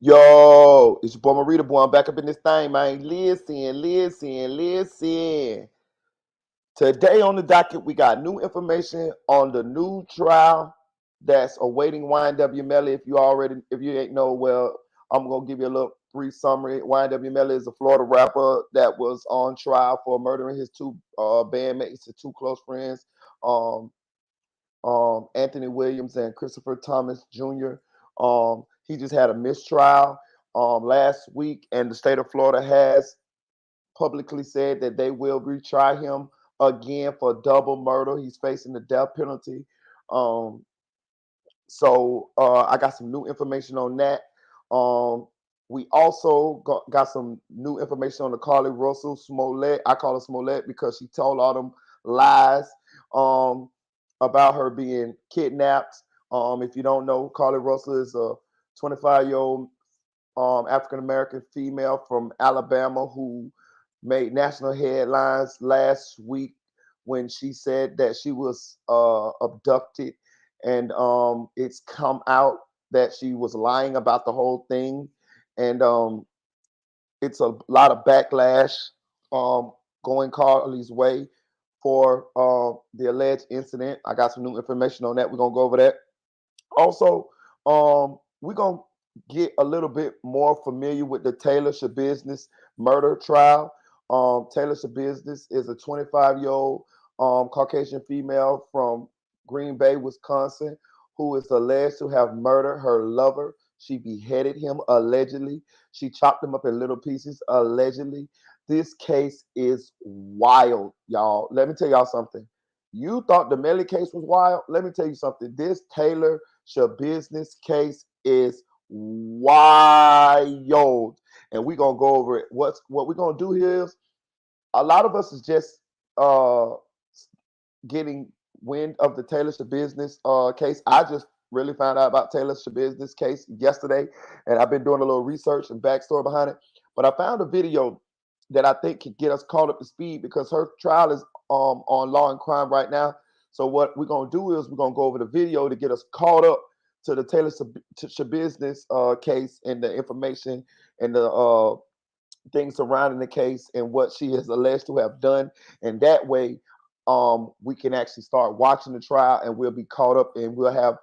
Yo, it's your boy Marita boy. I'm back up in this thing, man. Listen. Today on the docket, we got new information on the new trial that's awaiting YNW Melly. If you ain't know, well, I'm gonna give you a little brief summary. YNW Melly is a Florida rapper that was on trial for murdering his two bandmates, his two close friends, um, Anthony Williams and Christopher Thomas Jr. He just had a mistrial last week, and the state of Florida has publicly said that they will retry him again for double murder. He's facing the death penalty. Um, so I got some new information on that. Um, we also got some new information on the Carlee Russell Smollett. I call her Smollett because she told all them lies um, about her being kidnapped. If you don't know, Carlee Russell is a 25-year-old African American female from Alabama who made national headlines last week when she said that she was abducted, and it's come out that she was lying about the whole thing, and it's a lot of backlash um, going Carly's way for the alleged incident. I got some new information on that. We're gonna go over that. Also, we're gonna get a little bit more familiar with the Taylor SchaBUISNESS murder trial. Taylor SchaBUISNESS is a 25-year-old Caucasian female from Green Bay, Wisconsin, who is alleged to have murdered her lover. She beheaded him allegedly. She chopped him up in little pieces allegedly. This case is wild, y'all. Let me tell y'all something. You thought the Melly case was wild? Let me tell you something. This Taylor SchaBUISNESS case is wild, and we're gonna go over it. What we're gonna do here is a lot of us is just uh getting wind of the Taylor SchaBUISNESS case. I just really found out about Taylor SchaBUISNESS case yesterday, and I've been doing a little research and backstory behind it. But I found a video that I think could get us caught up to speed because her trial is on Law and Crime right now. So what we're gonna do is we're gonna go over the video to get us caught up to the Taylor SchaBUISNESS case and the information and the things surrounding the case and what she is alleged to have done. And that way, we can actually start watching the trial and we'll be caught up and we'll have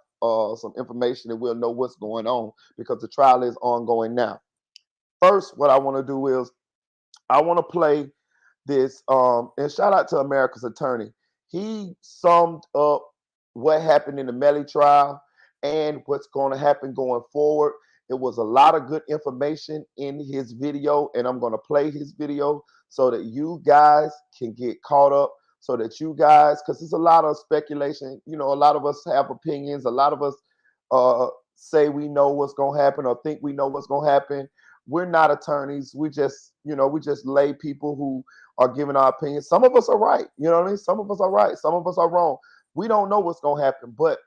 some information and we'll know what's going on because the trial is ongoing now. First, what I want to do is I want to play this and shout out to America's Attorney. He summed up what happened in the Melly trial and what's going to happen going forward. It was a lot of good information in his video, and I'm going to play his video so that you guys can get caught up. So that you guys, because there's a lot of speculation, a lot of us have opinions. A lot of us say we know what's going to happen or think we know what's going to happen. We're not attorneys. We just lay people who are giving our opinions. Some of us are right. You know what I mean? Some of us are right. Some of us are wrong. We don't know what's going to happen, but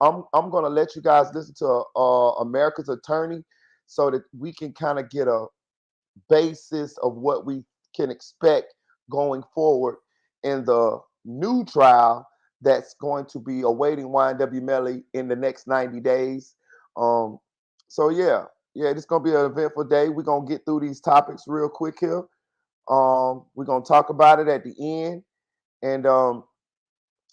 I'm going to let you guys listen to America's Attorney so that we can kind of get a basis of what we can expect going forward in the new trial that's going to be awaiting YNW Melly in the next 90 days. Um, so it's gonna be an eventful day. We're gonna get through these topics real quick here. We're gonna talk about it at the end, and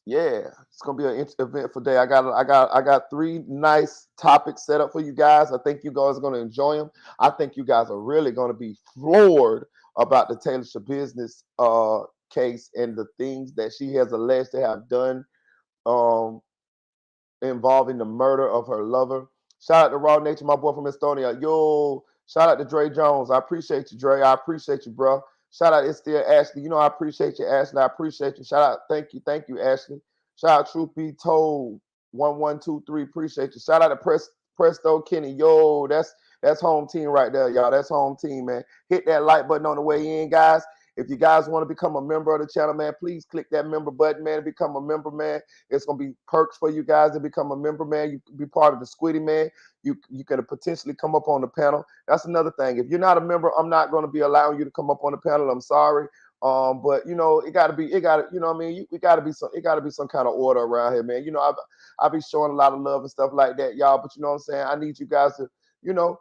yeah, it's gonna be an eventful day. I got three nice topics set up for you guys. I think you guys are gonna enjoy them. I think you guys are really gonna be floored about the Taylor SchaBUISNESS case and the things that she has alleged to have done um, involving the murder of her lover. Shout out to Raw Nature, my boy from Estonia. Yo, shout out to Dre Jones. I appreciate you, Dre. I appreciate you, bro. Shout out, it's still Ashley. I appreciate you, Ashley. I appreciate you. Shout out, thank you, Ashley. Shout out, Truth Be Told, 1123. Appreciate you. Shout out to Presto Kenny. Yo, that's home team right there, y'all. That's home team, man. Hit that like button on the way in, guys. If you guys want to become a member of the channel, man, please click that member button, man, and become a member, man. It's gonna be perks for you guys to become a member, man. You can be part of the Squiddy, man. You can potentially come up on the panel. That's another thing. If you're not a member, I'm not going to be allowing you to come up on the panel. I'm sorry. But it gotta be, what I mean, it gotta be some kind of order around here, man. I'll be showing a lot of love and stuff like that, y'all. But you know what I'm saying? I need you guys to, you know,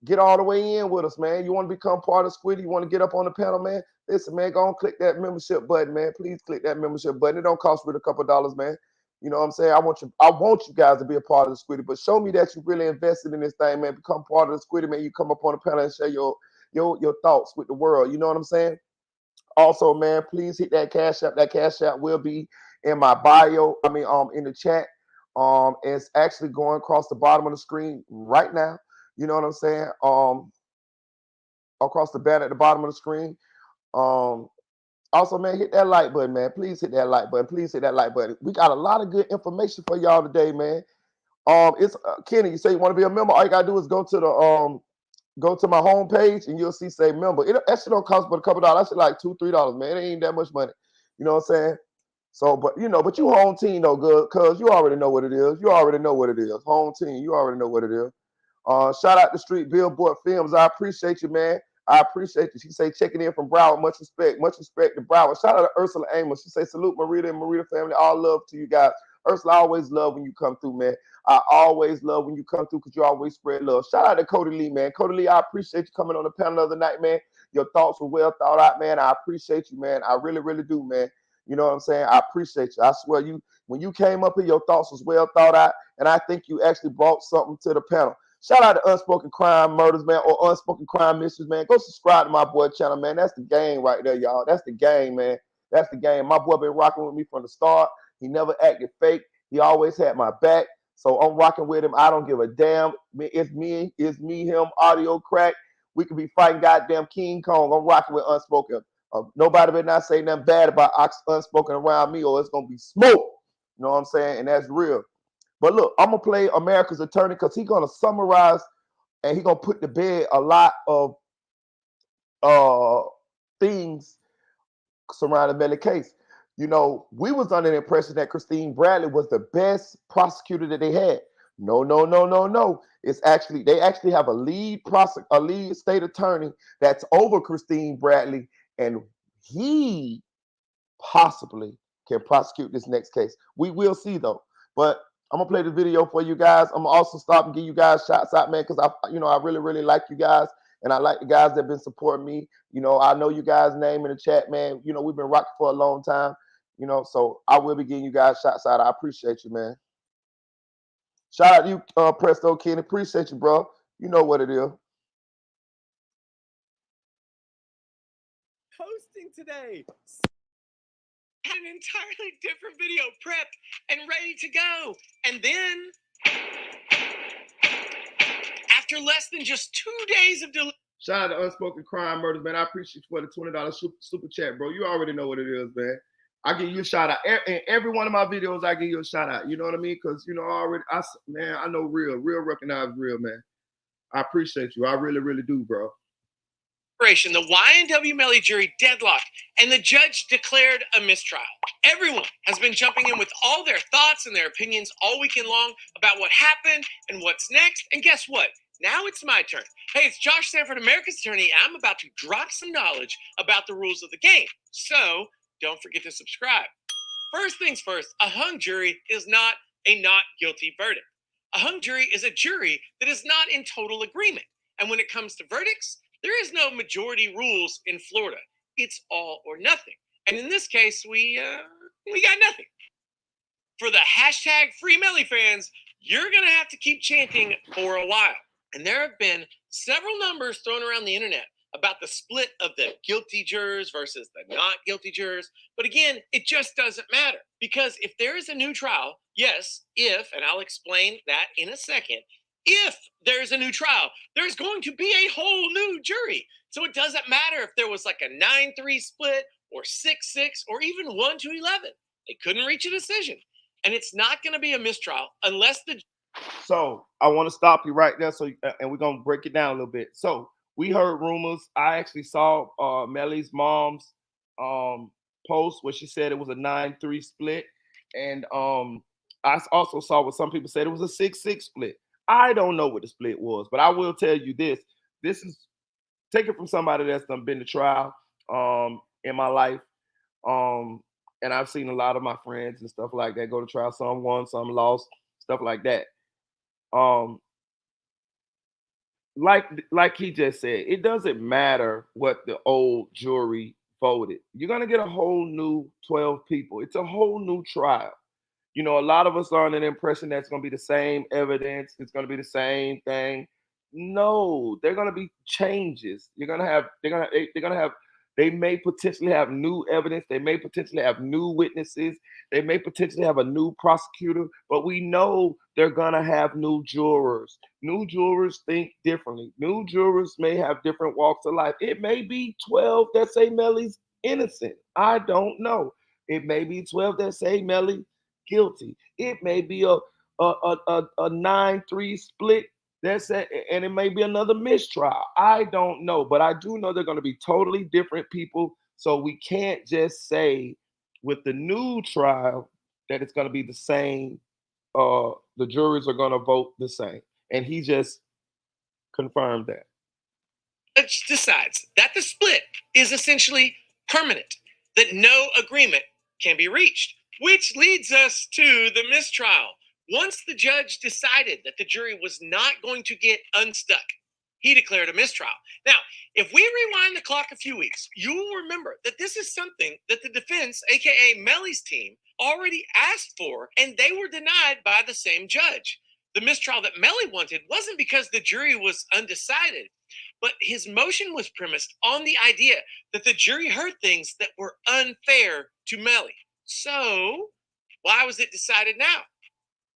get all the way in with us, man. You want to become part of Squiddy? You want to get up on the panel, man? Listen, man, go on, click that membership button, man. Please click that membership button. It don't cost me a couple of dollars, man. You know what I'm saying? I want you guys to be a part of the Squiddy, but show me that you really invested in this thing, man. Become part of the Squiddy, man. You come up on the panel and share your thoughts with the world. You know what I'm saying? Also, man, please hit that Cash App. That Cash App will be in my bio. In the chat. It's actually going across the bottom of the screen right now. You know what I'm saying? Across the banner at the bottom of the screen. Also, man, hit that like button, man. Please hit that like button. Please hit that like button. We got a lot of good information for y'all today, man. It's Kenny. You say you want to be a member? All you gotta do is go to my homepage and you'll see say member. That shit don't cost but a couple dollars. That shit like $2-3, man. It ain't that much money. You know what I'm saying? So, but you home team though, good, cause you already know what it is. You already know what it is. Home team, you already know what it is. Shout out to Street Billboard Films. I appreciate you, man. I appreciate you. She say checking in from Broward. Much respect to Broward. Shout out to Ursula Amos. She say salute Marita and Marita family. All love to you guys. Ursula, I always love when you come through, man. I always love when you come through because you always spread love. Shout out to Cody Lee, man. Cody Lee, I appreciate you coming on the panel the other night, man. Your thoughts were well thought out, man. I appreciate you, man. I really, really do, man. You know what I'm saying? I appreciate you. I swear when you came up here, your thoughts was well thought out, and I think you actually brought something to the panel. Shout out to Unspoken Crime Murders, man, or Unspoken Crime Mysteries, man. Go subscribe to my boy channel, man. That's the game right there, y'all. That's the game, man. That's the game. My boy been rocking with me from the start. He never acted fake. He always had my back. So I'm rocking with him. I don't give a damn. It's me, him, audio crack. We could be fighting goddamn King Kong. I'm rocking with Unspoken. Nobody better not say nothing bad about Unspoken around me or it's going to be smoke. You know what I'm saying? And that's real. But look, I'm going to play America's Attorney because he's going to summarize and he's going to put to bed a lot of things surrounding Melly case. We was under the impression that Christine Bradley was the best prosecutor that they had. No, no, no, no, no. They actually have a lead state attorney that's over Christine Bradley, and he possibly can prosecute this next case. We will see though. But I'm gonna play the video for you guys. I'm gonna also stop and give you guys shots out, man, because I really, really like you guys. And I like the guys that have been supporting me. I know you guys' name in the chat, man. We've been rocking for a long time. So I will be giving you guys shots out. I appreciate you, man. Shout out to you, Presto Kenny. Appreciate you, bro. You know what it is. Posting today. Had an entirely different video prepped and ready to go. And then, after less than just 2 days of delay. Shout out to Unspoken Crime Murders, man. I appreciate you for the $20 super chat, bro. You already know what it is, man. I give you a shout out. In every one of my videos, I give you a shout out. You know what I mean? Because, I know real recognize real, man. I appreciate you. I really, really do, bro. The YNW MELLY jury deadlocked, and the judge declared a mistrial. Everyone has been jumping in with all their thoughts and their opinions all weekend long about what happened and what's next. And guess what? Now it's my turn. Hey, it's Josh Sanford, America's Attorney, and I'm about to drop some knowledge about the rules of the game. So don't forget to subscribe. First things first, a hung jury is not a not guilty verdict. A hung jury is a jury that is not in total agreement. And when it comes to verdicts, there is no majority rules in Florida. It's all or nothing. And in this case, we got nothing. For the hashtag Free Melly fans, you're going to have to keep chanting for a while. And there have been several numbers thrown around the internet about the split of the guilty jurors versus the not guilty jurors. But again, it just doesn't matter. Because if there is a new trial, and I'll explain that in a second, if there's a new trial, there's going to be a whole new jury. So it doesn't matter if there was like a 9-3 split or 6-6 or even 1-11. They couldn't reach a decision. And it's not going to be a mistrial unless the... So I want to stop you right there. And we're going to break it down a little bit. So we heard rumors. I actually saw Melly's mom's post where she said it was a 9-3 split. And I also saw what some people said it was a 6-6 split. I don't know what the split was, but I will tell you this. This is taken from somebody that's been to trial in my life. And I've seen a lot of my friends and stuff like that go to trial. Some won, some lost, stuff like that. like he just said, it doesn't matter what the old jury voted. You're gonna get a whole new 12 people. It's a whole new trial. You know, a lot of us are under the impression that's going to be the same evidence. It's going to be the same thing. No, they're going to be changes. They're going to have, they may potentially have new evidence. They may potentially have new witnesses. They may potentially have a new prosecutor, but we know they're going to have new jurors. New jurors think differently. New jurors may have different walks of life. It may be 12 that say Melly's innocent. I don't know. It may be 12 that say Melly guilty. It may be a 9-3 split. And it may be another mistrial. I don't know, but I do know they're going to be totally different people. So we can't just say with the new trial that it's going to be the same. The juries are going to vote the same, and he just confirmed that. Judge decides that the split is essentially permanent, that no agreement can be reached, which leads us to the mistrial. Once the judge decided that the jury was not going to get unstuck, he declared a mistrial. Now, if we rewind the clock a few weeks, you will remember that this is something that the defense, aka Melly's team, already asked for, and they were denied by the same judge. The mistrial that Melly wanted wasn't because the jury was undecided, but his motion was premised on the idea that the jury heard things that were unfair to Melly. So, why was it decided now?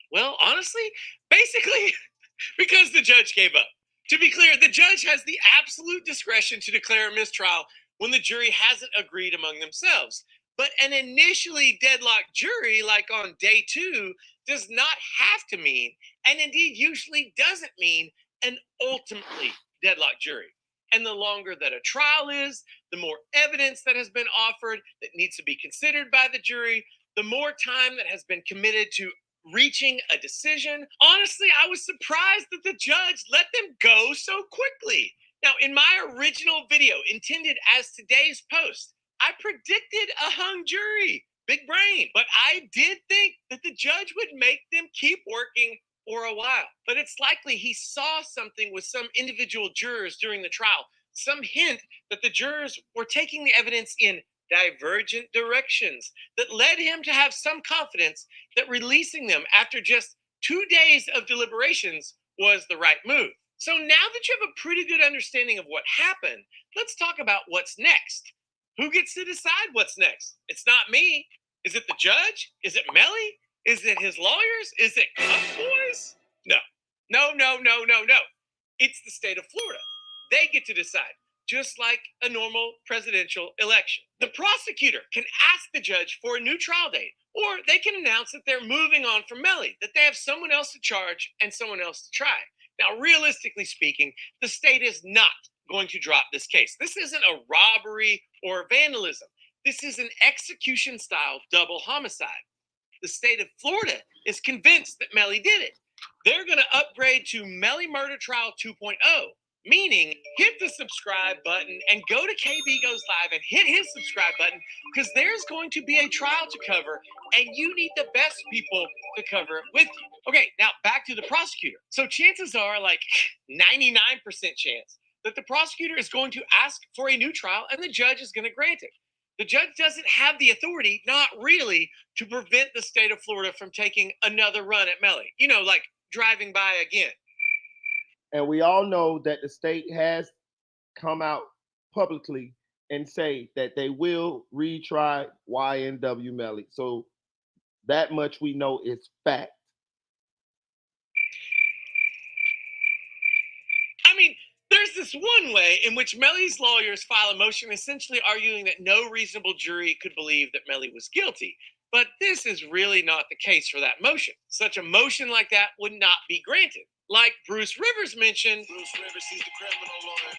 Well, honestly, basically, because the judge gave up. To be clear, the judge has the absolute discretion to declare a mistrial when the jury hasn't agreed among themselves. But an initially deadlocked jury, like on day 2, does not have to mean, and indeed usually doesn't mean, an ultimately deadlocked jury. And the longer that a trial is, the more evidence that has been offered that needs to be considered by the jury, the more time that has been committed to reaching a decision. Honestly, I was surprised that the judge let them go so quickly. Now, in my original video intended as today's post, I predicted a hung jury. Big brain. But I did think that the judge would make them keep working for a while. But it's likely he saw something with some individual jurors during the trial, some hint that the jurors were taking the evidence in divergent directions that led him to have some confidence that releasing them after just 2 days of deliberations was the right move. So now that you have a pretty good understanding of what happened, let's talk about what's next. Who gets to decide what's next? It's not me. Is it the judge? Is it Melly? Is it his lawyers? Is it Cup Boys? No. It's the state of Florida. They get to decide, just like a normal presidential election. The prosecutor can ask the judge for a new trial date, or they can announce that they're moving on from Melly, that they have someone else to charge and someone else to try. Now, realistically speaking, the state is not going to drop this case. This isn't a robbery or vandalism. This is an execution-style double homicide. The state of Florida is convinced that Melly did it. They're going to upgrade to Melly Murder Trial 2.0, meaning hit the subscribe button and go to KB Goes Live and hit his subscribe button, because there's going to be a trial to cover, and you need the best people to cover it with you. Okay, now back to the prosecutor. So chances are like 99% chance that the prosecutor is going to ask for a new trial and the judge is going to grant it. The judge doesn't have the authority, not really, to prevent the state of Florida from taking another run at Melly. You know, like driving by again. And we all know that the state has come out publicly and say that they will retry YNW Melly. So that much we know is fact. I mean, there's this one way in which Melly's lawyers file a motion essentially arguing that no reasonable jury could believe that Melly was guilty. But this is really not the case for that motion. Such a motion like that would not be granted. Like Bruce Rivers mentioned,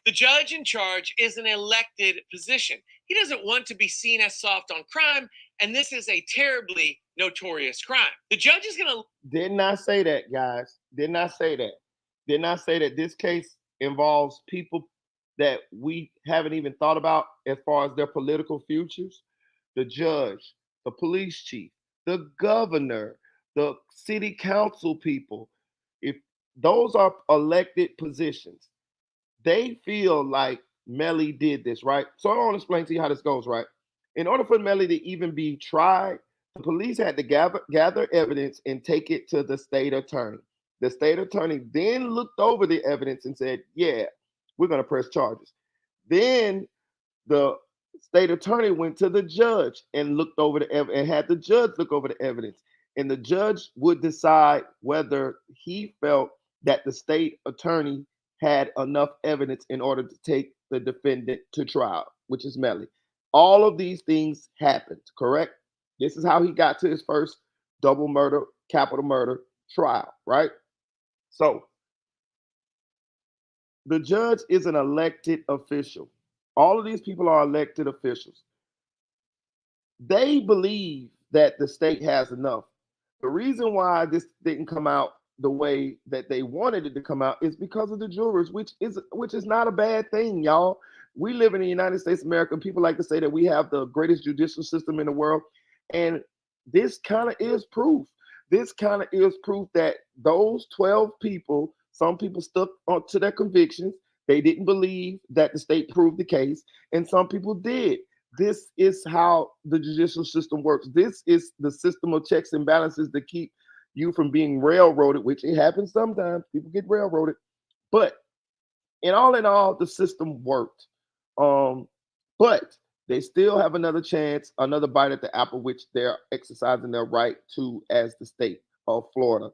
the judge in charge is an elected position. He doesn't want to be seen as soft on crime, and this is a terribly notorious crime. The judge is going to... Did not say that, guys. Did not say that. Did not say that this case involves people that we haven't even thought about as far as their political futures. The judge, the police chief, the governor, the city council people. If those are elected positions, they feel like Melly did this, right? So I want to explain to you how this goes, right? In order for Melly to even be tried, the police had to gather evidence and take it to the state attorney. The state attorney then looked over the evidence and said, yeah, we're going to press charges. Then the state attorney went to the judge and looked over the and had the judge look over the evidence. And the judge would decide whether he felt that the state attorney had enough evidence in order to take the defendant to trial, which is Melly. All of these things happened, correct? This is how he got to his first double murder, capital murder trial, right? So the judge is an elected official. All of these people are elected officials. They believe that the state has enough. The reason why this didn't come out the way that they wanted it to come out is because of the jurors, which is not a bad thing, y'all. We live in the United States of America. People like to say that we have the greatest judicial system in the world, and this kind of is proof. This kind of is proof that those 12 people, some people stuck to their convictions. They didn't believe that the state proved the case, and some people did. This is how the judicial system works. This is the system of checks and balances to keep you from being railroaded, which it happens sometimes. People get railroaded. But in all, the system worked. But they still have another chance, another bite at the apple, which they're exercising their right to as the state of Florida.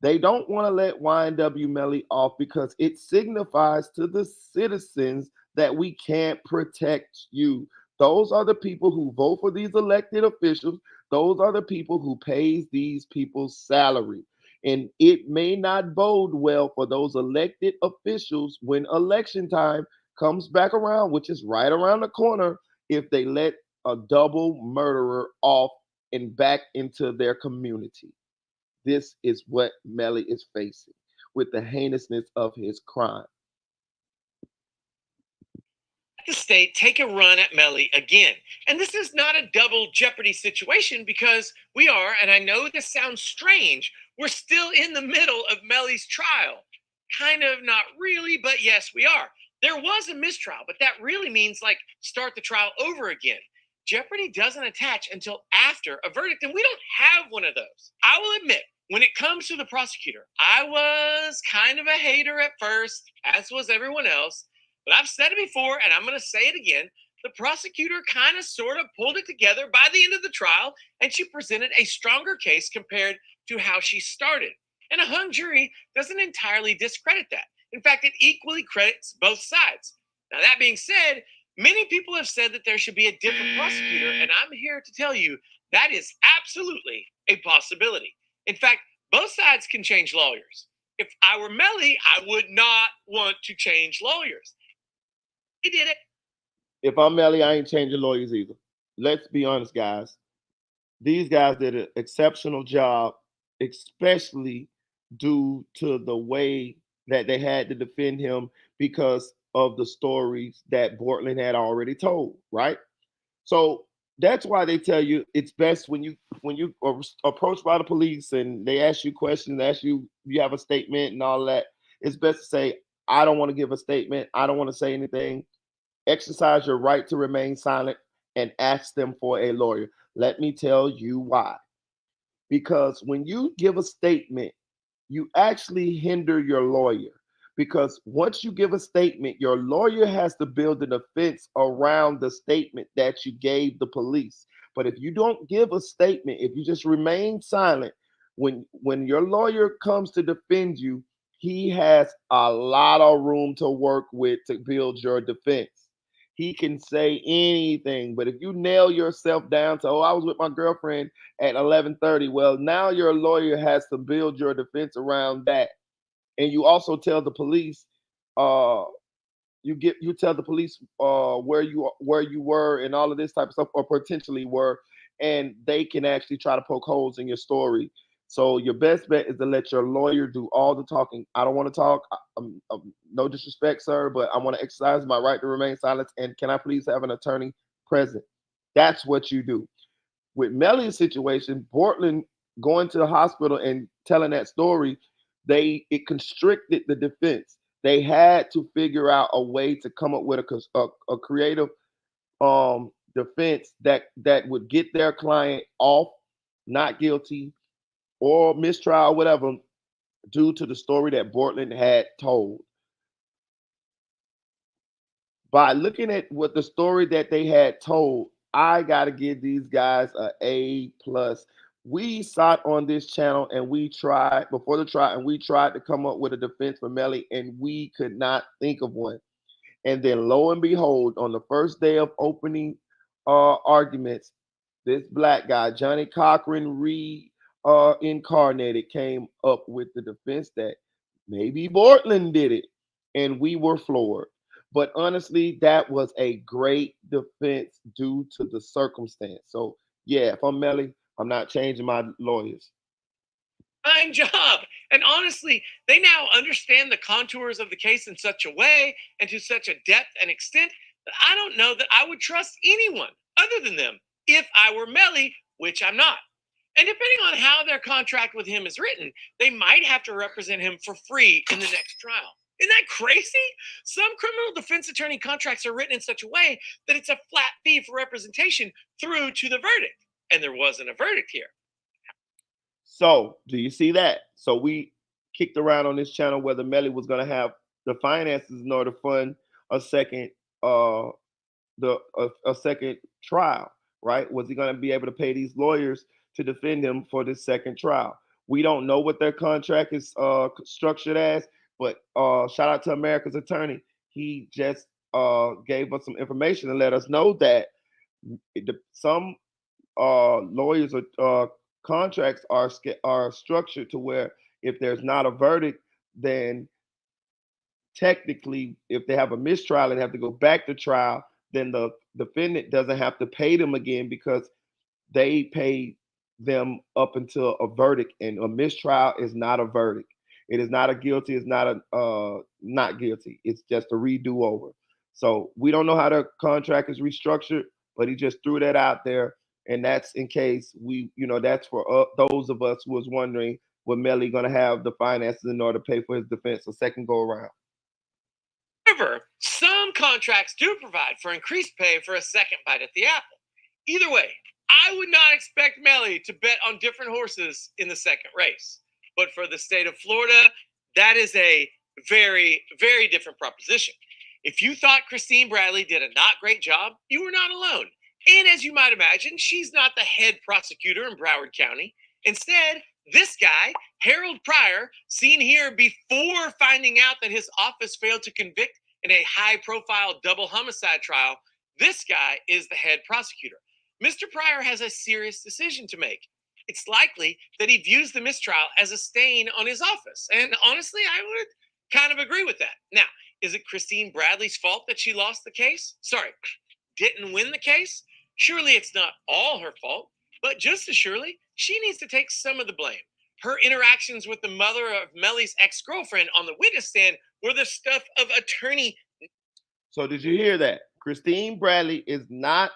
They don't want to let YNW Melly off because it signifies to the citizens that we can't protect you. Those are the people who vote for these elected officials. Those are the people who pays these people's salary. And it may not bode well for those elected officials when election time comes back around, which is right around the corner, if they let a double murderer off and back into their community. This is what Melly is facing with the heinousness of his crime. The state take a run at Melly again. And this is not a double jeopardy situation because we are, and I know this sounds strange, we're still in the middle of Melly's trial. Kind of, not really, but yes, we are. There was a mistrial, but that really means like start the trial over again. Jeopardy doesn't attach until after a verdict, and we don't have one of those. I will admit, when it comes to the prosecutor, I was kind of a hater at first, as was everyone else. But I've said it before, and I'm going to say it again. The prosecutor kind of sort of pulled it together by the end of the trial, and she presented a stronger case compared to how she started. And a hung jury doesn't entirely discredit that. In fact, it equally credits both sides. Now, that being said, many people have said that there should be a different prosecutor, and I'm here to tell you that is absolutely a possibility. In fact, both sides can change lawyers. If I were Melly, I would not want to change lawyers. He did it. If I'm Melly, I ain't changing lawyers either. Let's be honest, guys. These guys did an exceptional job, especially due to the way that they had to defend him because of the stories that Portland had already told, right? So that's why they tell you it's best when you are approached by the police and they ask you questions, ask you have a statement and all that. It's best to say, I don't want to give a statement. I don't want to say anything. Exercise your right to remain silent and ask them for a lawyer. Let me tell you why. Because when you give a statement, you actually hinder your lawyer. Because once you give a statement, your lawyer has to build a defense around the statement that you gave the police. But if you don't give a statement, if you just remain silent, when your lawyer comes to defend you, he has a lot of room to work with to build your defense. He can say anything, but if you nail yourself down to, oh, I was with my girlfriend at 11:30, well, now your lawyer has to build your defense around that. And you also tell the police, you tell the police where you were and all of this type of stuff, or potentially were, and they can actually try to poke holes in your story. So your best bet is to let your lawyer do all the talking. I don't want to talk. No disrespect, sir, but I want to exercise my right to remain silent. And can I please have an attorney present? That's what you do. With Melly's situation, Portland going to the hospital and telling that story, it constricted the defense. They had to figure out a way to come up with a creative defense that would get their client off not guilty or mistrial, whatever, due to the story that Bortland had told. By looking at what the story that they had told, I gotta give these guys a A+. We sat on this channel and we tried before the trial, and we tried to come up with a defense for Melly, and we could not think of one. And then lo and behold, on the first day of opening arguments, this black guy, Johnny Cochran, reincarnated, came up with the defense that maybe Bortland did it. And we were floored. But honestly, that was a great defense due to the circumstance. So, yeah, if I'm Melly, I'm not changing my lawyers. Fine job. And honestly, they now understand the contours of the case in such a way and to such a depth and extent that I don't know that I would trust anyone other than them if I were Melly, which I'm not. And depending on how their contract with him is written, they might have to represent him for free in the next trial. Isn't that crazy? Some criminal defense attorney contracts are written in such a way that it's a flat fee for representation through to the verdict. And there wasn't a verdict here. So, do you see that? So we kicked around on this channel whether Melly was going to have the finances in order to fund a second a second trial, right? Was he going to be able to pay these lawyers to defend him for this second trial? We don't know what their contract is structured as, but shout out to America's Attorney. He just gave us some information and let us know that some lawyers contracts are structured to where if there's not a verdict, then technically, if they have a mistrial and have to go back to trial, then the defendant doesn't have to pay them again because they paid them up until a verdict, and a mistrial is not a verdict. It is not a guilty. It's not a not guilty. It's just a redo over. So we don't know how the contract is restructured, but he just threw that out there, and that's in case we, that's for those of us who was wondering, was Melly going to have the finances in order to pay for his defense a second go around? However, some contracts do provide for increased pay for a second bite at the apple. Either way, I would not expect Melly to bet on different horses in the second race. But for the state of Florida, that is a very, very different proposition. If you thought Christine Bradley did a not great job, you were not alone. And as you might imagine, she's not the head prosecutor in Broward County. Instead, this guy, Harold Pryor, seen here before finding out that his office failed to convict in a high-profile double homicide trial, this guy is the head prosecutor. Mr. Pryor has a serious decision to make. It's likely that he views the mistrial as a stain on his office. And honestly, I would kind of agree with that. Now, is it Christine Bradley's fault that she lost the case? Sorry, didn't win the case? Surely it's not all her fault, but just as surely, she needs to take some of the blame. Her interactions with the mother of Melly's ex-girlfriend on the witness stand were the stuff of attorney. So did you hear that? Christine Bradley is not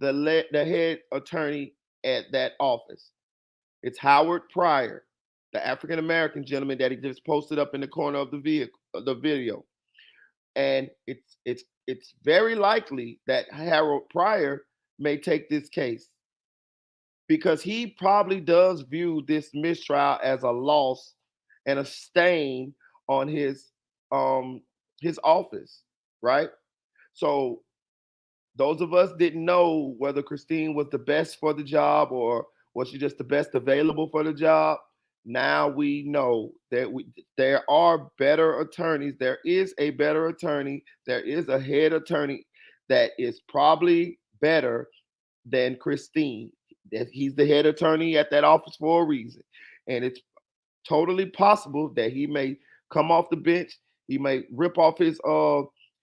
the head attorney at that office. It's Howard Pryor, the African-American gentleman that he just posted up in the corner of the video. And it's very likely that Harold Pryor may take this case because he probably does view this mistrial as a loss and a stain on his office, right? So those of us didn't know whether Christine was the best for the job or was she just the best available for the job. Now we know that there are better attorneys. There is a better attorney. There is a head attorney that is probably better than Christine. That he's the head attorney at that office for a reason. And it's totally possible that he may come off the bench. He may rip off his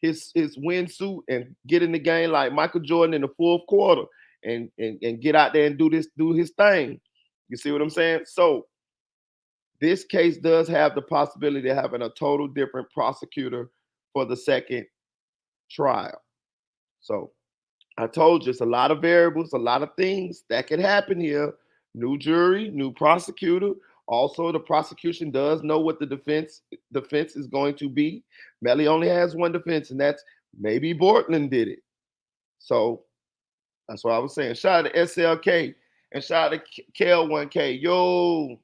windsuit and get in the game like Michael Jordan in the fourth quarter and get out there and do his thing. You see what I'm saying? So this case does have the possibility of having a total different prosecutor for the second trial. So I told you it's a lot of variables, a lot of things that could happen here. New jury, new prosecutor, Also, the prosecution does know what the defense is going to be. Melly only has one defense, and that's maybe Bortland did it. So that's what I was saying. Shout out to SLK and shout out to KL1K. Yo.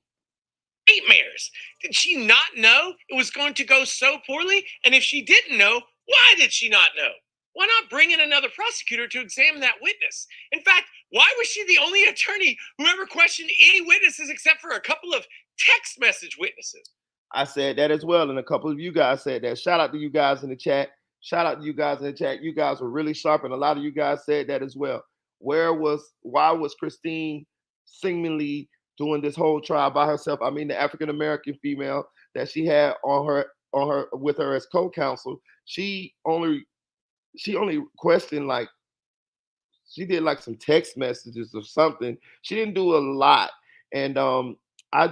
Nightmares. Did she not know it was going to go so poorly? And if she didn't know, why did she not know? Why not bring in another prosecutor to examine that witness? In fact, why was she the only attorney who ever questioned any witnesses except for a couple of text message witnesses? I said that as well, and a couple of you guys said that. Shout out to you guys in the chat. Shout out to you guys in the chat. You guys were really sharp, and a lot of you guys said that as well. Why was Christine seemingly doing this whole trial by herself? I mean, the African American female that she had on her with her as co-counsel, she only questioned, like, she did like some text messages or something. She didn't do a lot, and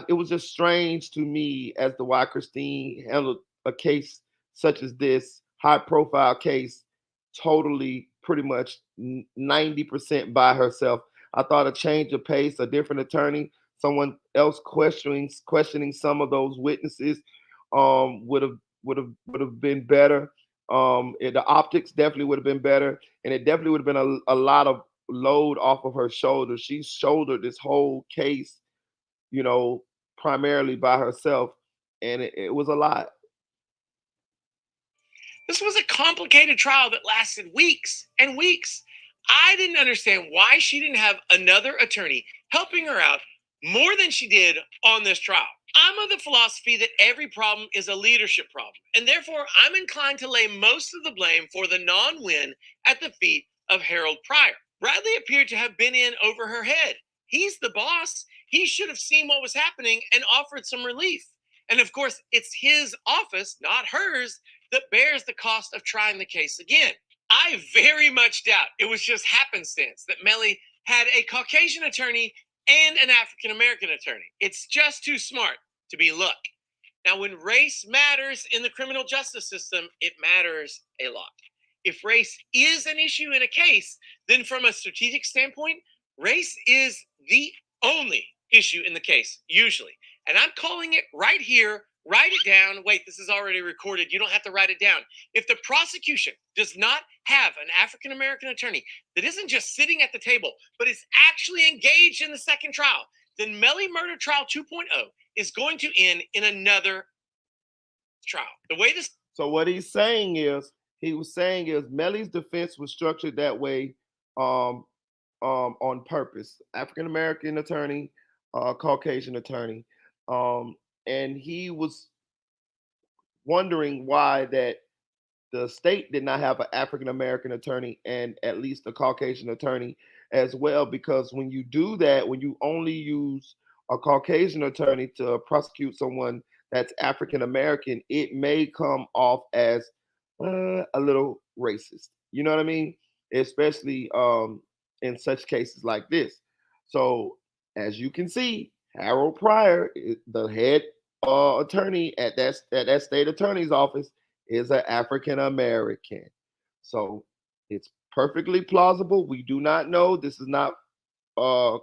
it was just strange to me as to why Christine handled a case such as this, high profile case, totally pretty much 90% by herself. I thought a change of pace, a different attorney, someone else questioning some of those witnesses would have been better. The optics definitely would have been better, and it definitely would have been a lot of load off of her shoulders. She shouldered this whole case, primarily by herself, and it was a lot. This was a complicated trial that lasted weeks and weeks. I didn't understand why she didn't have another attorney helping her out more than she did on this trial. I'm of the philosophy that every problem is a leadership problem, and therefore I'm inclined to lay most of the blame for the non-win at the feet of Harold Pryor. Bradley appeared to have been in over her head. He's the boss. He should have seen what was happening and offered some relief. And of course, it's his office, not hers, that bears the cost of trying the case again. I very much doubt it was just happenstance that Melly had a Caucasian attorney and an African American attorney. It's just too smart to be luck. Now, when race matters in the criminal justice system, it matters a lot. If race is an issue in a case, then from a strategic standpoint, race is the only issue in the case, usually. And I'm calling it right here. Write it down. Wait, this is already recorded. You don't have to write it down. If the prosecution does not have an African American attorney that isn't just sitting at the table, but is actually engaged in the second trial, then Melly Murder Trial 2.0 is going to end in another trial. The way this. So what he was saying is Melly's defense was structured that way on purpose. African American attorney, Caucasian attorney. And he was wondering why that the state did not have an African American attorney and at least a Caucasian attorney as well, because when you do that, when you only use a Caucasian attorney to prosecute someone that's African American, it may come off as a little racist. You know what I mean? Especially in such cases like this. So as you can see, Harold Pryor, the head attorney at that state attorney's office, is an African American. So it's perfectly plausible. We do not know. This is not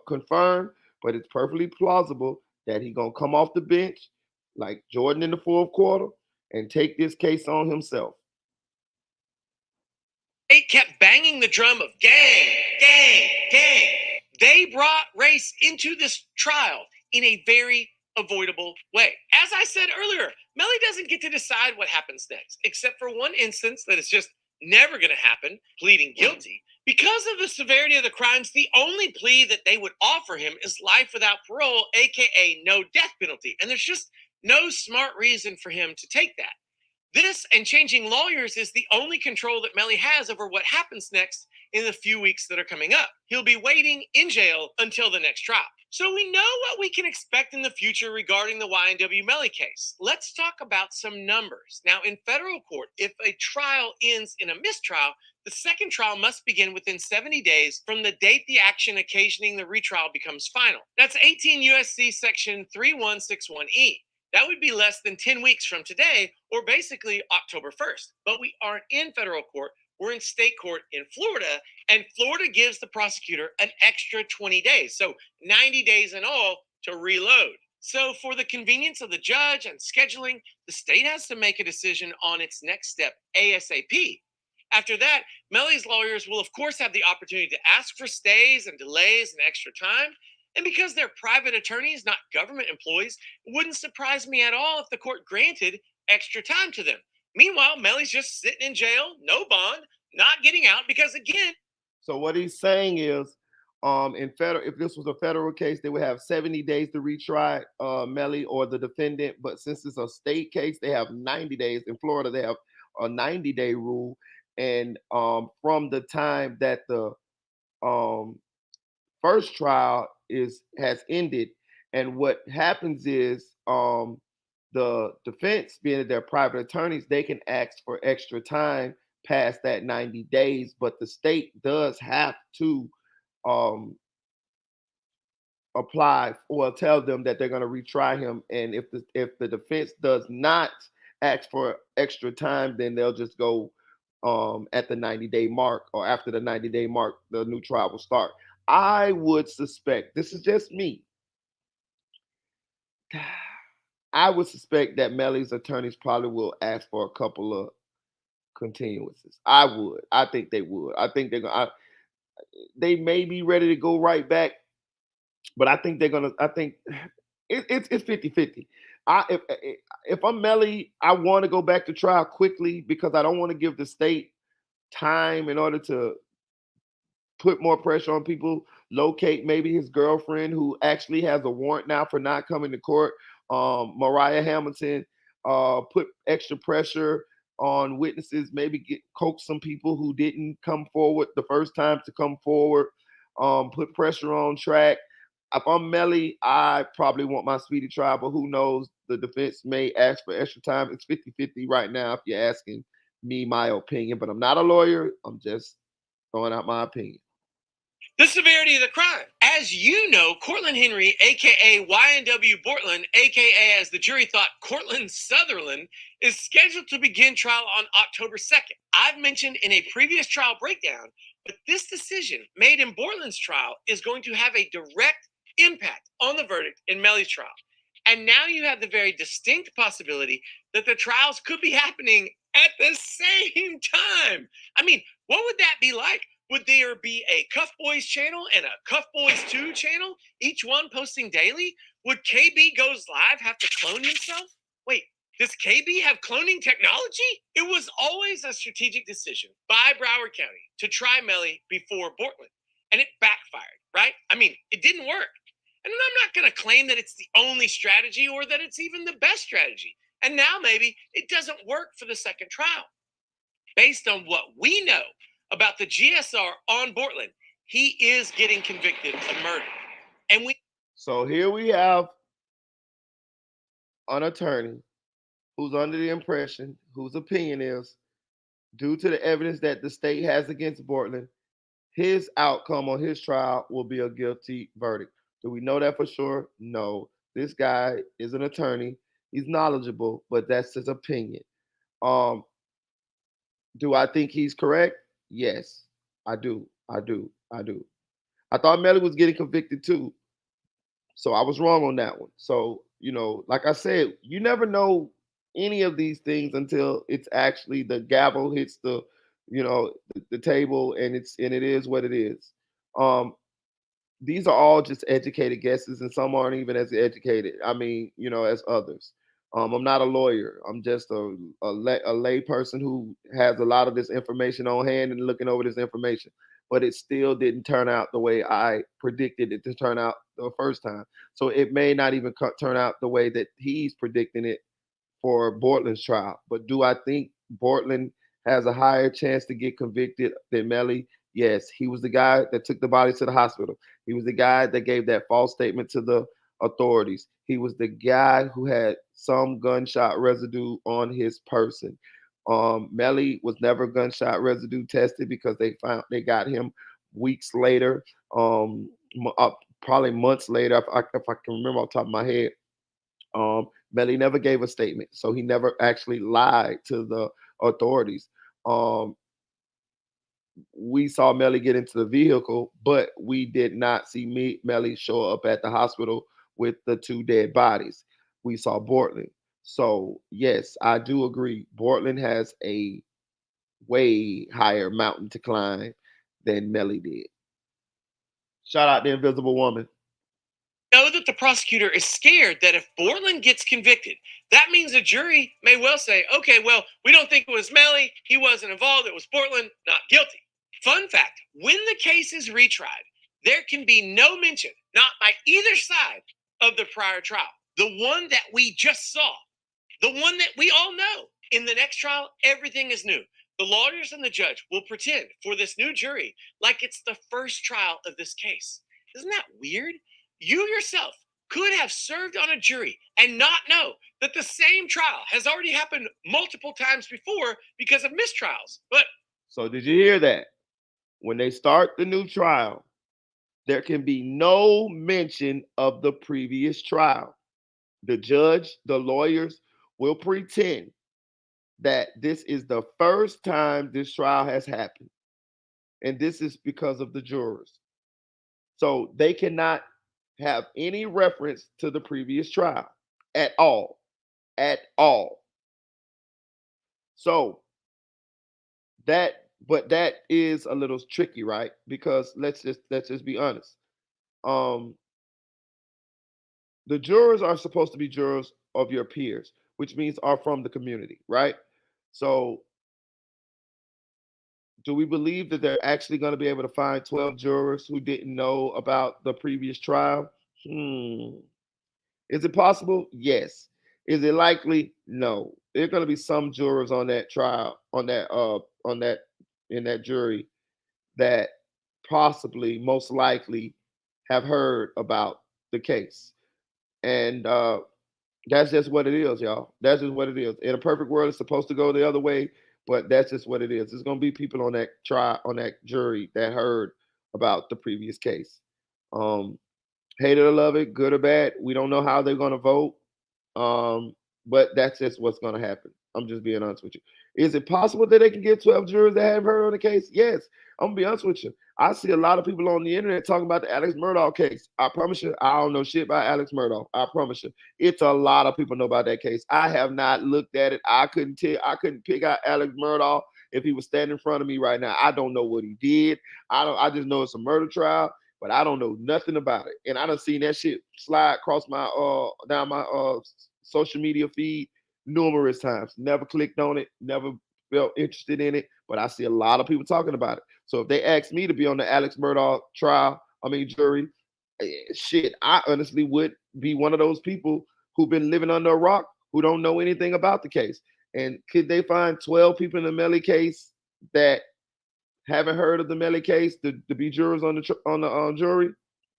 confirmed, but it's perfectly plausible that he's gonna come off the bench like Jordan in the fourth quarter and take this case on himself. They kept banging the drum of gang, gang, gang. They brought race into this trial in a very avoidable way. As I said earlier, Melly doesn't get to decide what happens next, except for one instance that is just never going to happen, pleading guilty. Because of the severity of the crimes, the only plea that they would offer him is life without parole, aka no death penalty. And there's just no smart reason for him to take that. This and changing lawyers is the only control that Melly has over what happens next in the few weeks that are coming up. He'll be waiting in jail until the next trial. So we know what we can expect in the future regarding the YNW Melly case. Let's talk about some numbers. Now, in federal court, if a trial ends in a mistrial, the second trial must begin within 70 days from the date the action occasioning the retrial becomes final. That's 18 U.S.C. section 3161E. That would be less than 10 weeks from today, or basically October 1st. But we aren't in federal court. We're in state court in Florida, and Florida gives the prosecutor an extra 20 days. So 90 days in all to reload. So, for the convenience of the judge and scheduling, the state has to make a decision on its next step ASAP. After that, Melly's lawyers will, of course, have the opportunity to ask for stays and delays and extra time. And because they're private attorneys, not government employees, it wouldn't surprise me at all if the court granted extra time to them. Meanwhile, Melly's just sitting in jail, no bond, not getting out because, again, So what he's saying is, in federal, if this was a federal case, they would have 70 days to retry Melly or the defendant. But since it's a state case, they have 90 days. In Florida, they have a 90-day rule. And from the time that the first trial has ended, and what happens is the defense, being that they're private attorneys, they can ask for extra time past that 90 days, but the state does have to um, apply or tell them that they're going to retry him. And if the defense does not ask for extra time, then they'll just go at the 90-day mark, or after the 90-day mark, the new trial will start. I would suspect, this is just me, I would suspect that Melly's attorneys probably will ask for a couple of continuances. I would. I think they would. I think they're gonna. They may be ready to go right back, but I think they're gonna. I think it's 50-50. If I'm Melly, I want to go back to trial quickly because I don't want to give the state time in order to put more pressure on people, locate maybe his girlfriend who actually has a warrant now for not coming to court. Mariah Hamilton, put extra pressure on witnesses, maybe coax some people who didn't come forward the first time to come forward, put pressure on track. If I'm Melly, I probably want my speedy trial, but who knows? The defense may ask for extra time. It's 50-50 right now if you're asking me my opinion, but I'm not a lawyer. I'm just throwing out my opinion. The severity of the crime. As you know, Cortland Henry, aka YNW Bortland, aka as the jury thought, Cortland Sutherland, is scheduled to begin trial on October 2nd. I've mentioned in a previous trial breakdown, but this decision made in Bortland's trial is going to have a direct impact on the verdict in Melly's trial. And now you have the very distinct possibility that the trials could be happening at the same time. I mean, what would that be like? Would there be a Cuff Boys channel and a Cuff Boys 2 channel, each one posting daily? Would KB Goes Live have to clone himself? Wait, does KB have cloning technology? It was always a strategic decision by Broward County to try Melly before Bortland, and it backfired, right? I mean, it didn't work. And I'm not going to claim that it's the only strategy or that it's even the best strategy. And now maybe it doesn't work for the second trial. Based on what we know about the GSR on Bortland, he is getting convicted of murder. And So here we have an attorney who's under the impression, whose opinion is, due to the evidence that the state has against Bortland, his outcome on his trial will be a guilty verdict. Do we know that for sure? No. This guy is an attorney. He's knowledgeable, but that's his opinion. Um, do I think he's correct? Yes, I do. I do. I do. I thought Melly was getting convicted too. So I was wrong on that one. So, like I said, you never know any of these things until it's actually the gavel hits the table, and it is what it is. These are all just educated guesses, and some aren't even as educated. I mean, as others. I'm not a lawyer. I'm just a lay person who has a lot of this information on hand and looking over this information. But it still didn't turn out the way I predicted it to turn out the first time. So it may not even turn out the way that he's predicting it for Bortland's trial. But do I think Bortland has a higher chance to get convicted than Melly? Yes, he was the guy that took the body to the hospital. He was the guy that gave that false statement to the authorities. He was the guy who had some gunshot residue on his person. Melly was never gunshot residue tested because they got him weeks later, probably months later, if I can remember off the top of my head. Melly never gave a statement, so he never actually lied to the authorities. We saw Melly get into the vehicle, but we did not see Melly show up at the hospital with the 2 dead bodies. We saw Bortland. So yes, I do agree. Bortland has a way higher mountain to climb than Melly did. Shout out the Invisible Woman. Know that the prosecutor is scared that if Bortland gets convicted, that means a jury may well say, okay, well, we don't think it was Melly. He wasn't involved. It was Bortland, not guilty. Fun fact, when the case is retried, there can be no mention, not by either side, of the prior trial. The one that we just saw, the one that we all know. In the next trial, everything is new. The lawyers and the judge will pretend for this new jury like it's the first trial of this case. Isn't that weird? You yourself could have served on a jury and not know that the same trial has already happened multiple times before because of mistrials. But So did you hear that? When they start the new trial, there can be no mention of the previous trial. The judge, the lawyers will pretend that this is the first time this trial has happened. And this is because of the jurors. So they cannot have any reference to the previous trial at all. At all. So that is a little tricky, right? Because let's just be honest. The jurors are supposed to be jurors of your peers, which means are from the community, right? So do we believe that they're actually going to be able to find 12 jurors who didn't know about the previous trial? Is it possible? Yes. Is it likely? No. There are going to be some jurors on that trial, on that in that jury that possibly, most likely, have heard about the case. And that's just what it is, y'all. That's just what it is. In a perfect world, it's supposed to go the other way, but that's just what it is. There's gonna be people on that on that jury that heard about the previous case. Um, Hate it or love it, good or bad, we don't know how they're gonna vote. But that's just what's gonna happen. I'm just being honest with you. Is it possible that they can get 12 jurors that haven't heard on the case? Yes. I'm gonna be honest with you. I see a lot of people on the internet talking about the Alex Murdaugh case. I promise you, I don't know shit about Alex Murdaugh. I promise you. It's a lot of people know about that case. I have not looked at it. I couldn't pick out Alex Murdaugh if he was standing in front of me right now. I don't know what he did. I just know it's a murder trial, but I don't know nothing about it. And I done seen that shit slide across my down my social media feed numerous times. Never clicked on it, never felt interested in it, but I see a lot of people talking about it. So if they asked me to be on the Alex Murdaugh jury, shit, I honestly would be one of those people who've been living under a rock, who don't know anything about the case. And could they find 12 people in the Melly case that haven't heard of the Melly case to be jurors on the jury?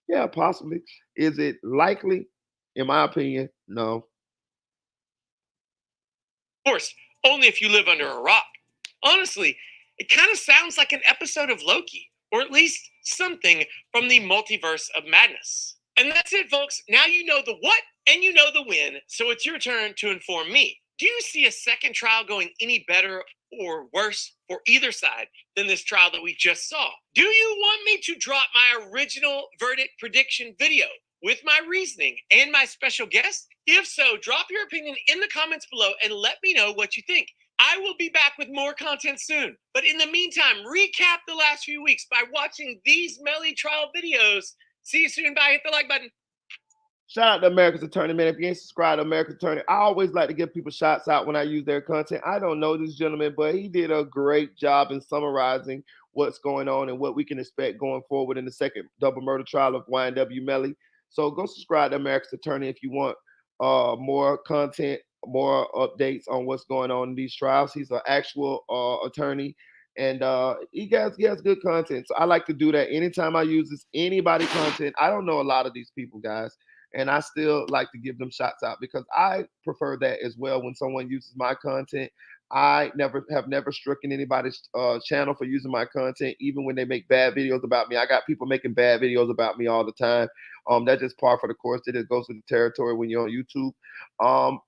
Yeah, possibly. Is it likely? In my opinion, no. of course, only if you live under a rock. Honestly, it kind of sounds like an episode of Loki, or at least something from the multiverse of madness. And that's it, folks. Now you know the what and you know the when, so it's your turn to inform me. Do you see a second trial going any better or worse for either side than this trial that we just saw? Do you want me to drop my original verdict prediction video with my reasoning and my special guest? If so, drop your opinion in the comments below and let me know what you think. I will be back with more content soon. But in the meantime, recap the last few weeks by watching these Melly trial videos. See you soon. Bye. Hit the like button. Shout out to America's Attorney, man. If you ain't subscribed to America's Attorney, I always like to give people shots out when I use their content. I don't know this gentleman, but he did a great job in summarizing what's going on and what we can expect going forward in the second double murder trial of YNW Melly. So go subscribe to America's Attorney if you want more content, more updates on what's going on in these trials. He's an actual attorney, and he has good content. So I like to do that anytime I use this anybody content. I don't know a lot of these people, guys, and I still like to give them shots out because I prefer that as well. When someone uses my content, I have never stricken anybody's channel for using my content, even when they make bad videos about me. I got people making bad videos about me all the time. That's just par for the course. It just goes with the territory when you're on YouTube.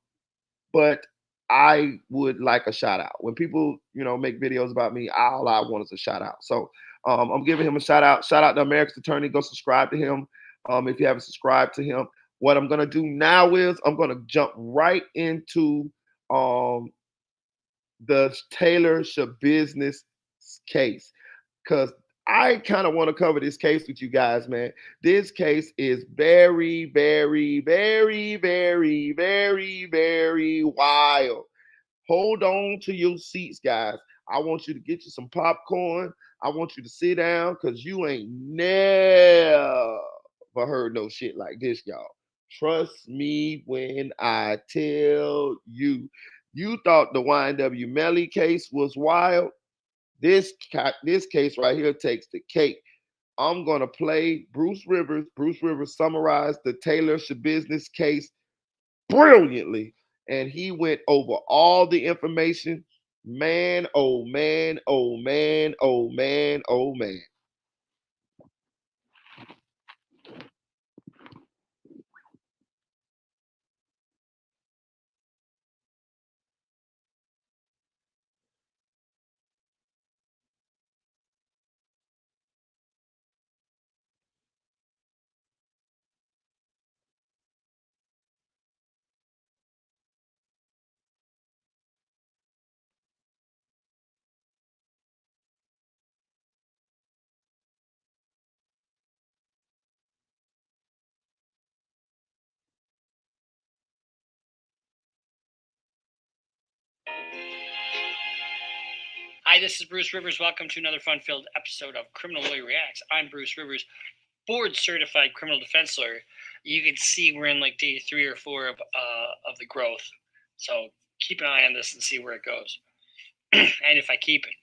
But I would like a shout out. When people, make videos about me, all I want is a shout out. So I'm giving him a shout out. Shout out to America's Attorney. Go subscribe to him if you haven't subscribed to him. What I'm gonna do now is I'm gonna jump right into the Taylor SchaBUISNESS case, because I kind of want to cover this case with you guys, man. This case is very, very, very, very, very, very wild. Hold on to your seats, guys. I want you to get you some popcorn. I want you to sit down because you ain't never heard no shit like this, y'all. Trust me when I tell you. You thought the YNW Melly case was wild. This case right here takes the cake. I'm gonna play Bruce Rivers. Bruce Rivers summarized the Taylor SchaBUISNESS case brilliantly, and he went over all the information. Man, oh man, oh man, oh man, oh man. Hi, this is Bruce Rivers. Welcome to another fun-filled episode of Criminal Lawyer Reacts. I'm Bruce Rivers, board-certified criminal defense lawyer. You can see we're in like day 3 or 4 of the growth. So keep an eye on this and see where it goes. And if I keep it,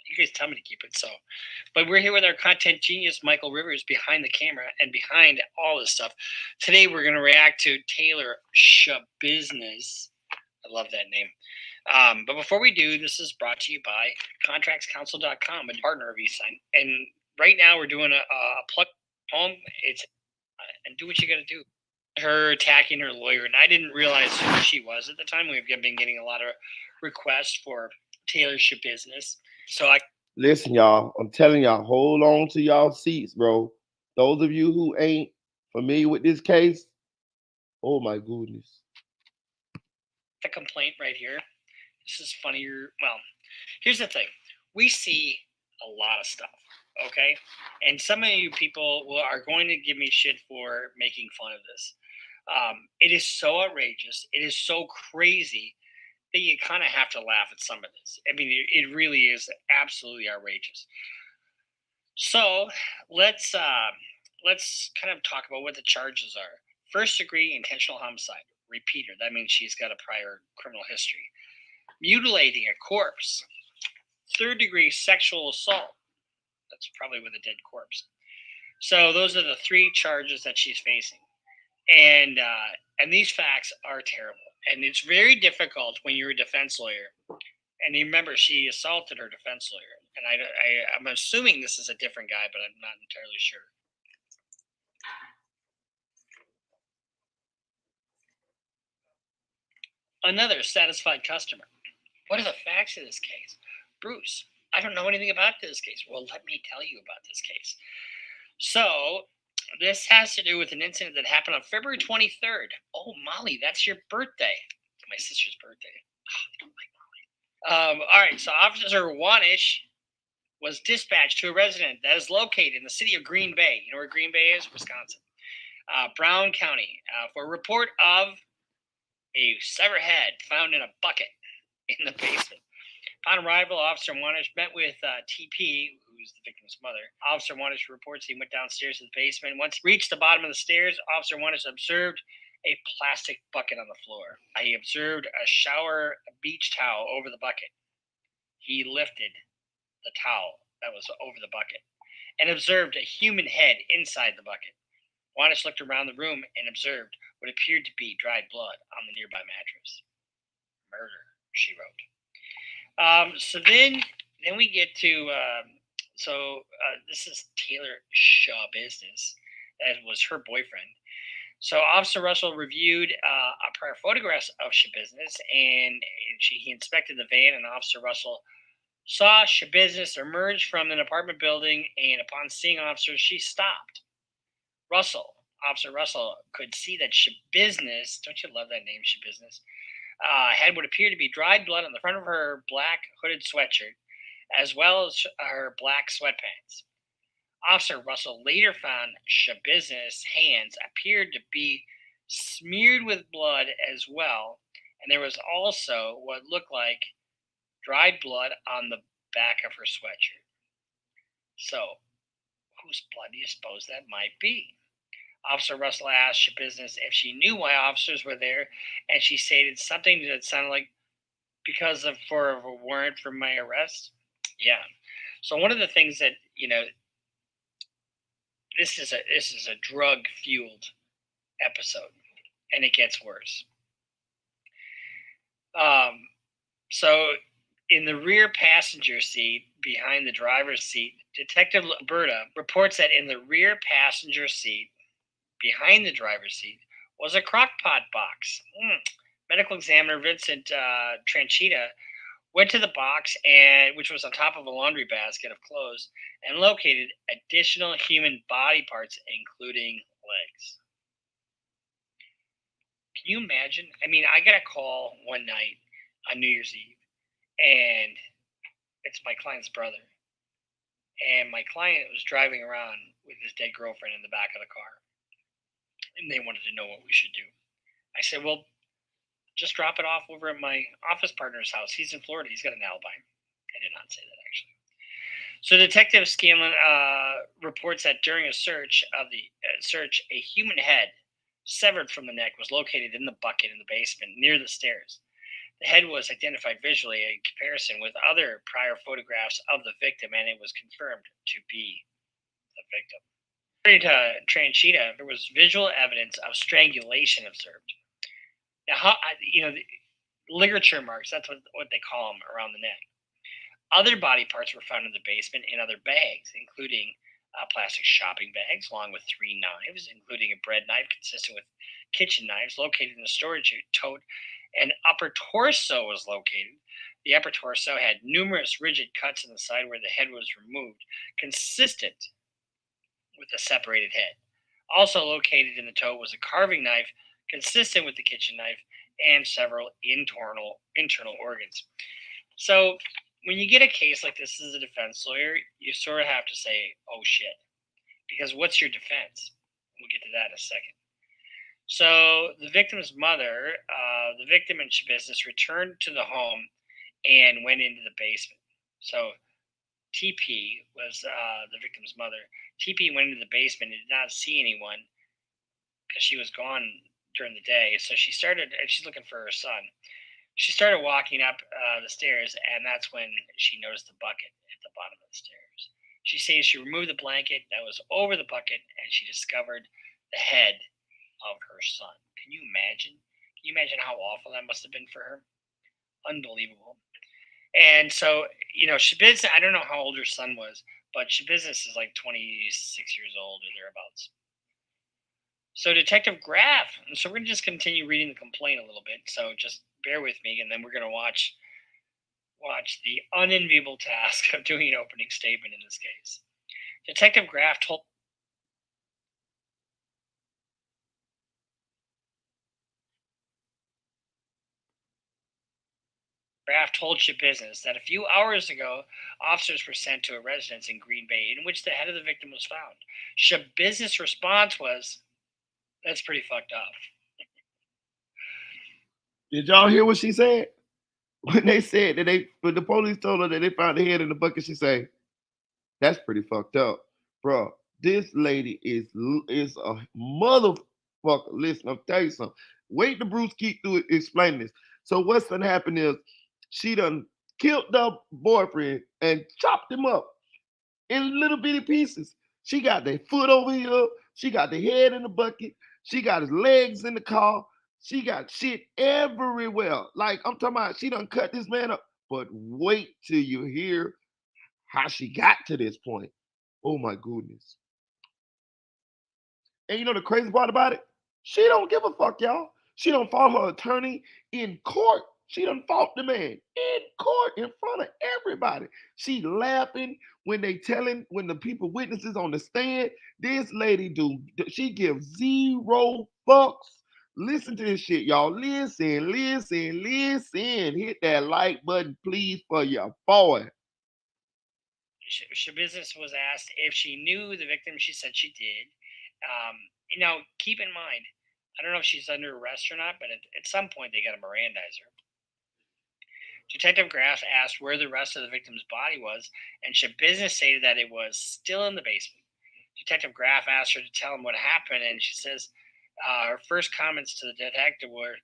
you guys tell me to keep it. But we're here with our content genius, Michael Rivers, behind the camera and behind all this stuff. Today we're going to react to Taylor SchaBUISNESS. I love that name. But before we do, this is brought to you by ContractsCounsel.com, a partner of eSign. And right now we're doing a plug home. And do what you got to do. Her attacking her lawyer, and I didn't realize who she was at the time. We've been getting a lot of requests for Taylor SchaBUISNESS. Listen, y'all, I'm telling y'all, hold on to y'all seats, bro. Those of you who ain't familiar with this case, oh my goodness. The complaint right here. This is funnier. Well, here's the thing. We see a lot of stuff, okay? And some of you people are going to give me shit for making fun of this. It is so outrageous. It is so crazy that you kind of have to laugh at some of this. I mean, it really is absolutely outrageous. So let's kind of talk about what the charges are. First degree intentional homicide, repeater. That means she's got a prior criminal history. Mutilating a corpse. Third degree sexual assault. That's probably with a dead corpse. So those are the 3 charges that she's facing. And these facts are terrible. And it's very difficult when you're a defense lawyer. And you remember, she assaulted her defense lawyer. And I'm assuming this is a different guy, but I'm not entirely sure. Another satisfied customer. What are the facts of this case? Bruce, I don't know anything about this case. Well, let me tell you about this case. So, this has to do with an incident that happened on February 23rd. Oh, Molly, that's your birthday. My sister's birthday. Oh, I don't like Molly. All right, so Officer Wanish was dispatched to a resident that is located in the city of Green Bay. You know where Green Bay is? Wisconsin. Brown County, for a report of a severed head found in a bucket in the basement. Upon arrival, Officer Wanish met with TP, who's the victim's mother. Officer Wanish reports he went downstairs to the basement. Once he reached the bottom of the stairs, Officer Wanish observed a plastic bucket on the floor. He observed a shower beach towel over the bucket. He lifted the towel that was over the bucket and observed a human head inside the bucket. Wanish looked around the room and observed what appeared to be dried blood on the nearby mattress. Murder, she wrote. So then we get to this is Taylor SchaBUISNESS. That was her boyfriend. So Officer Russell reviewed a prior photographs of SchaBUISNESS, and he inspected the van, and Officer Russell saw SchaBUISNESS emerge from an apartment building, and upon seeing officers, she stopped. Russell Officer Russell could see that SchaBUISNESS, don't you love that name, SchaBUISNESS, had what appeared to be dried blood on the front of her black hooded sweatshirt, as well as her black sweatpants. Officer Russell later found SchaBUISNESS' hands appeared to be smeared with blood as well, and there was also what looked like dried blood on the back of her sweatshirt. So, whose blood do you suppose that might be? Officer Russell asked SchaBUISNESS if she knew why officers were there, and she stated something that sounded like because of for a warrant for my arrest. Yeah. So one of the things that this is a drug fueled episode, and it gets worse. So in the rear passenger seat behind the driver's seat, Detective Alberta reports that in the rear passenger seat behind the driver's seat was a crockpot box. Medical examiner Vincent Tranchita went to the box, which was on top of a laundry basket of clothes, and located additional human body parts, including legs. Can you imagine? I mean, I got a call one night on New Year's Eve, and it's my client's brother. And my client was driving around with his dead girlfriend in the back of the car, and they wanted to know what we should do. I said, well, just drop it off over at my office partner's house. He's in Florida. He's got an alibi. I did not say that, actually. So Detective Scanlon reports that during a search, a human head severed from the neck was located in the bucket in the basement near the stairs. The head was identified visually in comparison with other prior photographs of the victim, and it was confirmed to be the victim. According to Tranchita, there was visual evidence of strangulation observed. Now, the ligature marks, that's what they call them, around the neck. Other body parts were found in the basement in other bags, including plastic shopping bags, along with 3 knives, including a bread knife consistent with kitchen knives located in the storage tote. An upper torso was located. The upper torso had numerous rigid cuts in the side where the head was removed, consistent with a separated head. Also located in the tote was a carving knife, consistent with the kitchen knife, and several internal organs. So when you get a case like this as a defense lawyer, you sort of have to say, oh shit, because what's your defense? We'll get to that in a second. So the victim's mother, the victim and SchaBUISNESS returned to the home and went into the basement. So TP was the victim's mother. TP went into the basement and did not see anyone because she was gone during the day. So she's looking for her son. She started walking up the stairs, and that's when she noticed the bucket at the bottom of the stairs. She says she removed the blanket that was over the bucket, and she discovered the head of her son. Can you imagine? Can you imagine how awful that must have been for her? Unbelievable. And so, SchaBUISNESS, I don't know how old her son was, but SchaBUISNESS is like 26 years old or thereabouts. So Detective Graff, and so we're going to just continue reading the complaint a little bit. So just bear with me, and then we're going to watch the unenviable task of doing an opening statement in this case. Detective Graff told SchaBUISNESS that a few hours ago, officers were sent to a residence in Green Bay in which the head of the victim was found. SchaBUISNESS' response was, that's pretty fucked up. Did y'all hear what she said? When they said that when the police told her that they found the head in the bucket, she said, that's pretty fucked up. Bro, this lady is a motherfucker. Listen, I'll tell you something. Wait till Bruce keep through explaining this. So what's gonna happen is she done killed the boyfriend and chopped him up in little bitty pieces. She got the foot over here. She got the head in the bucket. She got his legs in the car. She got shit everywhere. Like, I'm talking about, she done cut this man up. But wait till you hear how she got to this point. Oh my goodness. And you know the crazy part about it? She don't give a fuck, y'all. She don't fought her attorney in court. She done fought the man in court in front of everybody. She laughing when when the people witnesses on the stand. This lady she gives 0 fucks. Listen to this shit, y'all. Listen. Hit that like button, please, for your boy. SchaBUISNESS was asked if she knew the victim. She said she did. Keep in mind, I don't know if she's under arrest or not, but at some point they got to Mirandize her. Detective Graff asked where the rest of the victim's body was, and SchaBUISNESS stated that it was still in the basement. Detective Graff asked her to tell him what happened, and she says her first comments to the detective were,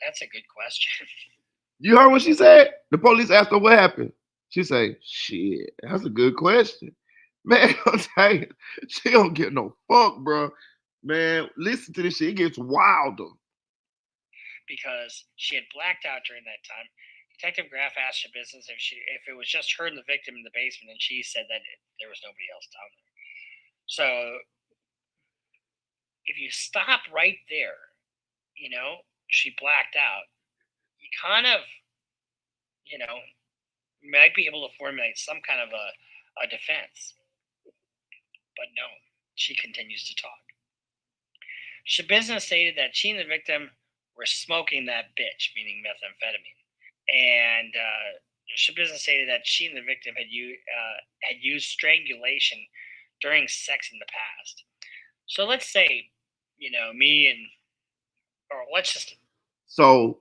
"That's a good question." You heard what she said? The police asked her what happened. She say, "Shit, that's a good question." Man, I'm telling you, she don't get no fuck, bro. Man, listen to this shit. It gets wilder. Because she had blacked out during that time. Detective Graff asked SchaBUISNESS if it was just her and the victim in the basement, and she said that there was nobody else down there. So if you stop right there, she blacked out. You kind of, might be able to formulate some kind of a defense. But no, she continues to talk. SchaBUISNESS stated that she and the victim were smoking that bitch, meaning methamphetamine. And SchaBUISNESS stated that she and the victim had used strangulation during sex in the past. So let's say, So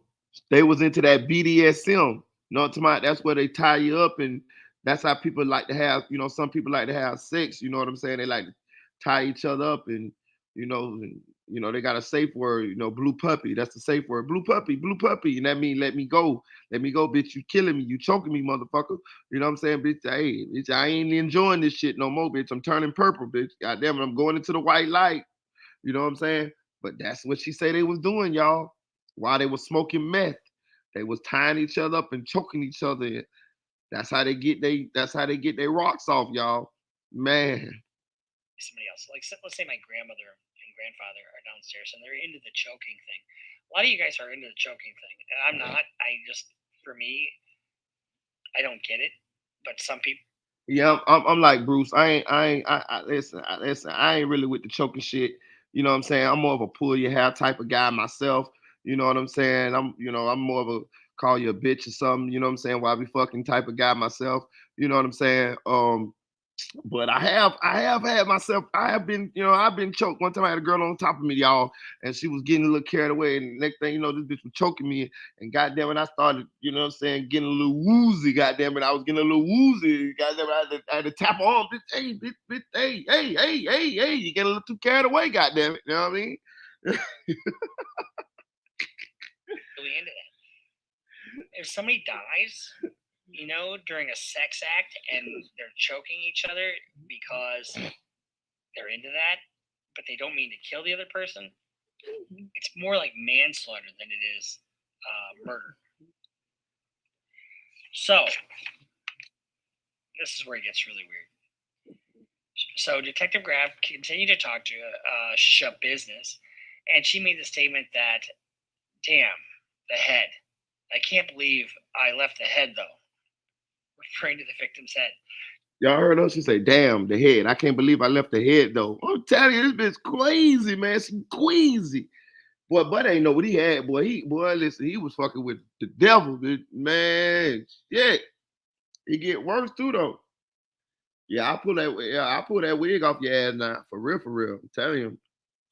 they was into that BDSM. That's where they tie you up, and that's how people like to have, some people like to have sex, you know what I'm saying? They like to tie each other up, and they got a safe word, blue puppy. That's the safe word. Blue puppy, and that means let me go, bitch. You killing me, you choking me, motherfucker. You know what I'm saying, bitch? Hey, bitch, I ain't enjoying this shit no more, bitch. I'm turning purple, bitch. God damn it, I'm going into the white light. You know what I'm saying? But that's what she said they was doing, y'all. While they was smoking meth, they was tying each other up and choking each other. That's how they get their rocks off, y'all. Man. Somebody else, like let's say my grandmother and grandfather are downstairs and they're into the choking thing. A lot of you guys are into the choking thing, and I'm not. For me, I don't get it, but some people. Yeah, I'm like Bruce. Listen. I ain't really with the choking shit. You know what I'm saying? I'm more of a pull your hair type of guy myself. You know what I'm saying? I'm more of a call you a bitch or something. You know what I'm saying? While I be fucking type of guy myself. You know what I'm saying? But I have had myself. I've been choked. One time I had a girl on top of me, y'all, and she was getting a little carried away. And next thing you know, this bitch was choking me. And goddamn it, I started, getting a little woozy. Goddamn it, I was getting a little woozy. Goddamn it, I had to tap her on. Bitch, hey, bitch, hey, you getting a little too carried away. Goddamn it, you know what I mean? Really into that. If somebody dies, during a sex act and they're choking each other because they're into that, but they don't mean to kill the other person, it's more like manslaughter than it is murder. So this is where it gets really weird. So Detective Graff continued to talk to SchaBUISNESS, and she made the statement that, "Damn, the head. I can't believe I left the head, though," referring to the victim's head. Y'all heard her? She say, "Damn, the head. I can't believe I left the head, though." I'm telling you, this bitch crazy, man. She crazy. Boy, but ain't know what he had. Boy, listen, he was fucking with the devil, man. Shit. It get worse too, though. Yeah, I pull that wig off your ass now. For real, for real. I'm telling you,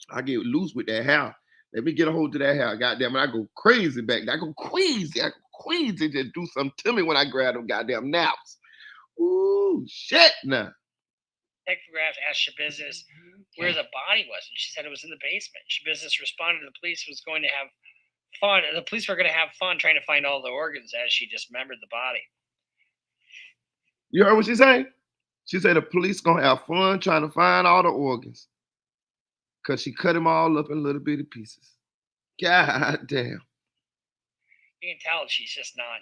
I get loose with that hair. Let me get a hold of that hair. Goddamn it, I go crazy back there. I go crazy. Just do something to me when I grab them goddamn naps. Ooh, shit now. Detective Graff asked SchaBUISNESS where the body was, and she said it was in the basement. SchaBUISNESS responded the police was going to have fun. The police were going to have fun trying to find all the organs as she dismembered the body. You heard what she said? She said the police gonna have fun trying to find all the organs. Cause she cut them all up in little bitty pieces. God damn. You can tell she's just not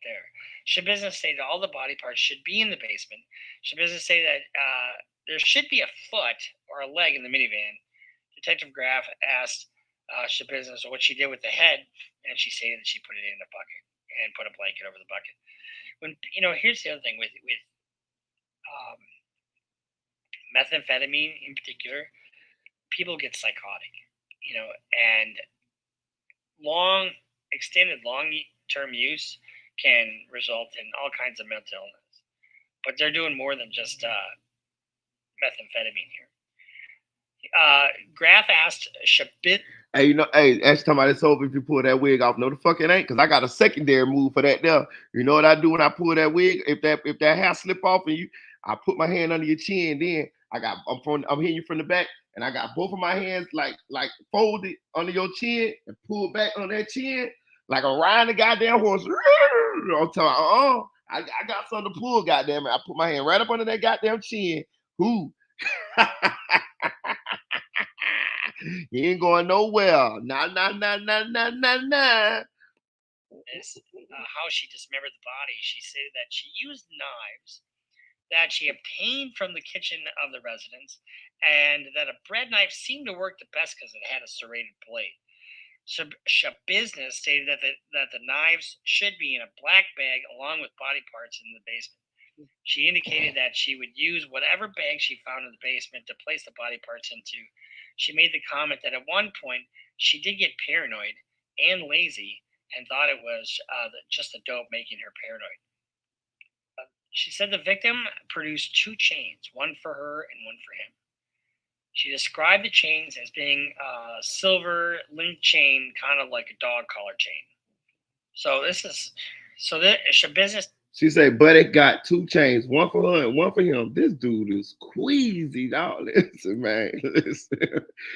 there. SchaBUISNESS stated all the body parts should be in the basement. SchaBUISNESS stated that there should be a foot or a leg in the minivan. Detective Graff asked SchaBUISNESS, or what she did with the head, and she stated that she put it in a bucket and put a blanket over the bucket. When here's the other thing with methamphetamine in particular, people get psychotic, and extended long-term use can result in all kinds of mental illness. But they're doing more than just methamphetamine here. Graf asked SchaBUISNESS. Hey, that's talking about it's over if you pull that wig off. No, the fuck it ain't, because I got a secondary move for that there. You know what I do when I pull that wig? If that hair slip off and I put my hand under your chin, then I'm hitting you from the back, and I got both of my hands like folded under your chin and pulled back on that chin like a riding the goddamn horse. I'm talking, I got something to pull, goddamn it. I put my hand right up under that goddamn chin. Who? You ain't going nowhere. Nah. How she dismembered the body. She said that she used knives that she obtained from the kitchen of the residence, and that a bread knife seemed to work the best because it had a serrated blade. So SchaBUISNESS stated that the knives should be in a black bag along with body parts in the basement. She indicated that she would use whatever bag she found in the basement to place the body parts into. She made the comment that at one point she did get paranoid and lazy and thought it was just the dope making her paranoid. She said the victim produced 2 chains, one for her and one for him. She described the chains as being a silver link chain, kind of like a dog collar chain. So SchaBUISNESS. She said, buddy got 2 chains, one for her and one for him. This dude is queasy, dog. Listen, man. Listen.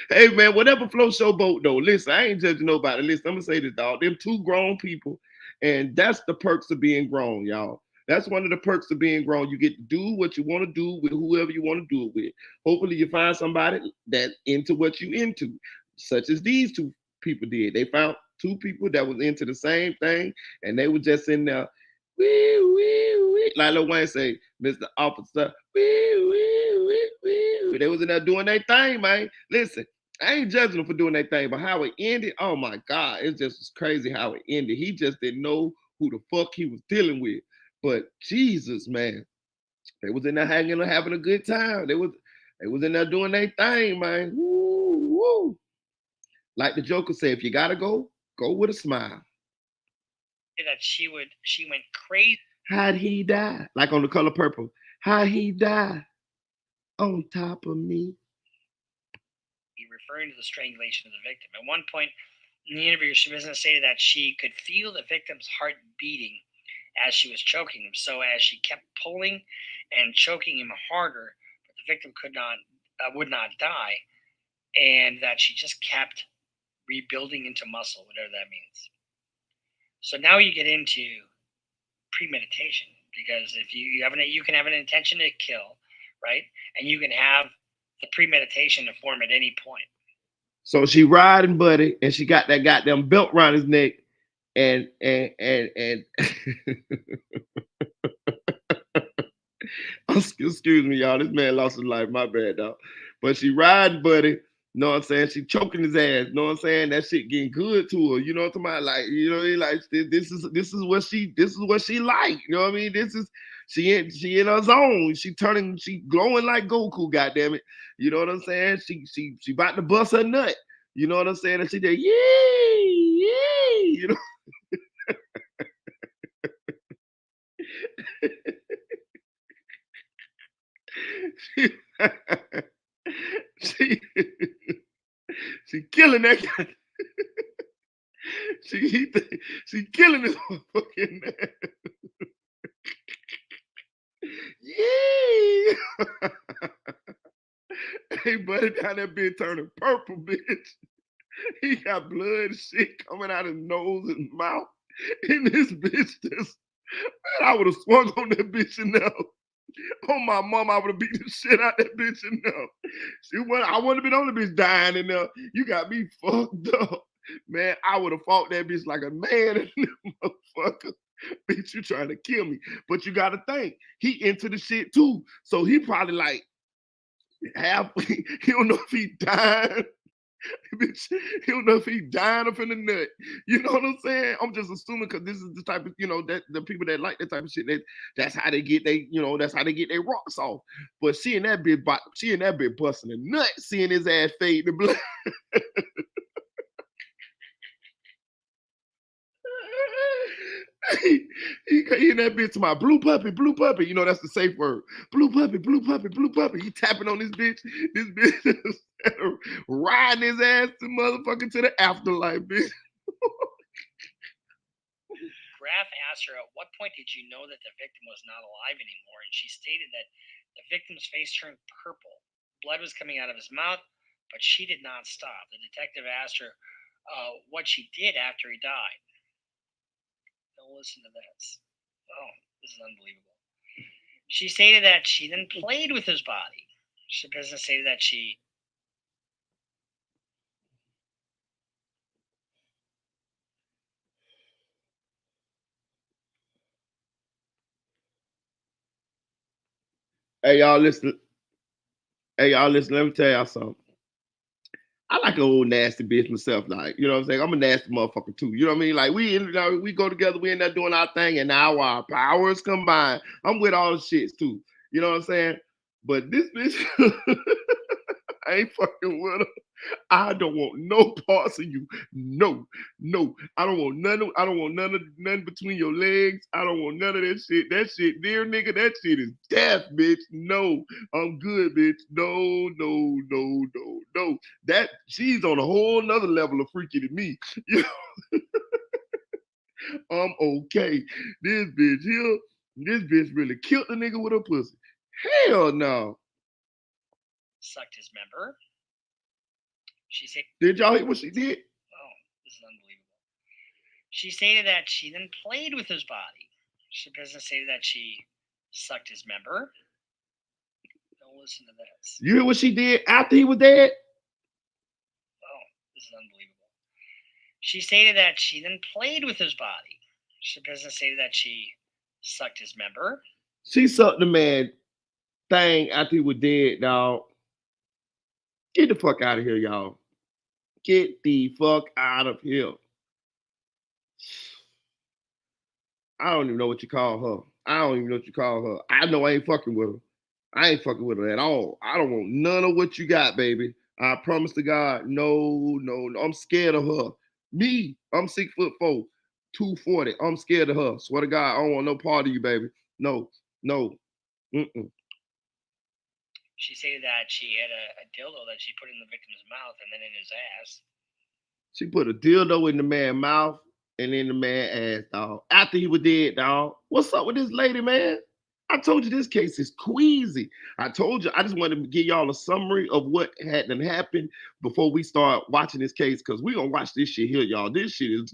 Hey, man, whatever floats your boat, though. Listen, I ain't judging nobody. Listen, I'm going to say this, dog. Them 2 grown people, and that's the perks of being grown, y'all. That's one of the perks of being grown. You get to do what you want to do with whoever you want to do it with. Hopefully you find somebody that's into what you into, such as these 2 people did. They found 2 people that was into the same thing, and they were just in there, like Lil Wayne say, Mr. Officer, they was in there doing their thing, man. Listen, I ain't judging them for doing their thing, but how it ended, oh my God, it just was crazy how it ended. He just didn't know who the fuck he was dealing with. But Jesus, man, they was in there hanging and having a good time. They was in there doing their thing, man. Woo, woo. Like the Joker said, if you gotta go with a smile. That she went crazy. How'd he die? Like on The Color Purple. How'd he die? On top of me. Referring to the strangulation of the victim. At one point in the interview, SchaBUISNESS stated that she could feel the victim's heart beating as she was choking him. So as she kept pulling and choking him harder, but the victim would not die, and that she just kept rebuilding into muscle, whatever that means. So now you get into premeditation, because if you can have an intention to kill, right? And you can have the premeditation to form at any point. So she riding Buddy, and she got that goddamn belt around his neck, and excuse me, y'all. This man lost his life. My bad, dog. But she riding Buddy. Know what I'm saying? She choking his ass. Know what I'm saying? That shit getting good to her. You know what I'm talking about? Like, like this is what she like. You know what I mean? She in her zone. She glowing like Goku. Goddamn it. You know what I'm saying? She about to bust her nut. You know what I'm saying? And she did yay. You know. She killing that guy. she killing this motherfucking man. Yeah. Hey, buddy, down that bitch turning purple, bitch. He got blood and shit coming out his nose and mouth. And this bitch just, man, I would have swung on that bitch in there. Oh, my mom, I would have beat the shit out that bitch in there. I wouldn't have been on the bitch dying in there. You got me fucked up. Man, I would have fought that bitch like a man in there, motherfucker. Bitch, you trying to kill me. But you got to think, he into the shit too. So he probably like, he don't know if he died Bitch, he don't know if he dying up in the nut. You know what I'm saying? I'm just assuming because this is the type of, that the people that like that type of shit, that's how they get that's how they get their rocks off. But seeing that bitch busting a nut, seeing his ass fade to black. he in that bitch to my blue puppy, blue puppy. You know, that's the safe word. Blue puppy, blue puppy, blue puppy. He tapping on this bitch. This bitch riding his ass to motherfucking to the afterlife, bitch. Graf asked her, at what point did you know that the victim was not alive anymore? And she stated that the victim's face turned purple. Blood was coming out of his mouth, but she did not stop. The detective asked her what she did after he died. Don't listen to this. Oh, this is unbelievable. She stated that she then played with his body. SchaBUISNESS stated that she Hey y'all, listen. Let me tell y'all something. I like an old nasty bitch myself, like, you know what I'm saying? I'm a nasty motherfucker too. You know what I mean? Like we go together, we end up doing our thing, and now our powers combine. I'm with all the shits too. You know what I'm saying? But this bitch, I ain't fucking with her. I don't want no parts of you. No. I don't want nothing between your legs. I don't want none of that shit. That shit, dear nigga, that shit is death, bitch. No, I'm good, bitch. No. That she's on a whole nother level of freaky than me. You know? I'm okay. This bitch really killed the nigga with her pussy. Hell no. sucked his member. She said, did y'all hear what she did? Oh, this is unbelievable. She stated that she then played with his body. SchaBUISNESS stated that she sucked his member. Don't listen to this. You hear what she did after he was dead? Oh, this is unbelievable. She stated that she then played with his body. SchaBUISNESS stated that she sucked his member. She sucked the man thing after he was dead, dog. Get the fuck out of here, y'all. Get the fuck out of here. I don't even know what you call her. I know I ain't fucking with her. I ain't fucking with her at all. I don't want none of what you got, baby. I promise to God, no. I'm scared of her. Me, I'm 6'4", 240. I'm scared of her. Swear to God, I don't want no part of you, baby. No. Mm-mm. She stated that she had a dildo that she put in the victim's mouth and then in his ass. She put a dildo in the man's mouth and in the man's ass, dog. After he was dead, dog. What's up with this lady, man? I told you this case is queasy. I told you I just wanted to give y'all a summary of what had happened before we start watching this case, because we're gonna watch this shit here, y'all. This shit is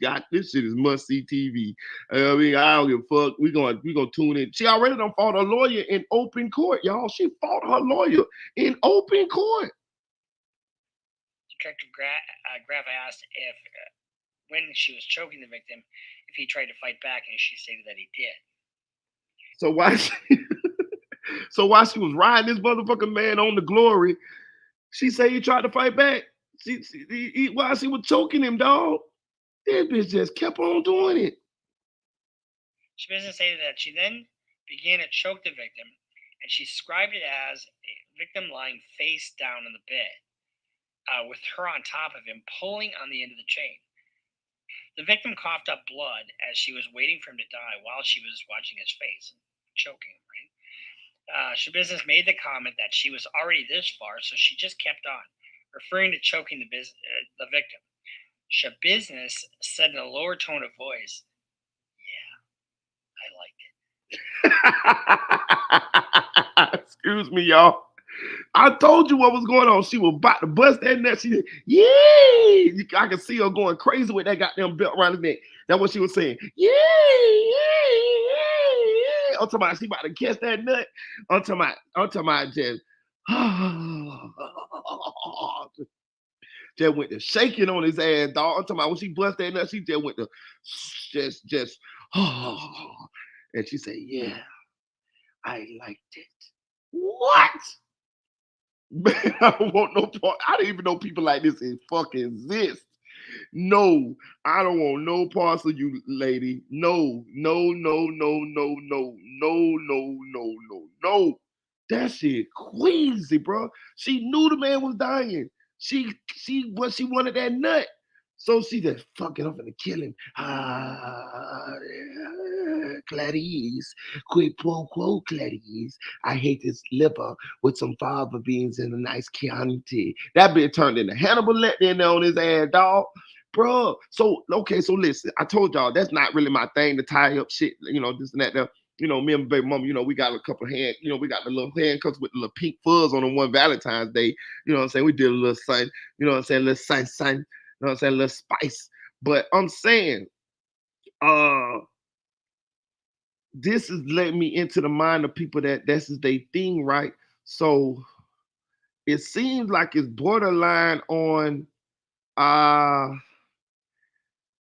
must-see TV. I mean, I don't give a fuck. We're gonna tune in. She already done fought a lawyer in open court, y'all. She fought her lawyer in open court. Detective Graf asked if, when she was choking the victim, if he tried to fight back, and she stated that he did. So while she was riding this motherfucking man on the glory, she said he tried to fight back. While she was choking him, dog, that bitch just kept on doing it. SchaBUISNESS stated that she then began to choke the victim, and she described it as a victim lying face down in the bed, with her on top of him, pulling on the end of the chain. The victim coughed up blood as she was waiting for him to die while she was watching his face, choking him, right? SchaBUISNESS made the comment that she was already this far, so she just kept on, referring to choking the victim. SchaBUISNESS said in a lower tone of voice, "Yeah, I liked it." Excuse me, y'all. I told you what was going on. She was about to bust that nut. She said, "Yeah." I can see her going crazy with that goddamn belt around her neck. That's what she was saying. Yeah. I'm talking about she about to catch that nut. I'm talking about just just went to shaking on his ass, dog. I'm talking about when she bust that nut, she just went to just and she said, "Yeah, I liked it." What? Man, I don't want no part. I didn't even know people like this fucking exist. No, I don't want no parts of you, lady. No, no, no, no, no, no, no, no, no, no, no. That shit crazy, bro. She knew the man was dying. She wanted that nut. So she just fucking up and kill him. Clarice, quid pro quo, Clarice. I hate this liver with some fava beans and a nice Chianti. That bitch turned into Hannibal Lecter in there on his ass, dog. Bro, so okay, so listen, I told y'all that's not really my thing to tie up shit, this and that. Me and my baby mama, we got a couple of we got the little handcuffs with the little pink fuzz on the one Valentine's Day. You know what I'm saying? We did a little sign, you know what I'm saying, little sign, you know what I'm saying, a little spice. But I'm saying, this is letting me into the mind of people that this is their thing, right? So it seems like it's borderline on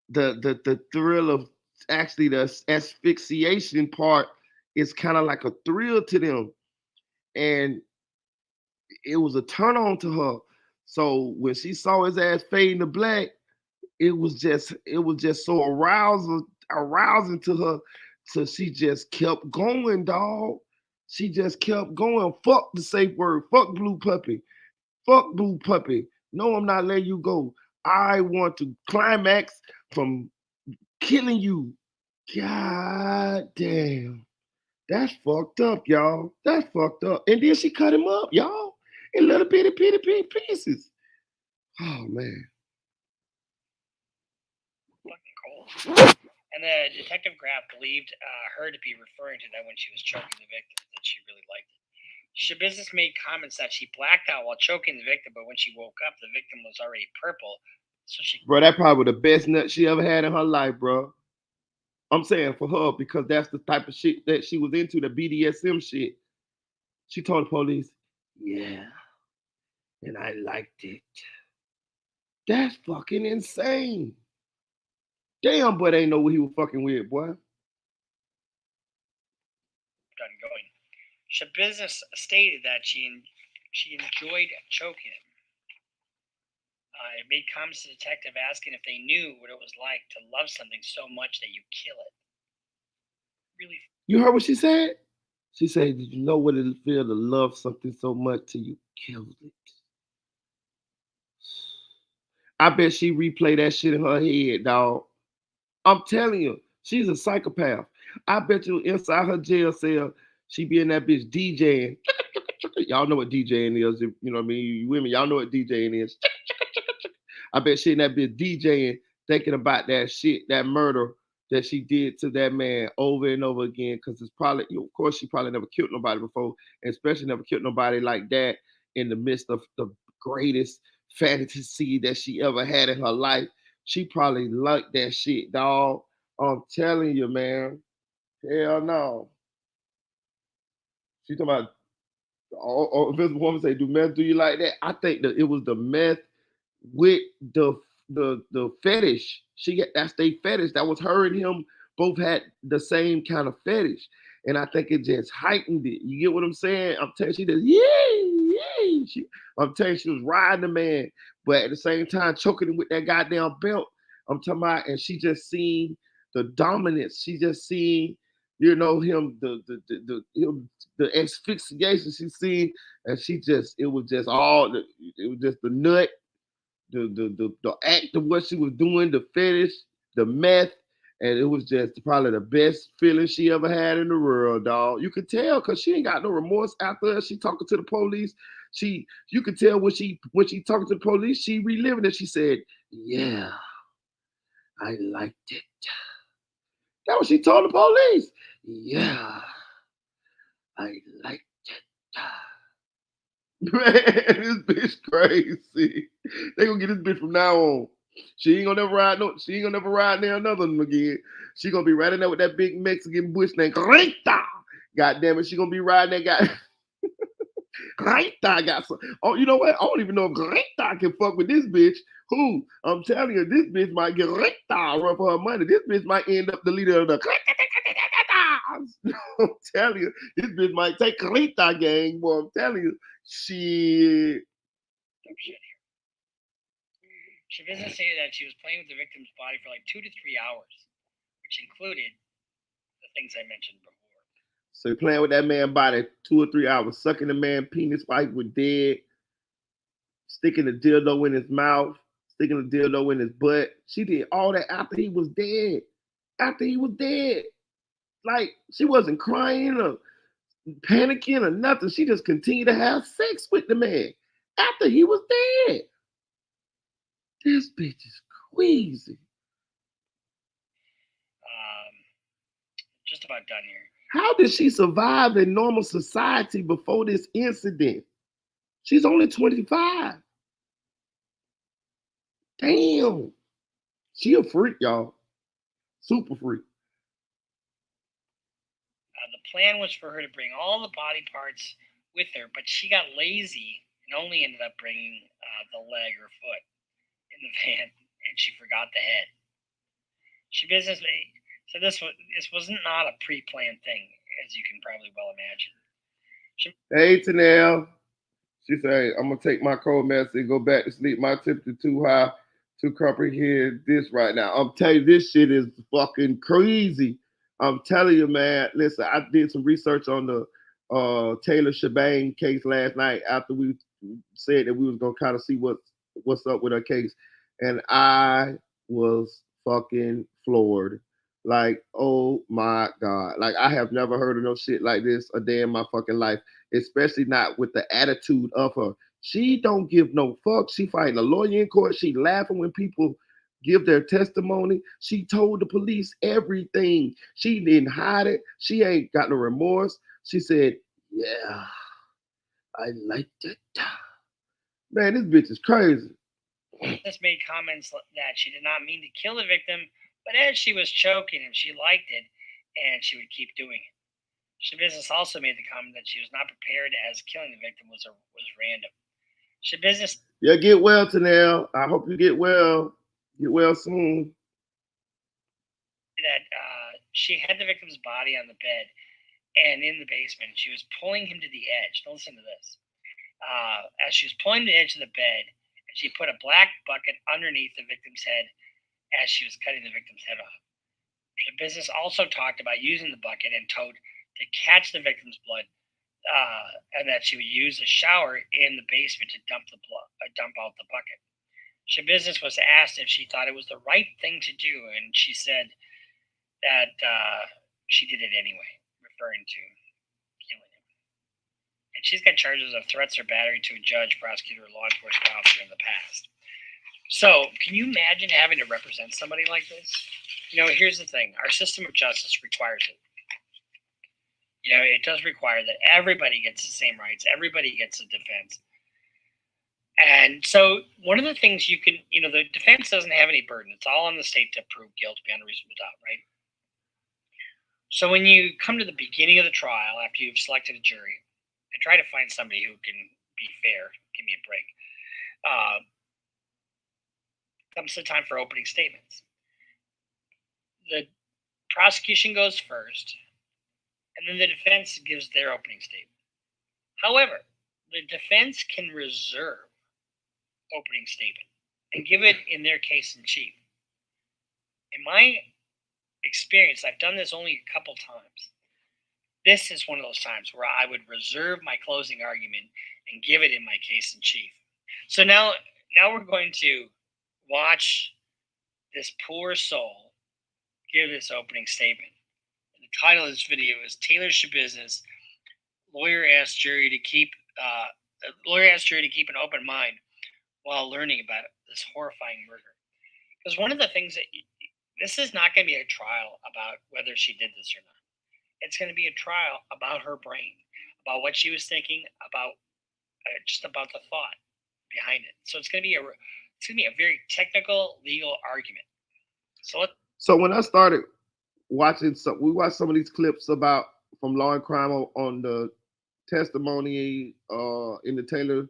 the thrill of actually the asphyxiation part is kind of like a thrill to them, and it was a turn on to her. So when she saw his ass fading to black, it was just so arousing to her. So she just kept going, dog. She just kept going. Fuck the safe word. Fuck blue puppy. Fuck blue puppy. No, I'm not letting you go. I want to climax from killing you. God damn. That's fucked up, y'all. That's fucked up. And then she cut him up, y'all, in little bitty pieces. Oh, man. Fucking cold. And the detective Graff believed her to be referring to that when she was choking the victim, that she really liked it. SchaBUISNESS made comments that she blacked out while choking the victim, but when she woke up, the victim was already purple. So she, bro, that probably was the best nut she ever had in her life, bro. I'm saying for her, because that's the type of shit that she was into, the BDSM shit. She told the police, yeah, and I liked it. That's fucking insane. Damn, boy, they ain't know what he was fucking with, boy. Done going. SchaBUISNESS stated that she enjoyed choking him. It made comments to the detective asking if they knew what it was like to love something so much that you kill it. Really? You heard what she said? She said, did you know what it feel to love something so much till you killed it? I bet she replayed that shit in her head, dog. I'm telling you, she's a psychopath. I bet you inside her jail cell, she be in that bitch DJing. Y'all know what DJing is. You know what I mean? You women, y'all know what DJing is. I bet she in that bitch DJing, thinking about that shit, that murder that she did to that man over and over again. Because it's probably, of course, she probably never killed nobody before, and especially never killed nobody like that in the midst of the greatest fantasy that she ever had in her life. She probably liked that shit, dog. I'm telling you, man. Hell no. She talking about Invisible Woman say, do meth do you like that? I think that it was the meth with the fetish. That's their fetish. That was her and him both had the same kind of fetish. And I think it just heightened it. You get what I'm saying? I'm telling you, she just, yeah. I'm telling you, she was riding the man, but at the same time choking him with that goddamn belt. I'm talking about, and she just seen the dominance. She just seen, him, the asphyxiation she seen, and it was just the nut, the act of what she was doing, the fetish, the meth, and it was just probably the best feeling she ever had in the world, dog. You could tell because she ain't got no remorse after she talking to the police. You could tell when she talking to the police, she reliving it. She said, "Yeah, I liked it." That was she told the police. Yeah, I liked it. Man, this bitch crazy. They gonna get this bitch from now on. She ain't gonna never ride near another one again. She gonna be riding there with that big Mexican bush named Greta. God damn it, she gonna be riding that guy. Greta got some. Oh, you know what? I don't even know if Greta can fuck with this bitch. Who? I'm telling you, this bitch might get Greta run for her money. This bitch might end up the leader of the I'm telling you, this bitch might take Carlita gang, boy. I'm telling you, shit. SchaBUISNESS stated that she was playing with the victim's body for like 2 to 3 hours, which included the things I mentioned before. So you're playing with that man's body 2 or 3 hours, sucking the man's penis while he was dead, sticking the dildo in his mouth, sticking the dildo in his butt. She did all that after he was dead. After he was dead. Like, she wasn't crying or panicking or nothing. She just continued to have sex with the man after he was dead. This bitch is crazy. Just about done here. How did she survive in normal society before this incident? She's only 25. Damn. She a freak, y'all. Super freak. The plan was for her to bring all the body parts with her, but she got lazy and only ended up bringing the leg or foot in the van, and she forgot the head. SchaBUISNESS, so this was not a pre-planned thing, as you can probably well imagine. Hey, Tanel. She said, I'm going to take my cold medicine and go back to sleep. My temperature too high to comprehend this right now. I'm telling you, this shit is fucking crazy. I'm telling you, man. Listen, I did some research on the Taylor Shebang case last night after we said that we was going to kind of see what's up with her case. And I was fucking floored. Like, oh my God. Like, I have never heard of no shit like this a day in my fucking life, especially not with the attitude of her. She don't give no fuck. She fighting a lawyer in court. She laughing when people give their testimony. She told the police everything. She didn't hide it. She ain't got no remorse. She said, yeah, I liked it. Man, this bitch is crazy. This made comments that she did not mean to kill the victim, but as she was choking him, she liked it, and she would keep doing it. SchaBUISNESS also made the comment that she was not prepared, as killing the victim was random. SchaBUISNESS. Yeah, get well, Tanel. I hope you get well. Get well soon. That she had the victim's body on the bed and in the basement. She was pulling him to the edge. Don't listen to this. As she was pulling the edge of the bed, and she put a black bucket underneath the victim's head as she was cutting the victim's head off. SchaBUISNESS also talked about using the bucket and toad to catch the victim's blood, and that she would use a shower in the basement to dump out the bucket. SchaBUISNESS was asked if she thought it was the right thing to do, and she said that she did it anyway, referring to killing him. And she's got charges of threats or battery to a judge, prosecutor, or law enforcement officer in the past. So, can you imagine having to represent somebody like this? You know, here's the thing. Our system of justice requires it. You know, it does require that everybody gets the same rights. Everybody gets a defense. And so one of the things you can, you know, the defense doesn't have any burden. It's all on the state to prove guilt beyond a reasonable doubt, right? So when you come to the beginning of the trial, after you've selected a jury, and try to find somebody who can be fair, give me a break, comes the time for opening statements. The prosecution goes first, and then the defense gives their opening statement. However, the defense can reserve opening statement and give it in their case in chief. In my experience, I've done this only a couple times. This is one of those times where I would reserve my closing argument and give it in my case in chief. So now we're going to watch this poor soul give this opening statement. And the title of this video is Taylor SchaBUISNESS, lawyer asks jury to keep an open mind while learning about this horrifying murder. Because one of the things that this is not going to be a trial about whether she did this or not. It's going to be a trial about her brain, about what she was thinking, about just about the thought behind it. So it's going to be a very technical legal argument. So when I started watching, we watched some of these clips from Law and Crime on the testimony in the Taylor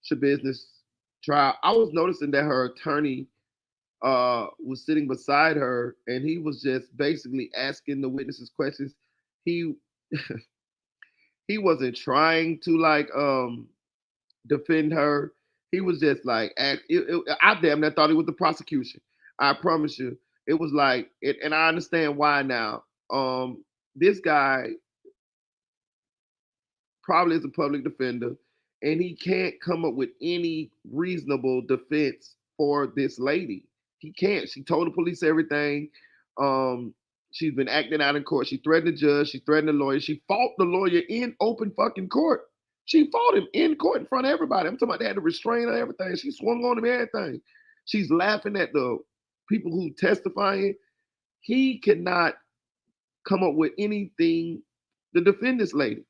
SchaBUISNESS trial. I was noticing that her attorney was sitting beside her, and he was just basically asking the witnesses questions. He he wasn't trying to like defend her. He was just like, I damn near thought he was the prosecution. I promise you, it was like, and I understand why now. This guy probably is a public defender, and he can't come up with any reasonable defense for this lady. He can't. She told the police everything. Um, she's been acting out in court. She threatened the judge. She threatened the lawyer. She fought the lawyer in open fucking court. She fought him in court in front of everybody. I'm talking about they had to restrain her, everything. She swung on him, everything. She's laughing at the people who testifying. He cannot come up with anything to defend this lady.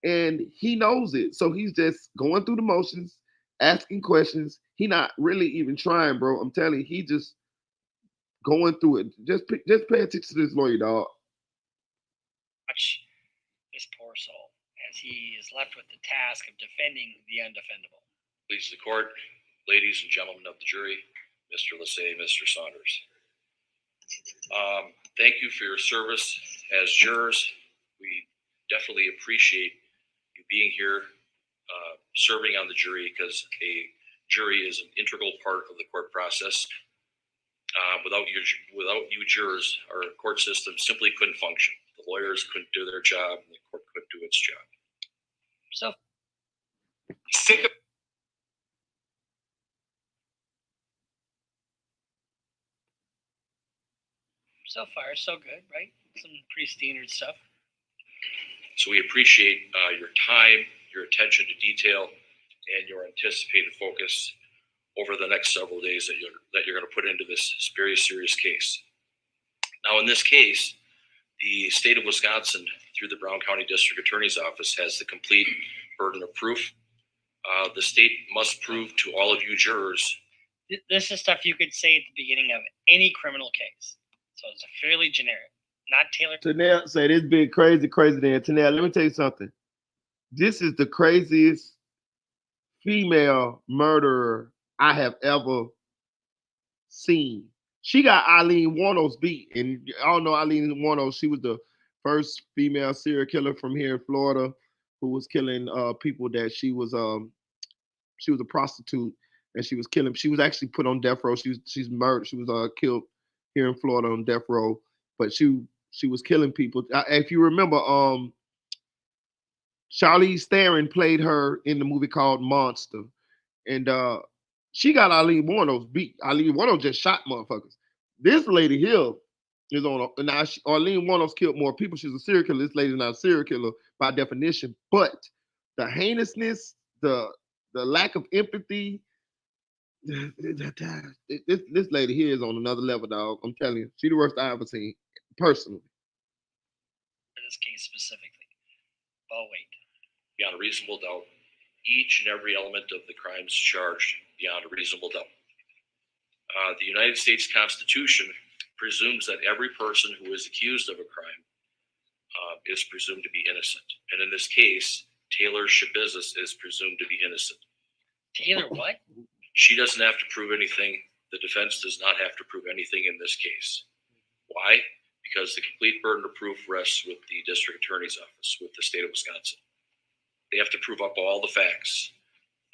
And he knows it. So he's just going through the motions, asking questions. He not really even trying, bro. I'm telling you, he just going through it. Just pay attention to this lawyer, dog. Watch this poor soul as he is left with the task of defending the undefendable. Please the court, ladies and gentlemen of the jury, Mr. Lassay, Mr. Saunders. Thank you for your service as jurors. We definitely appreciate you being here, serving on the jury, because a jury is an integral part of the court process. Without you jurors, our court system simply couldn't function. The lawyers couldn't do their job, and the court couldn't do its job. So Sick of so far, so good, right? Some pretty standard stuff. So we appreciate your time, your attention to detail, and your anticipated focus over the next several days that you're going to put into this very serious case. Now, in this case, the state of Wisconsin, through the Brown County District Attorney's Office, has the complete burden of proof. The state must prove to all of you jurors. This is stuff you could say at the beginning of any criminal case. So it's fairly generic, not tailored. Tanel say this big crazy there. Tanel, let me tell you something. This is the craziest female murderer I have ever seen. She got Eileen Wuornos beat, and I don't know Eileen Wuornos. She was the first female serial killer from here in Florida who was killing people that she was a prostitute and she was killing. She was actually put on death row. She's murdered. She was killed here in Florida on death row, but she was killing people. If you remember, Charlize Theron played her in the movie called Monster, and she got Eileen Wuornos beat. Eileen Wuornos just shot motherfuckers. This lady here is on. Now Eileen Wuornos killed more people. She's a serial killer. This lady's not a serial killer by definition, but the heinousness, the lack of empathy. This lady here is on another level, dog. I'm telling you, she's the worst I ever seen, personally. For this case specifically. Oh, wait. Beyond a reasonable doubt, each and every element of the crimes charged beyond a reasonable doubt. The United States Constitution presumes that every person who is accused of a crime is presumed to be innocent. And in this case, Taylor SchaBUISNESS is presumed to be innocent. Taylor what? She doesn't have to prove anything. The defense does not have to prove anything in this case. Why? Because the complete burden of proof rests with the district attorney's office, with the state of Wisconsin. They have to prove up all the facts.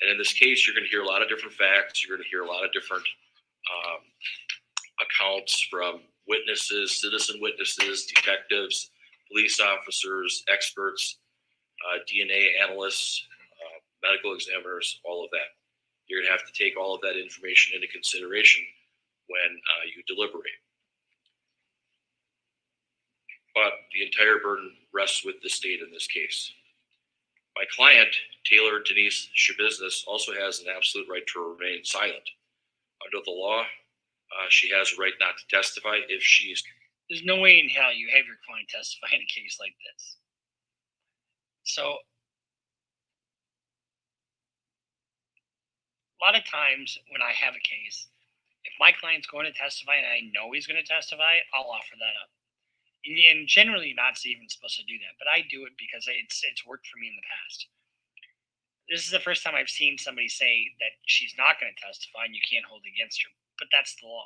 And in this case, you're going to hear a lot of different facts. You're going to hear a lot of different accounts from witnesses, citizen witnesses, detectives, police officers, experts, DNA analysts, medical examiners, all of that. You're going to have to take all of that information into consideration when you deliberate. But the entire burden rests with the state in this case. My client, Taylor Denise SchaBUISNESS, also has an absolute right to remain silent. Under the law, she has a right not to testify if she's... There's no way in hell you have your client testify in a case like this. So, a lot of times when I have a case, if my client's going to testify and I know he's going to testify, I'll offer that up. And generally, you're not even supposed to do that, but I do it because it's worked for me in the past. This is the first time I've seen somebody say that she's not going to testify and you can't hold against her, but that's the law.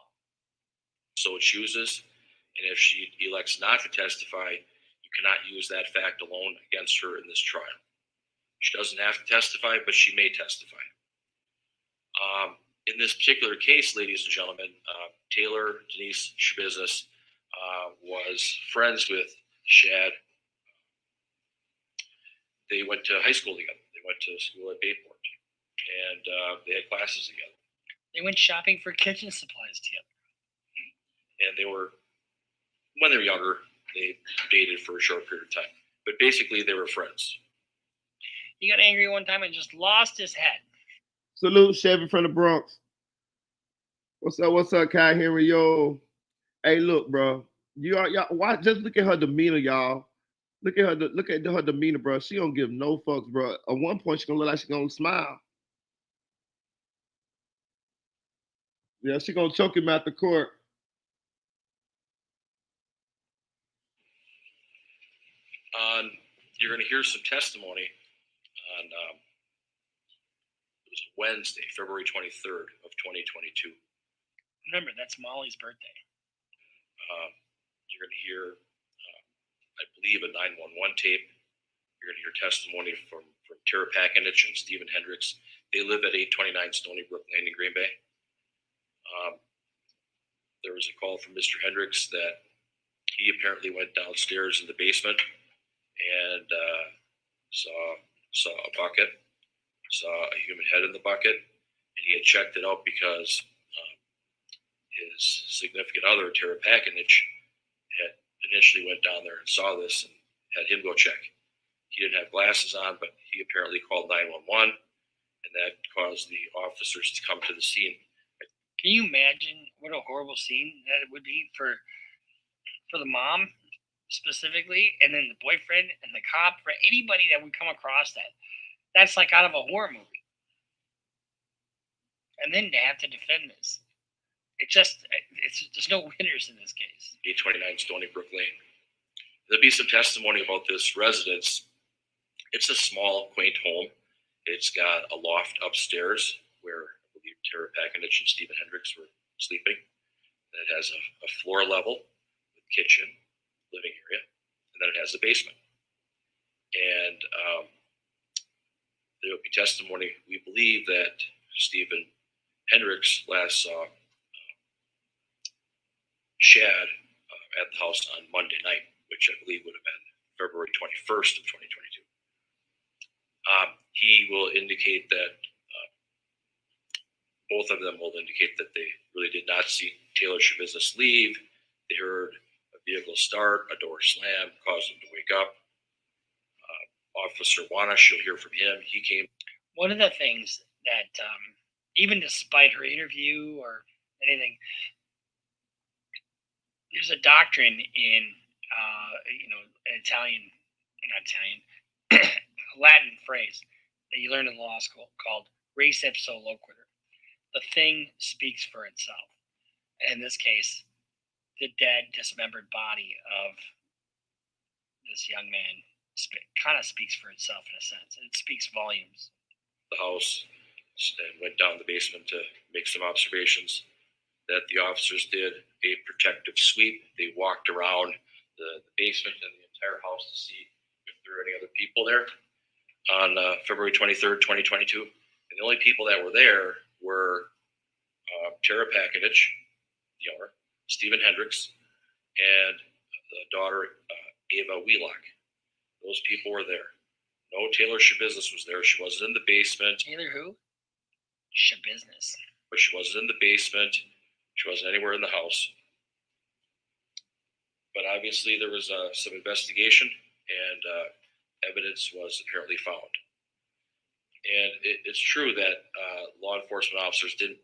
So chooses, and if she elects not to testify, you You cannot use that fact alone against her in this trial. She doesn't have to testify, but she may testify. In this particular case, ladies and gentlemen, Taylor Denise SchaBUISNESS was friends with Shad. They went to high school together. They went to school at Bayport, and they had classes together. They went shopping for kitchen supplies together. And they were, when they were younger, they dated for a short period of time. But basically, they were friends. He got angry one time and just lost his head. Salute Chevy from the Bronx. What's up, Kai Henry? Yo. Hey, look, bro. Y'all watch, just look at her demeanor, y'all. Look at her demeanor, bro. She don't give no fucks, bro. At one point, she gonna look like she gonna smile. Yeah, she gonna choke him out the court. You're going to hear some testimony on it was Wednesday, February 23rd of 2022. Remember, that's Molly's birthday. You're going to hear, I believe, a 911 tape. You're going to hear testimony from Tara Pakinich and Stephen Hendricks. They live at 829 Stony Brook Lane in Green Bay. There was a call from Mr. Hendricks that he apparently went downstairs in the basement and saw a bucket, saw a human head in the bucket, and he had checked it out because his significant other, Tara Pakinich, had initially went down there and saw this and had him go check. He didn't have glasses on, but he apparently called 911, and that caused the officers to come to the scene. Can you imagine what a horrible scene that it would be for the mom specifically, and then the boyfriend and the cop, for anybody that would come across that? That's like out of a horror movie. And then to have to defend this. There's no winners in this case. 829 Stony Brook Lane. There'll be some testimony about this residence. It's a small, quaint home. It's got a loft upstairs where I believe Tara Pakinich and Stephen Hendricks were sleeping. And it has a floor level with kitchen, living area, and then it has the basement. And there will be testimony. We believe that Stephen Hendricks last saw Shad at the house on Monday night, which I believe would have been February 21st of 2022. He will indicate that both of them will indicate that they really did not see Taylor SchaBUISNESS leave. They heard a vehicle start, a door slam, caused them to wake up. Officer Wanish, you'll hear from him. He came. One of the things that, even despite her interview or anything, there's a doctrine in, a Latin phrase that you learn in law school called res ipsa loquitur. The thing speaks for itself. In this case, the dead, dismembered body of this young man kind of speaks for itself in a sense. It speaks volumes. The house and went down the basement to make some observations that the officers did a protective sweep. They walked around the basement and the entire house to see if there were any other people there on February 23rd, 2022. And the only people that were there were Tara Pakinich, the owner, Stephen Hendricks, and the daughter, Ava Wheelock. Those people were there. No Taylor SchaBUISNESS was there. She wasn't in the basement. Taylor who? SchaBUISNESS. But she wasn't in the basement. She wasn't anywhere in the house. But obviously there was some investigation, and evidence was apparently found. And it's true that law enforcement officers didn't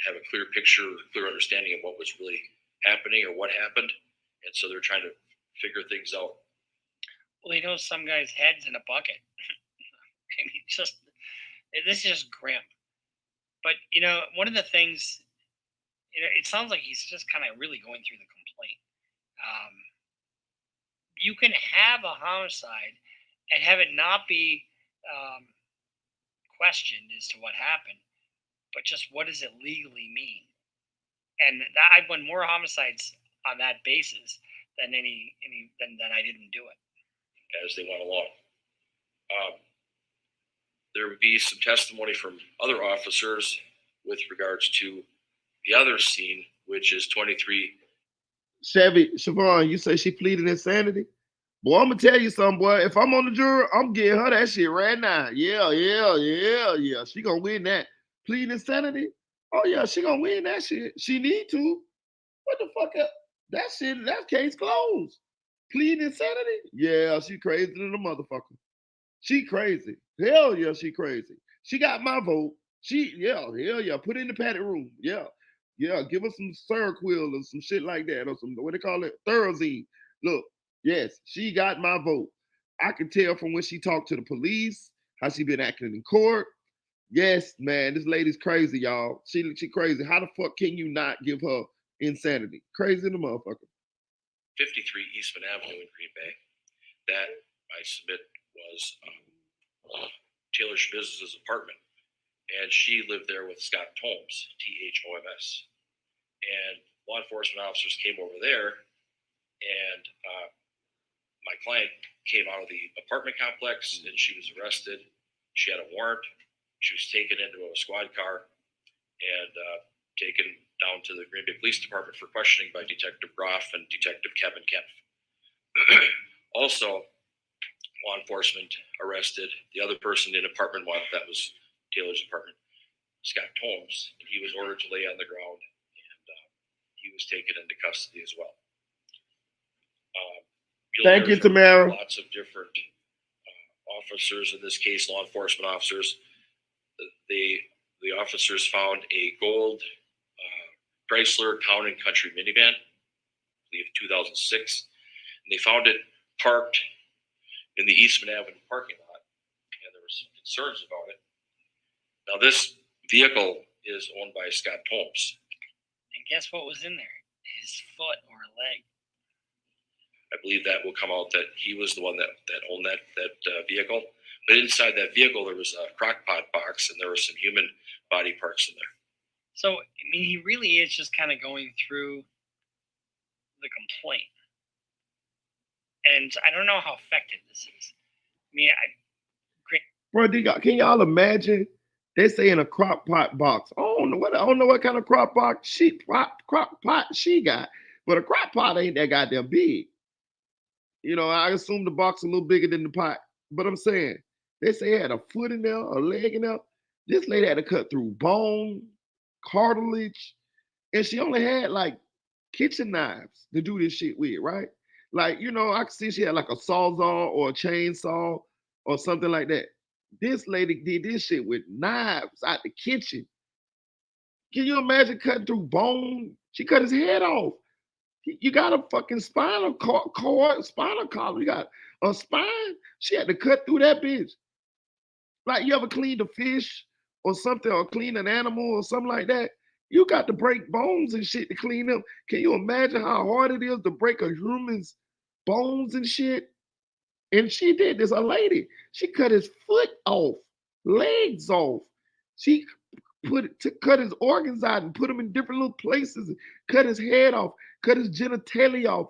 have a clear picture, clear understanding of what was really happening or what happened. And so they're trying to figure things out. Well, they know some guy's head's in a bucket. I mean, this is just grim. But, one of the things, it sounds like he's just kind of really going through the complaint. You can have a homicide and have it not be questioned as to what happened, but just what does it legally mean? And I've won more homicides on that basis then then I didn't do it. As they went along. There would be some testimony from other officers with regards to the other scene, which is 23. Siobhan, you say she pleaded insanity? Boy, I'm gonna tell you something, boy. If I'm on the jury, I'm getting her that shit right now. Yeah. She gonna win that. Pleading insanity? Oh yeah, she gonna win that shit. She need to. What the fuck up? That shit, that case closed. Pleading insanity? Yeah, she crazy than a motherfucker. She crazy. Hell yeah, she crazy. She got my vote. Hell yeah. Put it in the padded room. Yeah. Give her some Seroquel or some shit like that, or some, what they call it, Thorazine. Look, yes, she got my vote. I can tell from when she talked to the police, how she been acting in court. Yes, man, this lady's crazy, y'all. She crazy. How the fuck can you not give her insanity? Crazy the motherfucker. 53 Eastman Avenue in Green Bay. That, I submit, was Taylor SchaBUISNESS' apartment. And she lived there with Scott Thoms, Thoms. And law enforcement officers came over there, and my client came out of the apartment complex, and she was arrested. She had a warrant. She was taken into a squad car and taken down to the Green Bay Police Department for questioning by Detective Groff and Detective Kevin Kempf. Also, law enforcement arrested the other person in apartment one, that was Taylor's apartment, Scott Thoms, and he was ordered to lay on the ground, and he was taken into custody as well. Thank you, Tamara. Lots of different officers in this case, law enforcement officers. The officers found a gold Chrysler Town and Country minivan, I believe 2006, and they found it parked in the Eastman Avenue parking lot, and there were some concerns about it. Now, this vehicle is owned by Scott Thoms. And guess what was in there? His foot or leg. I believe that will come out that he was the one that owned that vehicle. But inside that vehicle, there was a crock pot box, and there were some human body parts in there. So, I mean, he really is just kind of going through the complaint. And I don't know how effective this is. I mean, Bro, can y'all imagine? They say in a crock pot box. I don't know what kind of crock pot she got, but a crock pot ain't that goddamn big. You know, I assume the box a little bigger than the pot. But I'm saying, they say it had a foot in there, a leg in there. This lady had to cut through bone, cartilage, and she only had like kitchen knives to do this shit with, right? Like, you know, I could see she had like a sawzall or a chainsaw or something like that. This lady did this shit with knives out the kitchen. Can you imagine cutting through bone? She cut his head off. You got a fucking spinal cord, spinal column. You got a spine. She had to cut through that bitch. Like, you ever cleaned a fish or something, or clean an animal or something like that? You got to break bones and shit to clean them. Can you imagine how hard it is to break a human's bones and shit? And she did this, a lady. She cut his foot off, legs off. She cut his organs out and put them in different little places. Cut his head off, cut his genitalia off.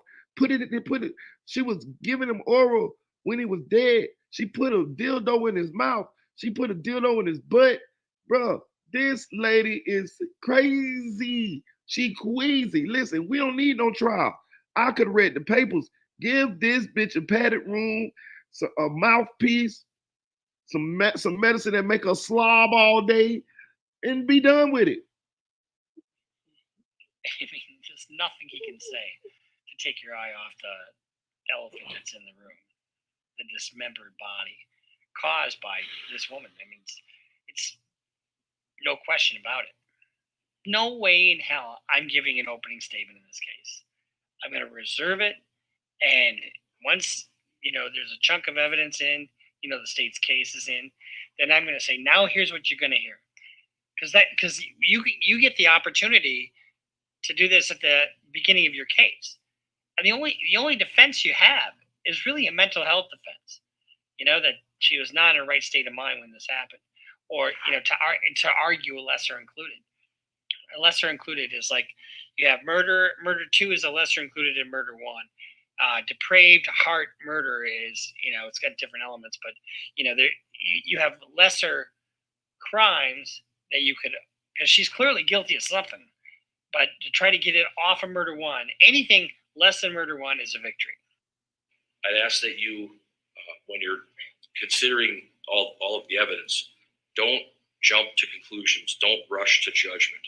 She was giving him oral when he was dead. She put a dildo in his mouth. She put a dildo in his butt. Bro, this lady is crazy. She queasy. Listen, we don't need no trial. I could have read the papers. Give this bitch a padded room, a mouthpiece, some medicine that make her slob all day, and be done with it. I mean, there's nothing he can say to take your eye off the elephant that's in the room, the dismembered body caused by this woman. I mean, it's no question about it. No way in hell I'm giving an opening statement in this case. I'm going to reserve it, and once, you know, there's a chunk of evidence in, you know, the state's case is in, then I'm going to say, now here's what you're going to hear. Because you get the opportunity to do this at the beginning of your case. And the only defense you have is really a mental health defense. You know, that she was not in her right state of mind when this happened. Or, you know, to argue a lesser included. A lesser included is like, you have murder 2 is a lesser included in murder 1. Depraved heart murder is, it's got different elements, but there you have lesser crimes that you could, because she's clearly guilty of something, but to try to get it off of murder one, anything less than murder one is a victory. I'd ask that you, when you're considering all of the evidence, don't jump to conclusions. Don't rush to judgment.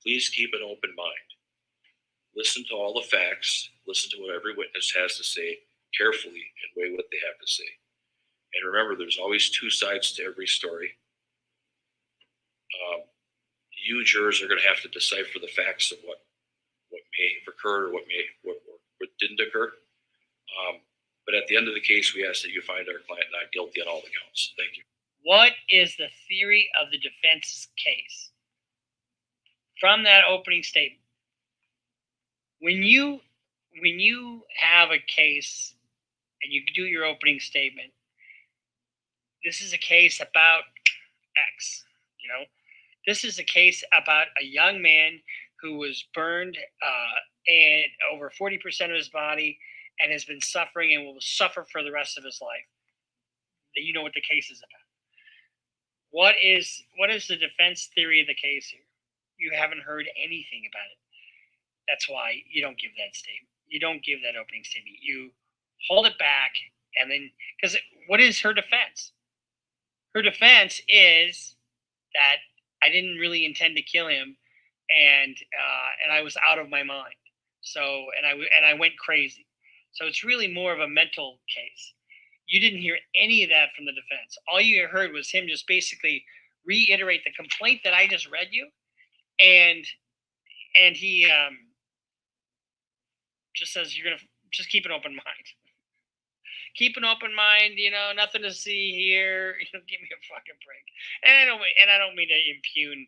Please keep an open mind. Listen to all the facts. Listen to what every witness has to say carefully and weigh what they have to say. And remember, there's always two sides to every story. You jurors are going to have to decipher the facts of what may have occurred or what didn't occur. But at the end of the case, we ask that you find our client not guilty on all the counts. Thank you. What is the theory of the defense's case? From that opening statement, when you have a case and you do your opening statement, this is a case about X, This is a case about a young man who was burned and over 40% of his body and has been suffering and will suffer for the rest of his life. You know what the case is about. What is the defense theory of the case here? You haven't heard anything about it. That's why you don't give that statement. You don't give that opening statement. You hold it back, and then, because what is her defense? Her defense is that I didn't really intend to kill him, and I was out of my mind. So, and I went crazy. So it's really more of a mental case. You didn't hear any of that from the defense. All you heard was him just basically reiterate the complaint that I just read you, and he just says, you're gonna just keep an open mind. Keep an open mind, nothing to see here. Give me a fucking break. And I don't mean to impugn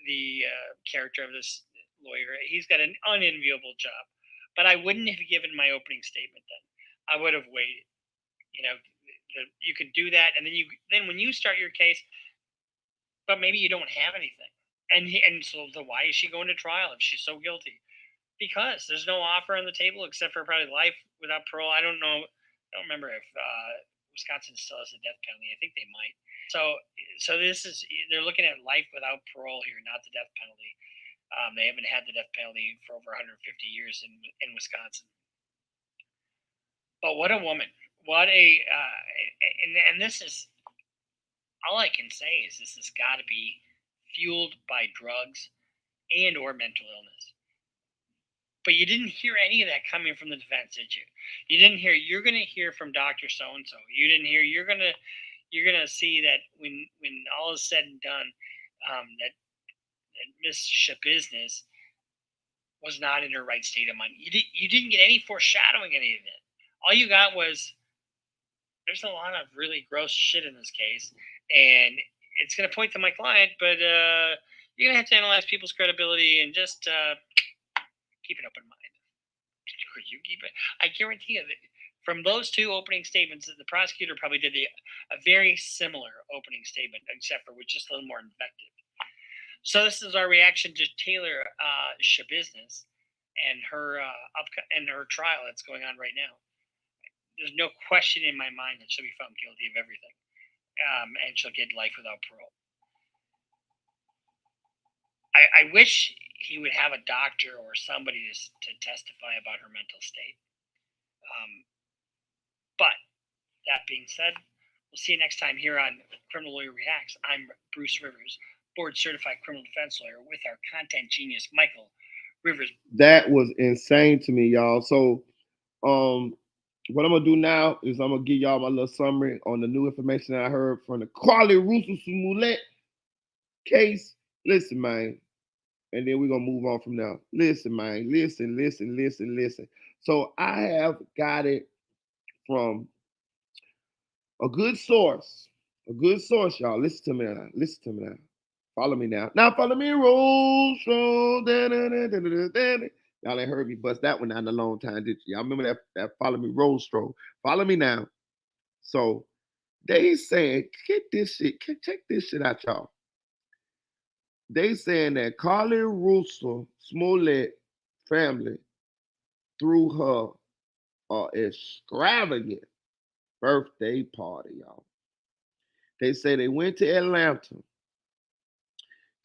the character of this lawyer. He's got an unenviable job, but I wouldn't have given my opening statement then. I would have waited. You could do that, and then when you start your case, but maybe you don't have anything, and so why is she going to trial if she's so guilty? Because there's no offer on the table except for probably life without parole. I don't know. I don't remember if Wisconsin still has the death penalty. I think they might. So they're looking at life without parole here, not the death penalty. They haven't had the death penalty for over 150 years in Wisconsin. But what a woman! What a and this is all I can say is this has got to be fueled by drugs and or mental illness. But you didn't hear any of that coming from the defense, did you? You didn't hear, you're going to hear from Dr. So-and-so. You didn't hear, you're going to see that when all is said and done, that Miss SchaBUISNESS was not in her right state of mind. You didn't get any foreshadowing any of it. All you got was, there's a lot of really gross shit in this case, and it's going to point to my client, but you're going to have to analyze people's credibility and just keep an open mind. Could you keep it? I guarantee you that from those two opening statements, the prosecutor probably did a very similar opening statement, except for with just a little more invective. So this is our reaction to Taylor SchaBUISNESS and her trial that's going on right now. There's no question in my mind that she'll be found guilty of everything, and she'll get life without parole. I wish he would have a doctor or somebody to testify about her mental state. But that being said, we'll see you next time here on Criminal Lawyer Reacts. I'm Bruce Rivers, board certified criminal defense lawyer, with our content genius, Michael Rivers. That was insane to me, y'all. So, what I'm gonna do now is I'm gonna give y'all my little summary on the new information that I heard from the Carlee Russo case. Listen, man. And then we're going to move on from now. Listen, man. Listen. So I have got it from a good source. Y'all. Listen to me now. Follow me now. Now follow me. Roll strong. Y'all ain't heard me bust that one out in a long time, did you? Y'all remember that follow me, roll strong. Follow me now. So they saying, check this shit out, y'all. They saying that Carlee Russo Smollett family threw her extravagant birthday party, y'all. They say they went to Atlanta.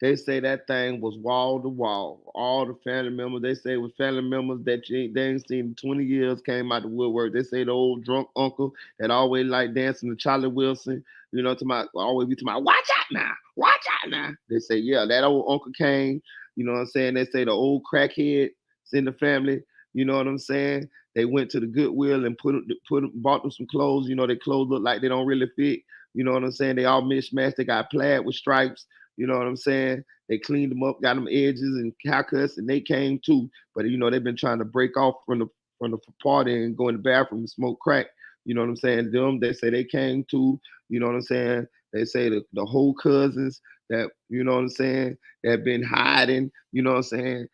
They say that thing was wall to wall. All the family members, they say it was family members that they ain't seen in 20 years came out the woodwork. They say the old drunk uncle that always liked dancing to Charlie Wilson, to my always be to my watch out now. They say, yeah, that old uncle came, you know what I'm saying? They say the old crackhead in the family, you know what I'm saying? They went to the Goodwill and bought them some clothes. Their clothes look like they don't really fit. You know what I'm saying? They all mishmashed. They got plaid with stripes. You know what I'm saying? They cleaned them up, got them edges and haircuts, and they came too. But they've been trying to break off from the party and go in the bathroom and smoke crack. You know what I'm saying? They say they came too. You know what I'm saying? They say the whole cousins that, you know what I'm saying, that have been hiding, you know what I'm saying?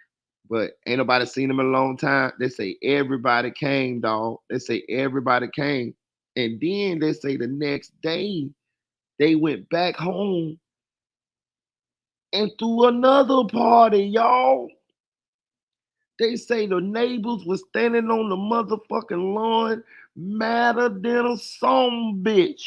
But ain't nobody seen them in a long time. They say everybody came, dog. They say everybody came. And then they say the next day they went back home and threw another party, y'all. They say the neighbors was standing on the motherfucking lawn madder than a some bitch.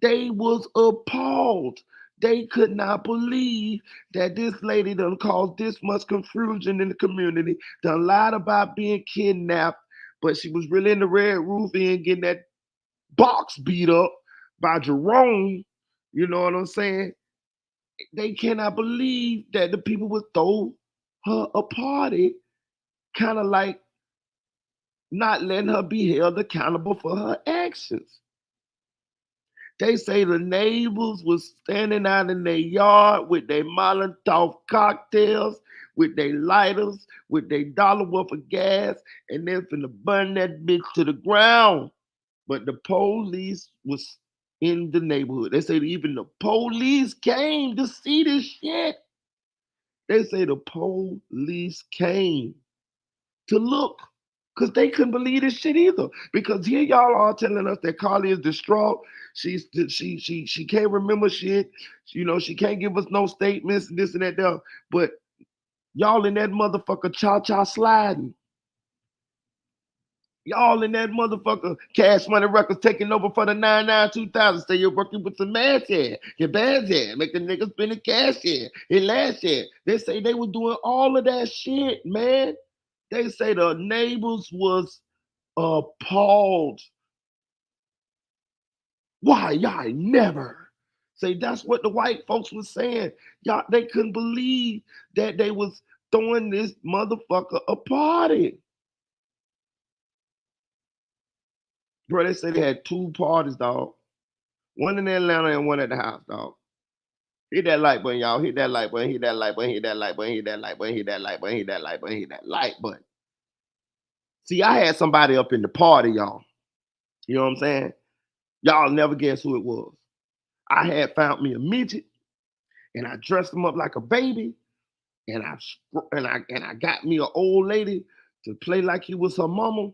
They was appalled. They could not believe that this lady done caused this much confusion in the community, done lied about being kidnapped, but she was really in the Red Roof Inn getting that box beat up by Jerome. You know what I'm saying? They cannot believe that the people would throw her a party, kind of like not letting her be held accountable for her actions. They say the neighbors was standing out in their yard with their Molotov cocktails, with their lighters, with their dollar worth of gas, and they're finna burn that bitch to the ground. But the police was in the neighborhood. They say even the police came to see this shit. They say the police came to look because they couldn't believe this shit either. Because here y'all are telling us that Carlee is distraught. She can't remember shit. She can't give us no statements and this and that there. But y'all in that motherfucker cha-cha sliding. Y'all in that motherfucker Cash Money Records taking over for the 99-2000. Say you're working with some ass here. Your bands here. Make the niggas spending cash here. And last year, they say they were doing all of that shit, man. They say the neighbors was appalled. Why y'all never? Say that's what the white folks was saying. Y'all, they couldn't believe that they was throwing this motherfucker a party. Bro, they say they had two parties, dog. One in Atlanta and one at the house, dog. Hit that like button, y'all. Hit that like button. Hit that like button. Hit that like button. Hit that like button. Hit that like button. Hit that like button. Hit that like button. See, I had somebody up in the party, y'all. You know what I'm saying? Y'all never guess who it was. I had found me a midget, and I dressed him up like a baby, and I got me an old lady to play like he was her mama,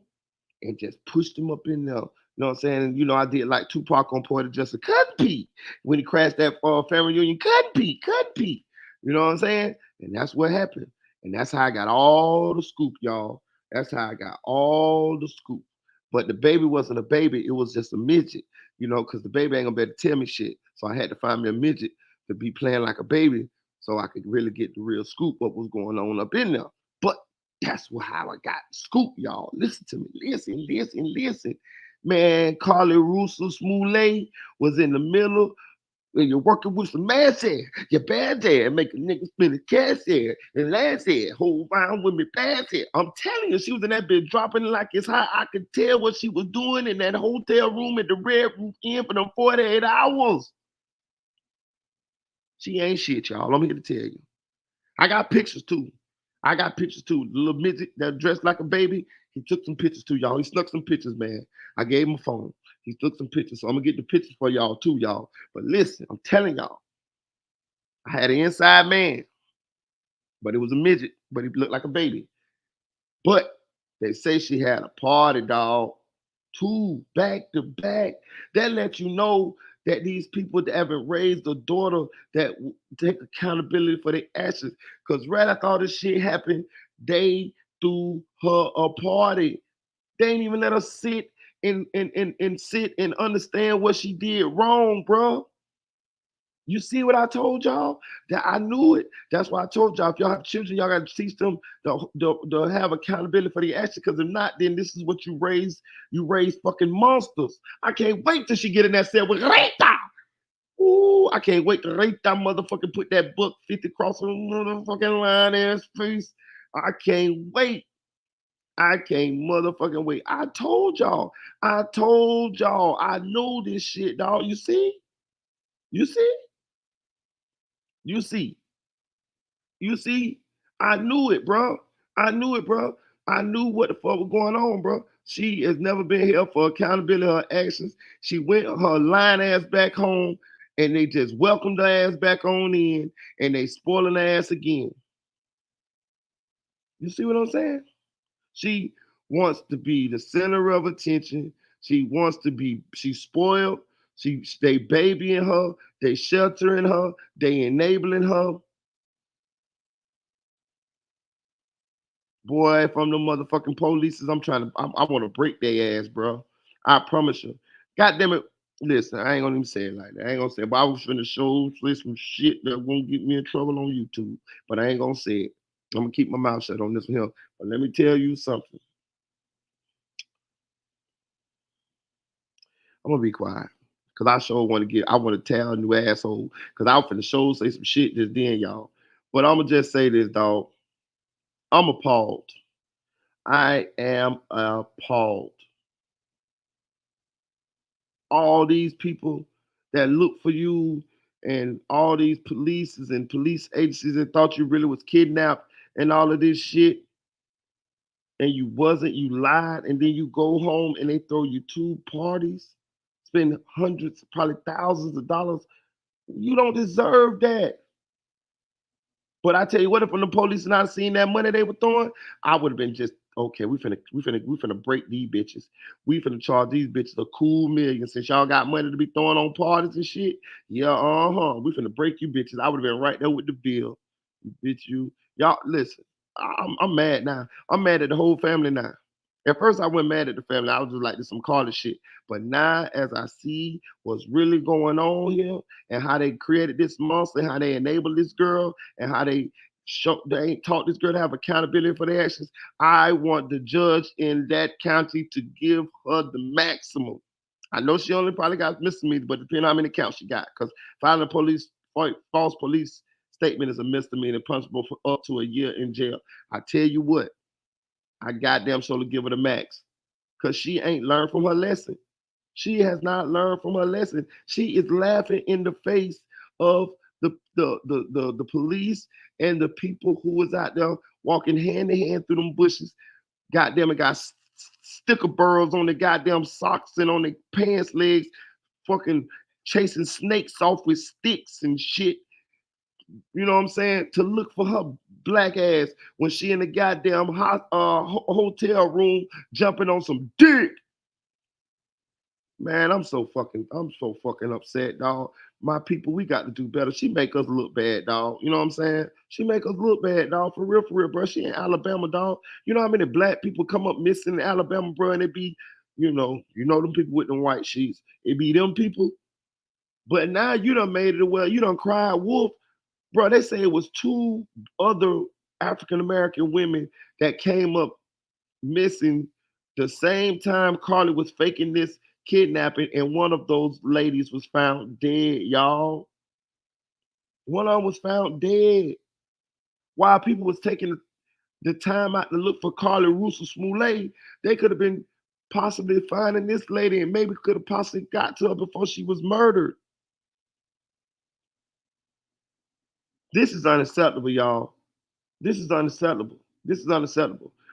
and just pushed him up in there. You know what I'm saying? I did like Tupac on Porter just a cut Pete when he crashed that family reunion. Cut Pete. You know what I'm saying? And that's what happened. And that's how I got all the scoop, y'all. That's how I got all the scoop. But the baby wasn't a baby. It was just a midget, because the baby ain't gonna be able to tell me shit. So I had to find me a midget to be playing like a baby so I could really get the real scoop of what was going on up in there. But that's how I got the scoop, y'all. Listen to me. Listen. Man, Carlee Russo Smoulet was in the middle when you're working with some ass hair, your bad hair, make a nigga spin his cash hair, and last hair, hold round with me bad hair. I'm telling you, she was in that bitch dropping like it's hot. I could tell what she was doing in that hotel room at the Red Roof Inn for them 48 hours. She ain't shit, y'all. I'm here to tell you. I got pictures too. The little midget that dressed like a baby, he took some pictures too, y'all. He snuck some pictures, man. I gave him a phone. He took some pictures. So I'm going to get the pictures for y'all too, y'all. But listen, I'm telling y'all, I had an inside man, but it was a midget, but he looked like a baby. But they say she had a party, dog. 2 back to back. That lets you know that these people that haven't raised a daughter that take accountability for their actions. Because right after all this shit happened, they threw her a party. They ain't even let her sit and sit and understand what she did wrong, bro. You see what I told y'all? That I knew it. That's why I told y'all, if y'all have children, y'all got to teach them to have accountability for the action. Because if not, then this is what you raise. You raise fucking monsters. I can't wait till she get in that cell with Rita. Ooh, I can't wait to Rita motherfucking put that book 50 across her motherfucking line ass face. I can't wait. I can't motherfucking wait. I told y'all. I know this shit, dog. You see? You see? You see? You see? I knew it, bro. I knew it, bro. I knew what the fuck was going on, bro. She has never been held for accountability of her actions. She went her lying ass back home, and they just welcomed her ass back on in, and they spoiling her ass again. You see what I'm saying? She wants to be the center of attention. She wants to be, she's spoiled. They babying her, they sheltering her, they enabling her. Boy, from the motherfucking police, I want to break their ass, bro. I promise you. God damn it. Listen, I ain't gonna even say it like that. I ain't gonna say it, but I was finna show some shit that won't get me in trouble on YouTube. But I ain't gonna say it. I'm gonna keep my mouth shut on this one here. But let me tell you something. I'm gonna be quiet. Cause I want to tell a new asshole. Cause I was finna say some shit just then, y'all. But I'm gonna just say this, dog. I'm appalled. I am appalled. All these people that look for you and all these polices and police agencies that thought you really was kidnapped and all of this shit, and you wasn't, you lied, and then you go home and they throw you 2 parties, spend hundreds, probably thousands of dollars. You don't deserve that. But I tell you what, if the police not seen that money they were throwing, I would have been just okay. We finna break these bitches. We finna charge these bitches a cool million since y'all got money to be throwing on parties and shit. Yeah, We finna break you bitches. I would have been right there with the bill. Bitch, y'all listen. I'm mad now. I'm mad at the whole family now. At first, I wasn't mad at the family. I was just like, this some Carlee shit. But now, as I see what's really going on here and how they created this monster, and how they enabled this girl, and how they ain't taught this girl to have accountability for their actions, I want the judge in that county to give her the maximum. I know she only probably got misdemeanor, but depending on how many counts she got, because filing a false police statement is a misdemeanor, punishable for up to a year in jail. I tell you what. I goddamn sure to give her the max. Because she ain't learned from her lesson. She has not learned from her lesson. She is laughing in the face of the police and the people who was out there walking hand in hand through them bushes. Goddamn, it got sticker burrs on their goddamn socks and on their pants legs, fucking chasing snakes off with sticks and shit. You know what I'm saying? To look for her black ass when she in the goddamn hotel room jumping on some dick. Man, I'm so fucking upset, dog. My people, we got to do better. She make us look bad, dog. You know what I'm saying? She make us look bad, dog. For real, bro. She in Alabama, dog. You know how many black people come up missing in Alabama, bro? And it be, them people with them white sheets. It be them people. But now you done made it well. You done cried wolf. Bro, they say it was 2 other African-American women that came up missing the same time Carlee was faking this kidnapping, and one of those ladies was found dead, y'all. One of them was found dead. While people was taking the time out to look for Carlee Russell Smollett, they could have been possibly finding this lady and maybe could have possibly got to her before she was murdered. This is unacceptable, y'all. This is unacceptable.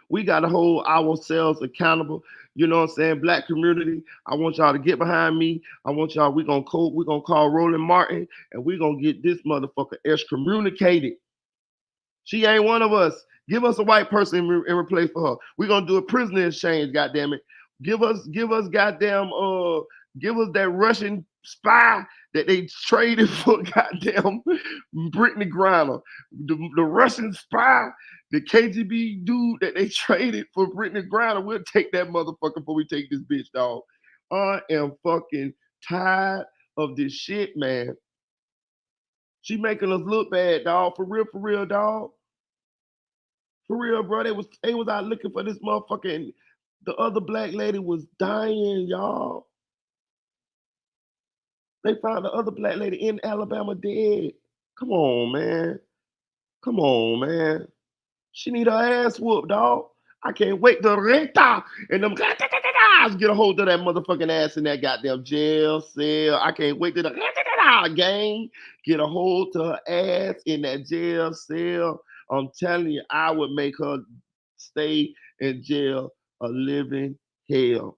We got to hold ourselves accountable. You know what I'm saying? Black community, I want y'all to get behind me. I want y'all, we're gonna call Roland Martin, and we're gonna get this motherfucker excommunicated. She ain't one of us. Give us a white person in replace for her. We're gonna do a prisoner exchange, goddamn it. Give us that Russian spy that they traded for goddamn Brittany Griner. The Russian spy, the KGB dude that they traded for Brittany Griner. We'll take that motherfucker before we take this bitch, dog. I am fucking tired of this shit, man. She making us look bad, dog. For real, dog. For real, bro. They was out looking for this motherfucker, and the other black lady was dying, y'all. They found the other black lady in Alabama dead. Come on, man. Come on, man. She need her ass whooped, dog. I can't wait to renta and them get a hold of that motherfucking ass in that goddamn jail cell. I can't wait to the gang get a hold to her ass in that jail cell. I'm telling you, I would make her stay in jail a living hell.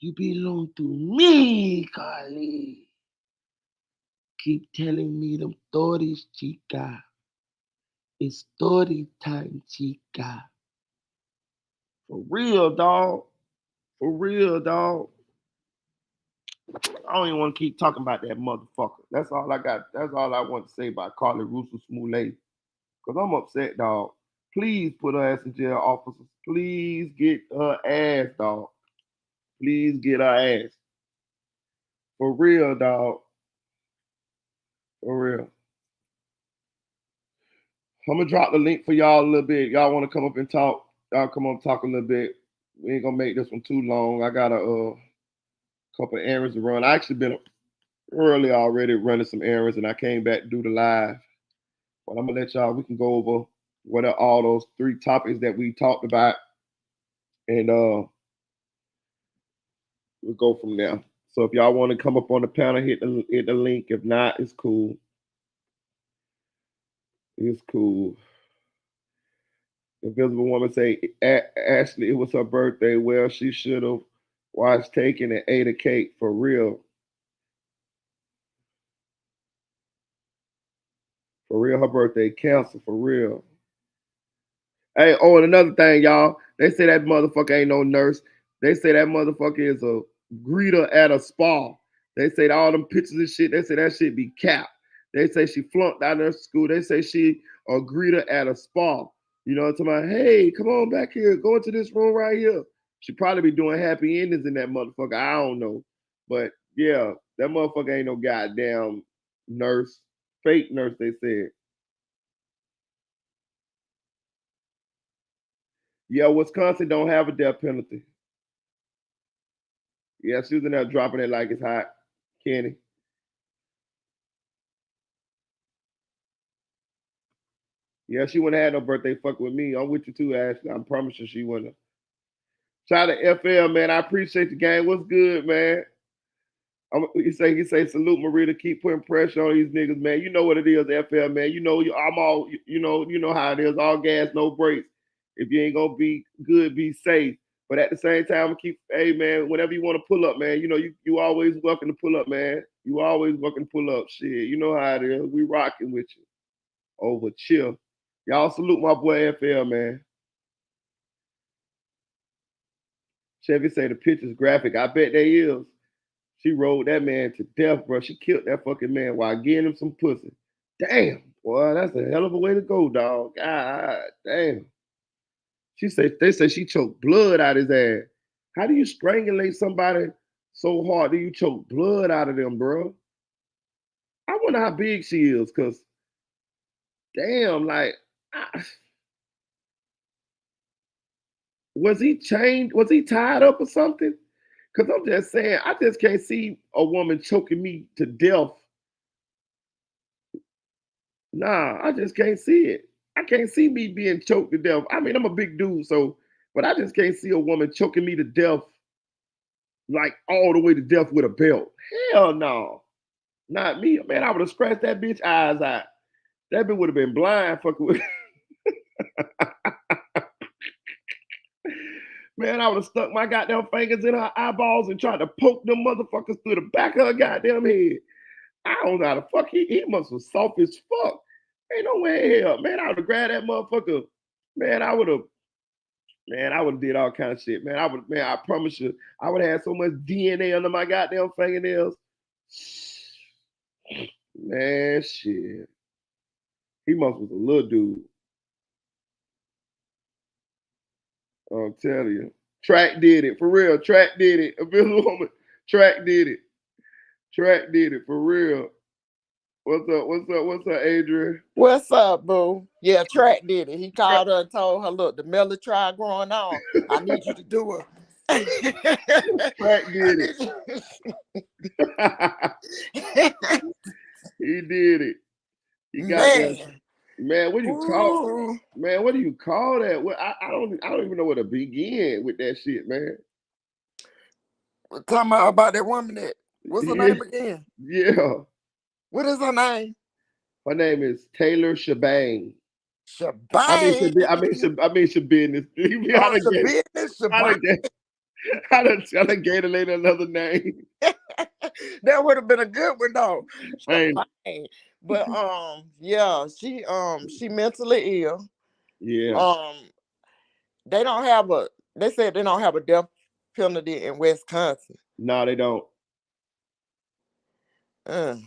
You belong to me, Carlee. Keep telling me them stories, chica. It's story time, chica. For real, dog. For real, dog. I don't even want to keep talking about that motherfucker. That's all I got. That's all I want to say about Carlee Russell Smollett. Because I'm upset, dog. Please put her ass in jail, officers. Please get her ass, dog. Please get her ass. For real, dog. For real. I'm going to drop the link for y'all a little bit. Y'all want to come up and talk? Y'all come up and talk a little bit. We ain't going to make this one too long. I got a couple of errands to run. I actually been early already running some errands, and I came back to do the live. But I'm going to let y'all, we can go over what are all those 3 topics that we talked about, and we'll go from there. So if y'all want to come up on the panel, hit the link. If not, it's cool. It's cool. Invisible Woman say, Ashley, it was her birthday. Well, she should have watched Taken and ate a cake for real. For real, her birthday cancer, for real. Hey, oh, and another thing, y'all. They say that motherfucker ain't no nurse. They say that motherfucker is a greeter at a spa. They say all them pictures and shit, they say that shit be capped. They say she flunked out of school. They say she a greeter at a spa. You know what I'm talking about? Hey, come on back here. Go into this room right here. She probably be doing happy endings in that motherfucker. I don't know. But yeah, that motherfucker ain't no goddamn nurse. Fake nurse, they said. Yeah, Wisconsin don't have a death penalty. Yeah, she was in there dropping it like it's hot. Kenny. Yeah, she wouldn't have had no birthday fuck with me. I'm with you too, Ashley. I promise you she wouldn't. Shout out to FL, man. I appreciate the game. What's good, man? He say, salute Marita. Keep putting pressure on these niggas, man. You know what it is, FL, man. You know, I'm all, you know how it is. All gas, no brakes. If you ain't gonna be good, be safe. But at the same time, keep, hey, man, whenever you want to pull up, man, you know, you always welcome to pull up, man. You always welcome to pull up. Shit, you know how it is. We rocking with you. Over chill. Y'all salute my boy FL, man. Chevy say the picture's graphic. I bet they is. She rolled that man to death, bro. She killed that fucking man while getting him some pussy. Damn, boy, that's a hell of a way to go, dog. God damn. They say she choked blood out his ass. How do you strangulate somebody so hard that you choke blood out of them, bro? I wonder how big she is, cause damn, like, was he chained? Was he tied up or something? Because I'm just saying, I just can't see a woman choking me to death. Nah, I just can't see it. I can't see me being choked to death. I mean, I'm a big dude, so, but I just can't see a woman choking me to death, like all the way to death with a belt. Hell no. Not me. Man, I would have scratched that bitch eyes out. That bitch would have been blind fucking with. Man, I would have stuck my goddamn fingers in her eyeballs and tried to poke them motherfuckers through the back of her goddamn head. I don't know how the fuck he must have soft as fuck. Ain't no way in hell. Man, I would have grabbed that motherfucker. Man, I would have did all kind of shit. Man, I promise you, I would have had so much DNA under my goddamn fingernails. Man, shit. He must was a little dude. I'm telling you. Track did it. For real. Track did it. A Invisible Woman. Track did it. Track did it. For real. What's up? What's up? What's up, Adrian? What's up, boo? Yeah, Track did it. He called her and told her, look, the Melly trial going on. I need you to do it. Track did it. He did it. He got that. Man, what do you call? Ooh. Man, what do you call that? What I don't even know where to begin with that shit, man. We're talking about that woman that what's her name again? Yeah. What is her name? Her name is Taylor SchaBUISNESS. SchaBUISNESS. I mean SchaBUISNESS. I done gave the lady another name. That would have been a good one though. SchaBUISNESS. But yeah, she mentally ill. Yeah. They don't have they said they don't have a death penalty in Wisconsin. No, they don't. But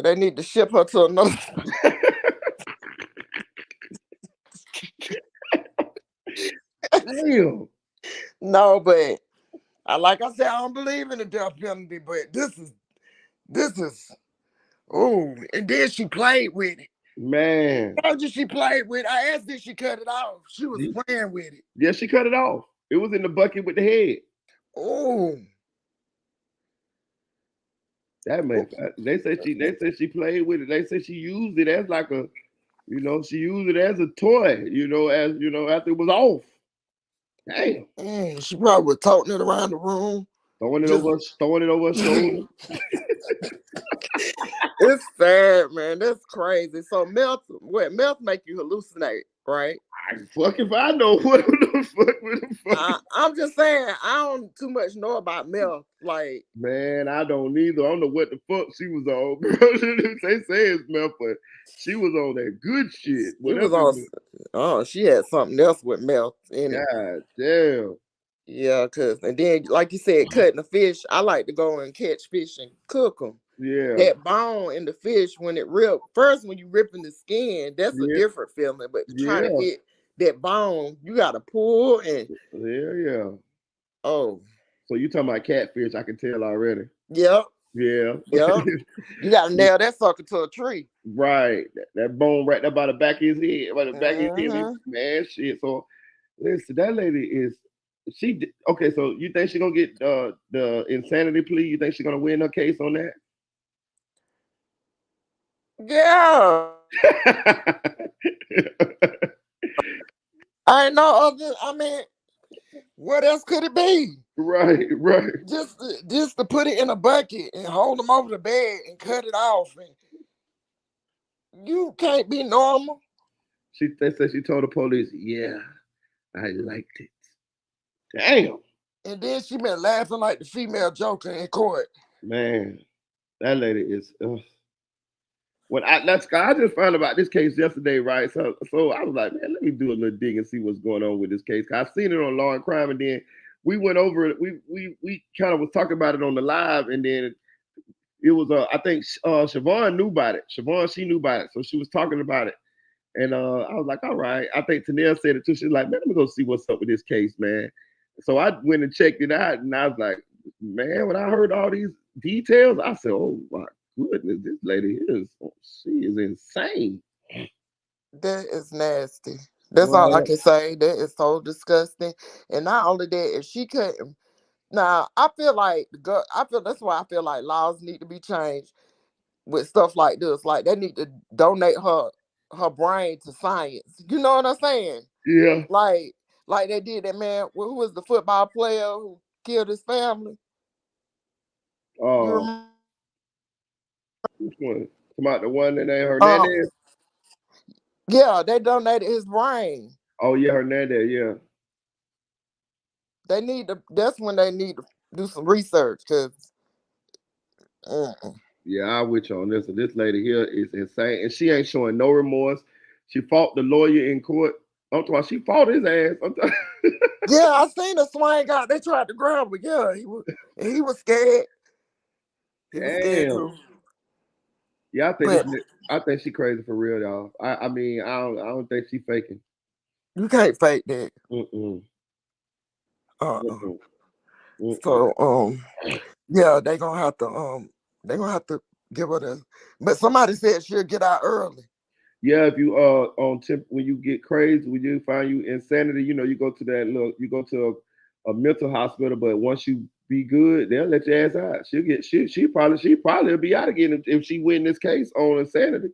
they need to ship her to another. Damn. No, but like I said, I don't believe in the death penalty, but this is oh, and then she played with it. Man. How did she play with it? I asked, did she cut it off? She was playing with it. Yeah, she cut it off. It was in the bucket with the head. Oh. That man, they said she played with it. They said she used it as like a, she used it as a toy, after it was off. Damn. She probably was toting it around the room. Throwing it over her shoulder. It's sad, man. That's crazy. So meth make you hallucinate, right? Fuck if I know what the fuck. I'm just saying, I don't too much know about meth. Like, man, I don't either. I don't know what the fuck she was on, bro. They say it's meth, but she was on that good shit. She had something else with meth in it. God damn. Yeah, and then, like you said, cutting the fish. I like to go and catch fish and cook them. Yeah. That bone in the fish, when it rip, first when you ripping the skin, that's a different feeling. But trying to get that bone, you gotta pull and yeah. Oh. So you talking about catfish, I can tell already. Yep. Yeah. Yep. You gotta nail that sucker to a tree. Right. That bone right there by the back of his head. By the back of his head. Man, shit. So listen, that lady is okay, so you think she's gonna get the insanity plea? You think she's gonna win her case on that? Yeah. I know other. I mean, what else could it be? Right. Just to put it in a bucket and hold them over the bed and cut it off. And you can't be normal. They said she told the police, "Yeah, I liked it." Damn. And then she been laughing like the female Joker in court. Man, that lady is. I just found about this case yesterday, right? So I was like, man, let me do a little dig and see what's going on with this case. Cause I've seen it on Law and Crime, and then we went over it. We kind of was talking about it on the live, and then it was I think Siobhan knew about it. She knew about it, so she was talking about it, and I was like, all right. I think Tanel said it too. She's like, man, let me go see what's up with this case, man. So I went and checked it out, and I was like, man, when I heard all these details, I said, oh my goodness, this lady she is insane. That is nasty. That's all I can say. That is so disgusting. And not only that, if she couldn't, now I feel like that's why I feel like laws need to be changed with stuff like this. Like they need to donate her brain to science. You know what I'm saying? Yeah. Like they did that man who was the football player who killed his family. Oh. You remember? Which one? Come out the one that named Hernandez? Yeah, they donated his brain. Oh yeah, Hernandez, yeah. That's when they need to do some research, because yeah, I'm with you on this. This lady here is insane, and she ain't showing no remorse. She fought the lawyer in court. I'm talking about she fought his ass. Yeah, I seen the swing out. They tried to grab him. Yeah, he was scared. He was scared Damn. too. Yeah, But I think she crazy for real, y'all. I mean, I don't think she faking. you can't fake that. Mm-mm. Uh-uh. Mm-mm. Mm-mm. So yeah, they gonna have to give her the. But somebody said she'll get out early. Yeah, if you on temp when you get crazy, when you find you insanity, you go to you go to a mental hospital, but once you be good, they'll let your ass out. She probably will be out again if she win this case on insanity.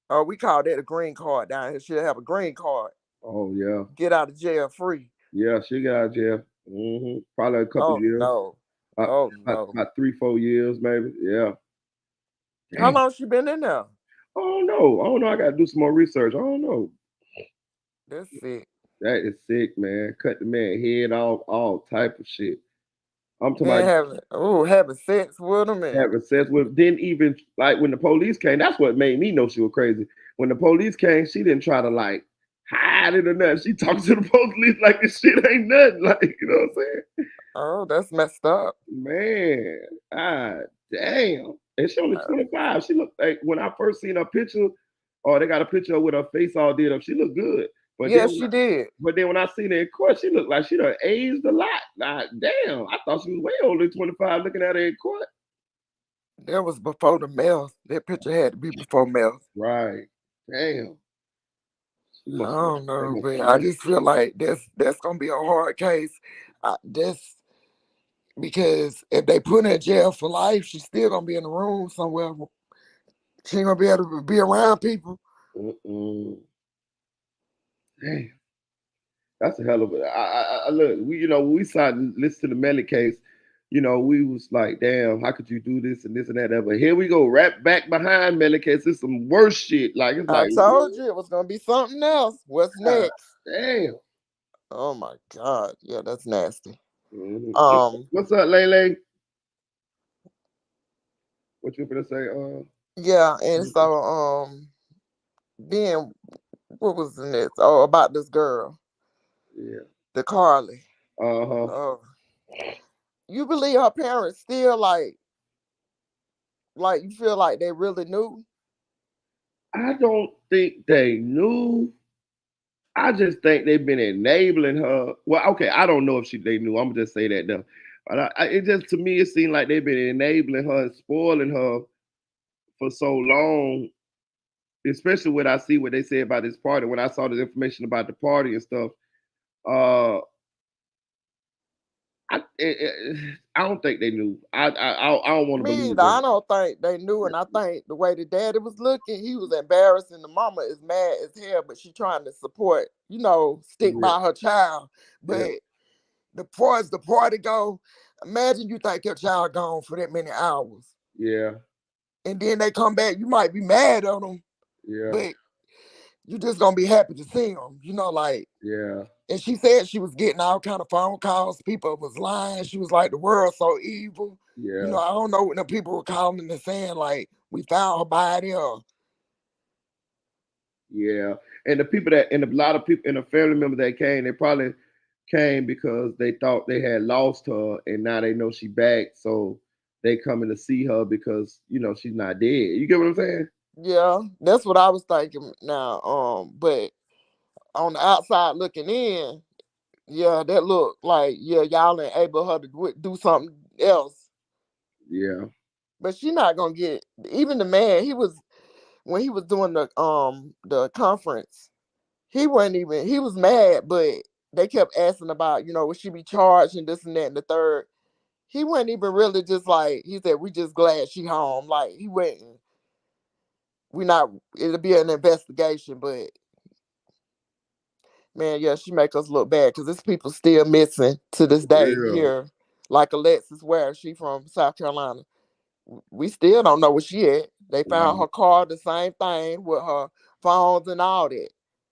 Oh, we call that a green card down here. She'll have a green card. Oh yeah. Get out of jail free. Yeah, she got out of jail. Probably a couple Oh years. no. Uh, Oh no. about 3-4 years maybe. Yeah. How Dang. long she been in there? I don't know. I don't know. I gotta do some more research. I don't know. That's it. That is sick, man. Cut the man head off, all type of shit. I'm talking And about having sex with him and having sex with. Didn't even like when the police came. That's what made me know she was crazy. When the police came, she didn't try to like hide it or nothing. She talked to the police like this shit ain't nothing. Like you know what I'm saying? oh, that's messed up. Man, damn. And she only 25. She looked like when I first seen her picture, they got a picture with her face all did up. She looked good. But Yeah, then she did. when I seen her in court, she looked like she done aged a lot. Like, damn, I thought she was way older than 25 looking at her in court. That was before the meth. That picture had to be before meth. Right. Damn. She I must have don't they know, must but have I messed just feel like that's gonna be a hard case. That's because if they put her in jail for life, she's still gonna be in a room somewhere. She ain't gonna be able to be around people. Damn. That's a hell of a. I look. When we started to listen to the Melly case, we was like, damn, how could you do this and this and that? But here we go, right back behind Melly case. It's some worse shit. Like it's I like, told you it was gonna be something else. What's God next? damn. Oh my God. Yeah, that's nasty. Mhm. Um, What's up, Lele? What you gonna say? yeah, and so then what was the next? Oh, about this girl, Yeah. the Carlee. Uh huh. Oh, you believe her parents still like you feel like they really knew? I don't think they knew. I just think they've been enabling her. Well, okay, I don't know if they knew. I'm gonna just say that though. But it just to me it seemed like they've been enabling her and spoiling her for so long. Especially when I see what they say about this party. When I saw the information about the party and stuff, uh, I don't think they knew. I don't want to Me believe either. I that. don't think they knew, and I think the way the daddy was looking, he was embarrassed, and the mama is mad as hell, but she trying to support, stick Yeah, by her child. yeah, But as the party go, imagine you think your child gone for that many hours, yeah, and then they come back, you might be mad at them, yeah, but you just gonna be happy to see them, like. yeah, And she said she was getting all kind of phone calls. People was lying. She was like, the world's so evil. yeah, I don't know when the people were calling and saying, like, we found her body or yeah. And the people and a lot of people and the family members that came, they probably came because they thought they had lost her, and now they know she back, so they coming to see her because she's not dead. You get what I'm saying? yeah, that's what I was thinking now. But on the outside looking in, yeah, that looked like, yeah, y'all enable her to do something else. Yeah, But she not gonna get even the man, when he was doing the conference, he wasn't even he was mad, but they kept asking about, would she be charged and this and that and the third. He wasn't even really just like he said, we just glad she home. Like he went we not it'll be an investigation, but man, yeah, she make us look bad because there's people still missing to this day yeah, here. Like Alexis Ware, she from South Carolina. We still don't know where she at. They found wow, her car, the same thing with her phones and all that.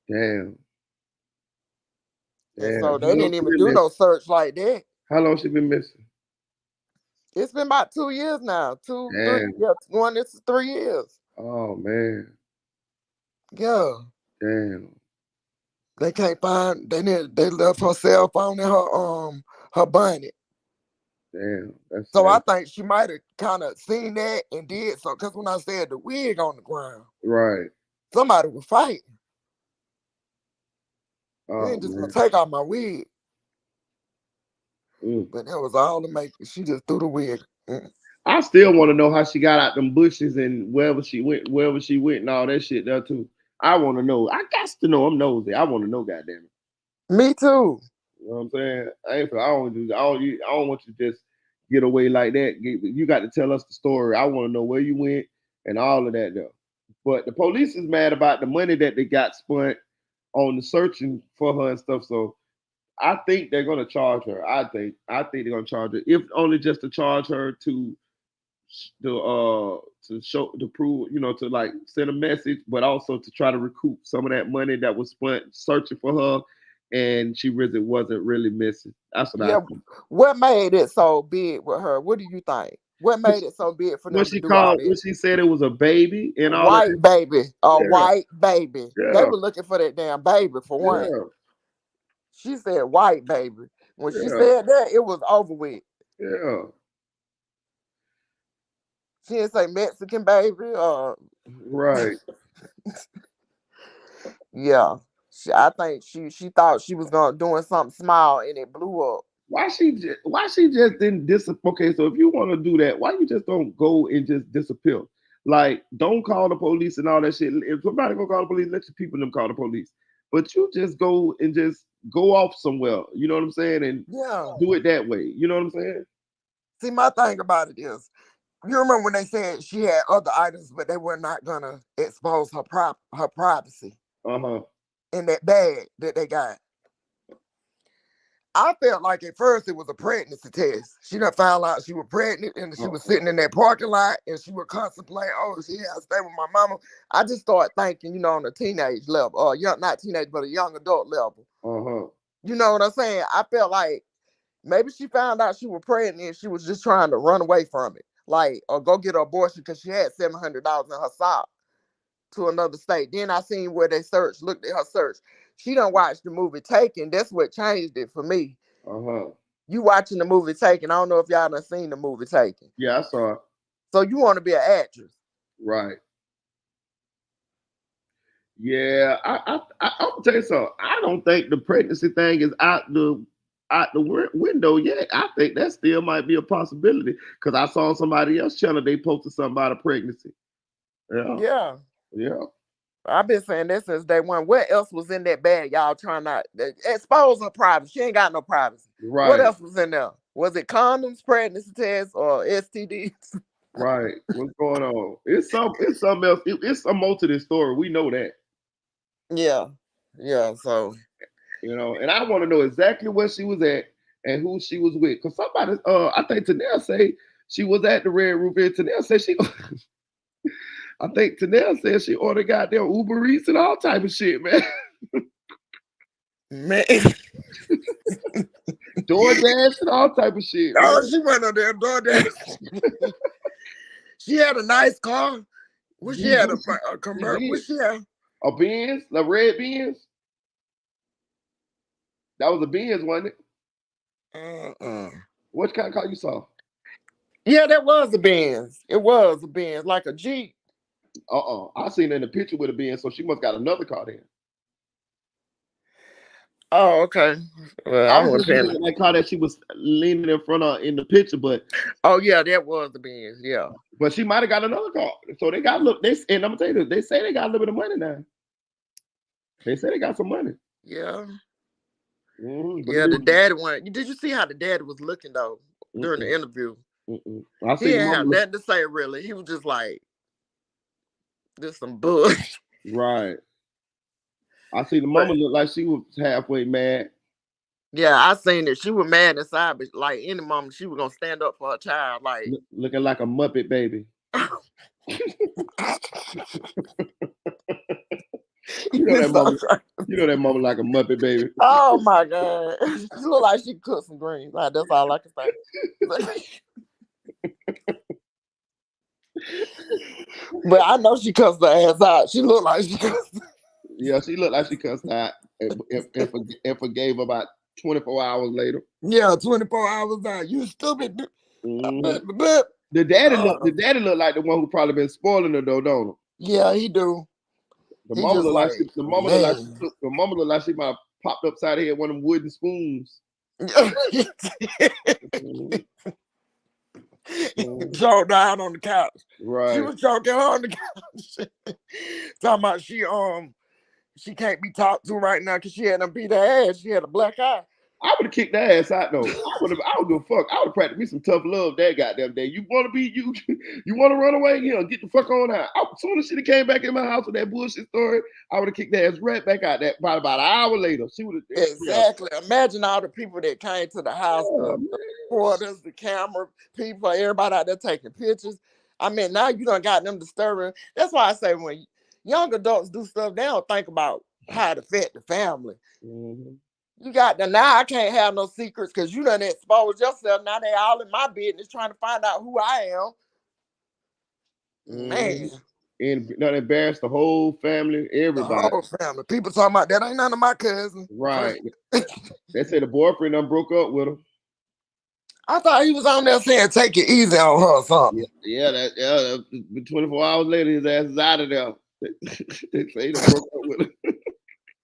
damn, And damn. so How they long didn't she even been do missing? no search like that. How long she been missing? It's been about 2 years now. Two, three, Damn. yeah, going this 3 years. Oh man. Yeah. Damn. They can't find they left her cell phone in her bonnet. Damn. So I think she might have kind of seen that and did so. Because when I said the wig on the ground, right. somebody was fighting. You Oh, ain't just man. gonna take out my wig. Mm. But that was all to make it. She just threw the wig. I still want to know how she got out them bushes and wherever she went and all that shit there too. I want to know. I got to know. I'm nosy. I want to know, goddamn it. Me too. You know what I'm saying? I don't want you to just get away like that. You got to tell us the story. I want to know where you went and all of that though. But the police is mad about the money that they got spent on the searching for her and stuff. So I think they're gonna charge her. I think they're gonna charge her, if only just to charge her to show, to prove, to like send a message, but also to try to recoup some of that money that was spent searching for her, and she really wasn't really missing. That's what I think. What made it so big with her? What do you think? What made it so big for them to do all When this? she said it was a baby and all White that. baby, Yeah. white baby. Yeah. They were looking for that damn baby for one. Yeah. She said white baby. When she Yeah. said that, it was over with. Yeah. She didn't say Mexican baby. Right. Yeah. I think she thought she was doing something small and it blew up. Why she just didn't disappear? Okay, so if you want to do that, why you just don't go and just disappear? Like, don't call the police and all that shit. If somebody gonna call the police, let your people them call the police. But you just go and just go off somewhere. You know what I'm saying? And do it that way. You know what I'm saying? See, my thing about it is, you remember when they said she had other items, but they were not gonna expose her privacy in that bag that they got. I felt like at first it was a pregnancy test. She done found out she was pregnant and she was sitting in that parking lot and she would contemplate, oh, she has to stay with my mama. I just started thinking, on a teenage level, not teenage, but a young adult level. You know what I'm saying? I felt like maybe she found out she was pregnant and she was just trying to run away from it. Like, or go get an abortion because she had $700 in her sock to another state. Then I seen where they looked at her search. She done watched the movie Taken. That's what changed it for me. You watching the movie Taken. I don't know if y'all done seen the movie Taken. Yeah, I saw it. So you want to be an actress. Right. Yeah, I'll tell you something. I don't think the pregnancy thing is out the window yet. I think that still might be a possibility because I saw somebody else channel they posted something about a pregnancy. Yeah. I've been saying this since day one. What else was in that bag? Y'all trying not expose her privacy. She ain't got no privacy. Right. What else was in there? Was it condoms, pregnancy tests, or STDs? Right. What's going on? It's something else. It's some more to this story. We know that. Yeah. So, and I want to know exactly where she was at and who she was with. Cause somebody, I think Tanel say she was at the Red Roof. And Tanel said I think Tanel said she ordered goddamn Uber Eats and all type of shit, man. DoorDash and all type of shit. Oh, she went on there DoorDash. She had a nice car. She had a convertible. What she had? A Benz, the red Benz. That was a Benz, wasn't it? What kind of car you saw? Yeah, that was a Benz. It was a Benz, like a Jeep. I seen her in the picture with a Benz, so she must got another car then. Oh, okay. Well, I was just looking at that car that she was leaning in front of in the picture, but yeah, that was the Benz. Yeah, but she might have got another car. So they got and I'm gonna tell you this, they say they got a little bit of money now. They say they got some money. Yeah. Yeah, the daddy one. Did you see how the daddy was looking though during the interview? I he didn't have nothing to say really. He was just like, "This some bullshit." Right. I see the mama look like she was halfway mad. Yeah, I seen it. She was mad inside, but like any moment, she was gonna stand up for her child. Like looking like a Muppet baby. You know that mama like a Muppet baby. Oh my God. She look like she cooked some greens. Like, that's all I can say. But I know she cussed her ass out. She looked like she cussed. Yeah, she looked like she cussed out and forgave about 24 hours later. Yeah, 24 hours out. You stupid. The daddy look like the one who probably been spoiling her though, don't he? Yeah, he do. The He mama just look like like, the mama look like the mama look like she might have popped upside her head one of them wooden spoons. Choked down on the couch. Right. She was choking her on the couch. Talking about she can't be talked to right now because she had to beat her ass. She had a black eye. I would have kicked that ass out though. I would give a fuck. I would have practiced me some tough love that goddamn day. You want to be you? You want to run away? Yeah, get the fuck on out. As soon as she came back in my house with that bullshit story, I would have kicked that ass right back out. That about an hour later, she would have exactly. Yeah. Imagine all the people that came to the house, the reporters, the camera people, everybody out there taking pictures. I mean, now you done got them disturbing. That's why I say when young adults do stuff, they don't think about how it affect the family. Mm-hmm. You got now I can't have no secrets because you done exposed yourself. Now they all in my business trying to find out who I am. Man. And not embarrass the whole family, everybody. The whole family. People talking about that ain't none of my cousins. Right. They say the boyfriend done broke up with her. I thought he was on there saying take it easy on her or something. Yeah, 24 hours later, his ass is out of there. They say he done broke up with her.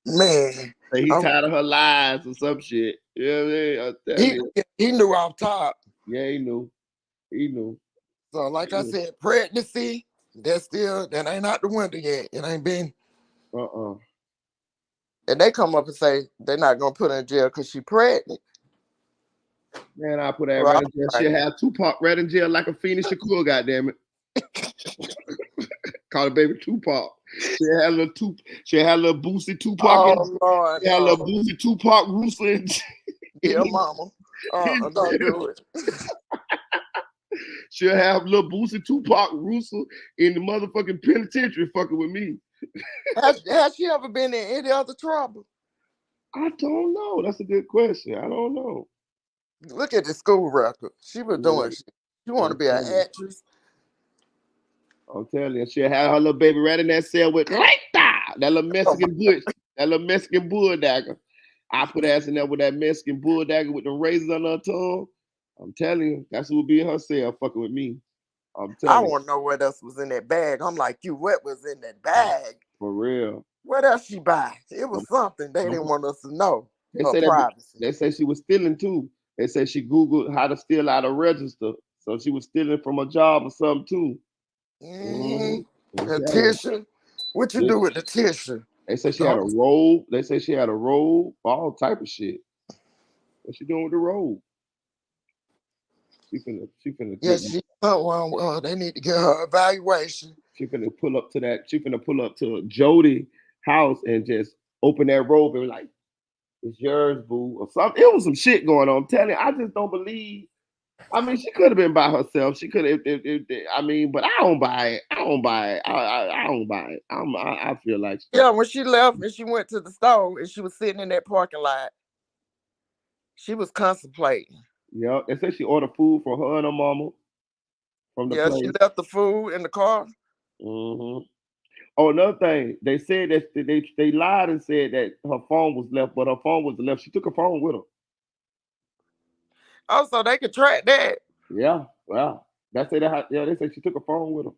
Man. He tired of her lies or some shit. You know what I mean? He knew off top. Yeah, he knew. He knew. So like I said, pregnancy, that ain't out the window yet. It ain't been. And they come up and say they're not gonna put her in jail because she pregnant. Man, I put that right in jail. She'll have Tupac right in jail like a Phoenix Shakur, goddammit. Call the baby Tupac. She'll have a little Boosie Tupac. Oh, Lord. She had a little Boosie Tupac Rooster. Yeah, mama. Don't do it. She'll have little Boosie Tupac Rooster in the motherfucking penitentiary fucking with me. Has she ever been in any other trouble? I don't know. That's a good question. I don't know. Look at the school record. She was doing shit. She want to be an actress. I'm telling you, she'll have her little baby right in that cell with that little Mexican bush, that little Mexican bulldagger. I put ass in there with that Mexican bulldagger with the razors on her tongue. I'm telling you, that's who would be in her cell fucking with me. I'm telling you. I want to know what else was in that bag. I'm like, what was in that bag? For real. What else she buy? It was something they didn't want us to know. They say she was stealing too. They say she Googled how to steal out a register. So she was stealing from a job or something too. The tissue. What you do with the tissue? They say she had a robe. They say she had a robe. All type of shit. What she doing with the robe? She finna. Yeah, they need to get her evaluation. She finna pull up to that. She finna pull up to Jody house and just open that robe and be like, "It's yours, boo," or something. It was some shit going on. I'm telling you, I just don't believe. I mean, she could have been by herself. She could have. I mean, but I don't buy it. I don't buy it. I don't buy it. I feel like. When she left and she went to the store and she was sitting in that parking lot, she was contemplating. Yeah, they said she ordered food for her and her mama from the place. She left the food in the car. Mm-hmm. Oh, another thing, they said that they lied and said that her phone was left, but her phone was left. She took her phone with her. Oh, so they could track that. Yeah, wow. They said she took her phone with her.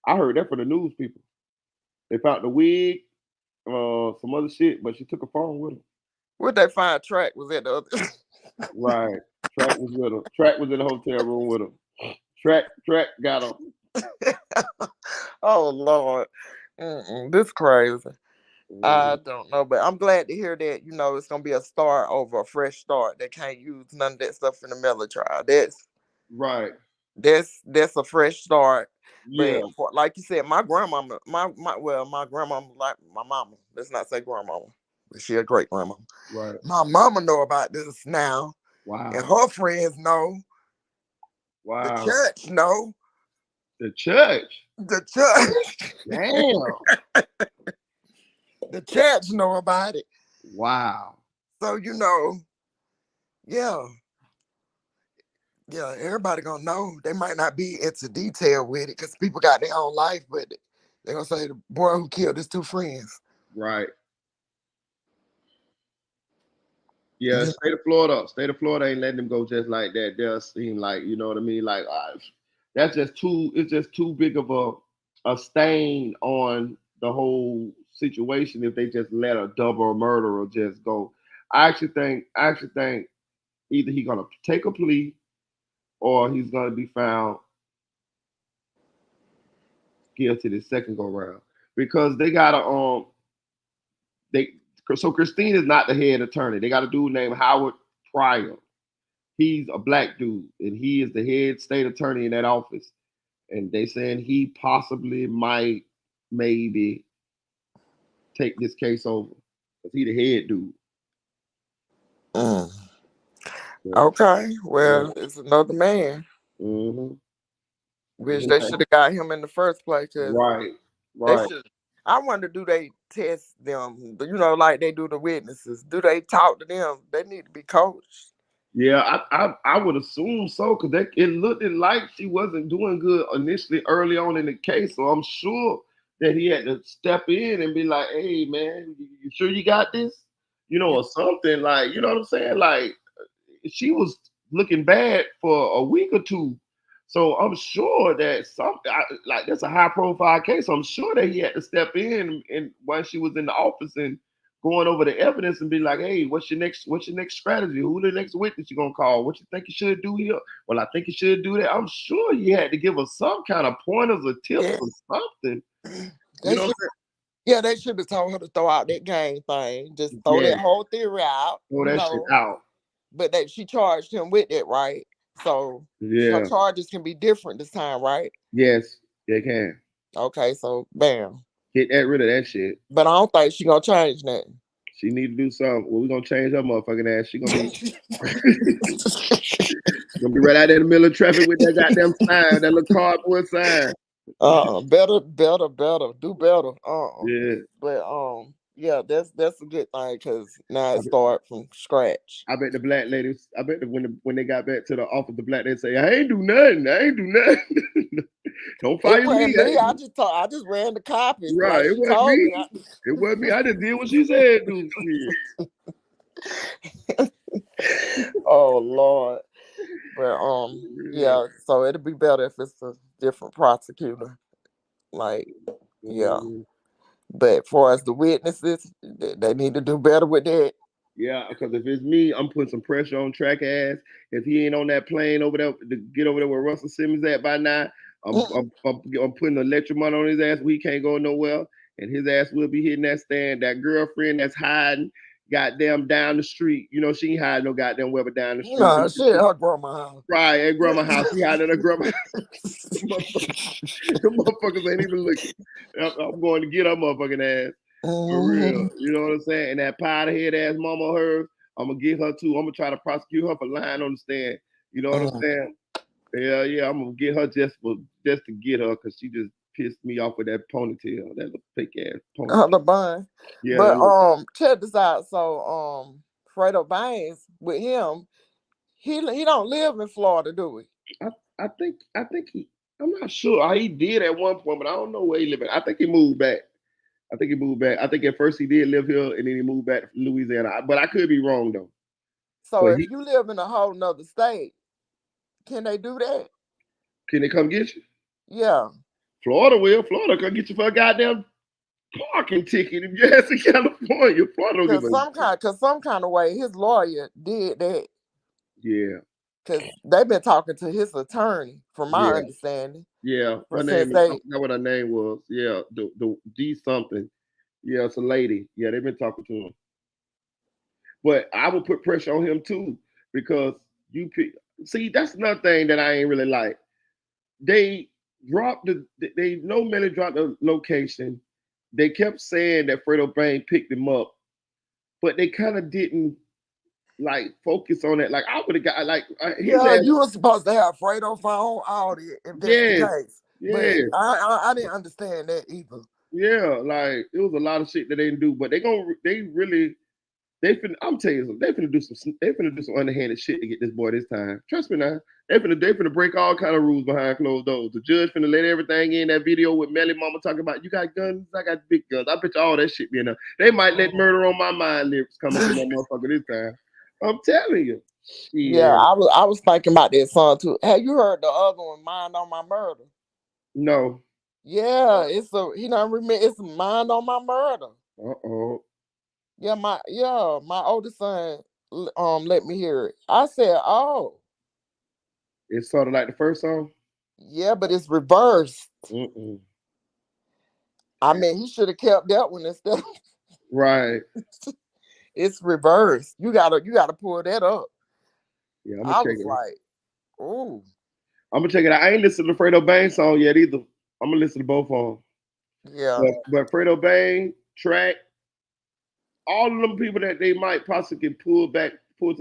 I heard that from the news people. They found the wig, some other shit, but she took her phone with her. Where'd they find Track? Was at the other? Right. Track was with her. Track was in the hotel room with her. Track got her. Oh, Lord. This crazy. I don't know, but I'm glad to hear that, it's going to be a start over a fresh start. They can't use none of that stuff in the Melly trial. That's right. That's a fresh start. Yeah. But like you said, my grandmama, my grandmama like my mama. Let's not say grandmama, but she a great grandmama. Right. My mama know about this now. Wow. And her friends know. Wow. The church know. The church. Damn. The church know about it. Wow. So yeah, everybody gonna know. They might not be into detail with it because people got their own life, but they're gonna say the boy who killed his two friends. Right. Yeah, state of Florida ain't letting them go just like that. They'll seem like, you know what I mean? Like that's just too. It's just too big of a stain on the whole situation if they just let a double murderer just go. I actually think either he's gonna take a plea or he's gonna be found guilty the second go round because they gotta they so Christine is not the head attorney. They got a dude named Howard Pryor. He's a black dude and he is the head state attorney in that office. And they saying he possibly might maybe take this case over because he the head dude. Mm. Yeah. Okay, well, it's another man. Mm-hmm. Which they should have got him in the first place. Right, They right. should. I wonder, do they test them? You know, like they do the witnesses. Do they talk to them? They need to be coached. Yeah, I would assume so because it looked like she wasn't doing good initially early on in the case. So I'm sure that he had to step in and be like, "Hey, man, you sure you got this?" You know, or something like, you know what I'm saying? Like she was looking bad for a week or two. So I'm sure that like that's a high profile case. So I'm sure that he had to step in and while she was in the office and going over the evidence and be like, hey, what's your next strategy? Who the next witness you gonna call? What you think you should do here? Well, I think you should do that. I'm sure he had to give us some kind of pointers or tips or something. You know what I'm saying? Yeah, they should have told her to throw out that game thing. Just throw that whole theory out. Throw that shit out. But she charged him with it, right? So her charges can be different this time, right? Yes, they can. Okay, so bam. Get rid of that shit. But I don't think she gonna change nothing. She need to do something. Well, we're gonna change her motherfucking ass. She gonna be right out there in the middle of traffic with that goddamn sign, that little cardboard sign. Better, do better. Yeah. But yeah, that's a good thing because now it start from scratch. I bet the black ladies. I bet when they got back to the office, the black they say, "I ain't do nothing. Don't fire me." I just ran the copies. Right, like it wasn't me. It wasn't me. I just did what she said. Oh Lord. But yeah, so it'll be better if it's a different prosecutor. Like, yeah. But for us, the witnesses, they need to do better with that. Yeah, because if it's me, I'm putting some pressure on Track Ass. If he ain't on that plane over there to get over there where Russell Simmons at by now, I'm putting electric money on his ass where he can't go nowhere. And his ass will be hitting that stand. That girlfriend that's hiding goddamn down the street. You know, she ain't hiding no goddamn weapon down the street. Nah, she at her grandma's house. Right, at grandma's house. She hiding at her grandma's house. The motherfuckers ain't even looking. I'm going to get her motherfucking ass. For real. You know what I'm saying? And that powder head ass mama of hers, I'm gonna get her too. I'm gonna try to prosecute her for lying on the stand. You know what I'm saying? Yeah, I'm gonna get her just to get her because she just pissed me off with that ponytail, that little fake ass ponytail. The bun. Yeah, but check this out. So Fredo Banks with him, he don't live in Florida, do he? I think he. I'm not sure. He did at one point, but I don't know where he living. I think he moved back. I think at first he did live here and then he moved back to Louisiana. But I could be wrong though. So if you live in a whole nother state, can they do that? Can they come get you? Yeah. Florida will. Florida come get you for a goddamn parking ticket if you're in California. Florida don't Because some kind of way his lawyer did that. Yeah. Because they've been talking to his attorney, from my understanding. Yeah. Her name, I forgot what her name was. Yeah. The D something. Yeah, it's a lady. Yeah, they've been talking to him. But I would put pressure on him too, because see, that's another thing that I ain't really like. They dropped Melly dropped the location. They kept saying that Fredo Banks picked him up, but they kind of didn't like focus on it. Like I would have got like you were supposed to have Fredo phone audio if that's the case. Yeah, I didn't understand that either. Yeah, like it was a lot of shit that they didn't do, but I'm telling you something, they finna do some underhanded shit to get this boy this time. Trust me now. They finna break all kind of rules behind closed doors. The judge finna let everything in. That video with Melly Mama talking about, you got guns, I got big guns. I bet you all that shit be enough. They might let Murder on My Mind lyrics come up in that motherfucker this time. I'm telling you. Yeah, I was thinking about that song too. Have you heard the other one, Mind on My Murder? No. Yeah, it's a he don't remember it's Mind on My Murder. Uh-oh. My oldest son let me hear it. I said, oh, It's sort of like the first song. yeah, but it's reversed. Mm-mm. I mean, he should have kept that one instead. Right. It's reversed. You gotta pull that up. Yeah, I'm gonna I check was it out. like, ooh, I'm gonna check it out. I ain't listened to the Fredo Bang song yet either. I'm gonna listen to both of them. yeah. But Fredo Bang, Track, all of them people that they might possibly pull to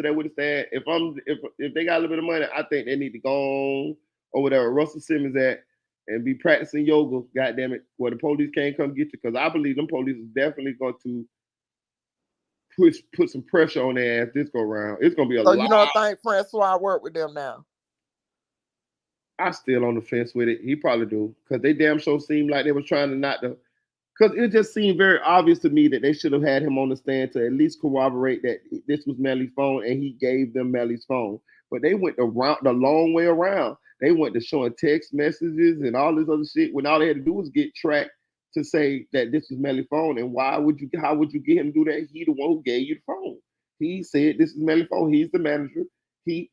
that with stand. If they got a little bit of money, I think they need to go on over there where Russell Simmons at and be practicing yoga. God damn it, where the police can't come get you, because I believe them police is definitely going to put some pressure on their ass this go round. It's gonna be a So lot. you don't think Francois work with them now? I still on the fence with it. He probably do, because they damn sure seemed like they was trying to not to. Because it just seemed very obvious to me that they should have had him on the stand to at least corroborate that this was Melly's phone, and he gave them Melly's phone. But they went the long way around. They went to showing text messages and all this other shit when all they had to do was get tracked to say that this was Melly's phone. And how would you get him to do that? He the one who gave you the phone. He said this is Melly's phone. He's the manager. He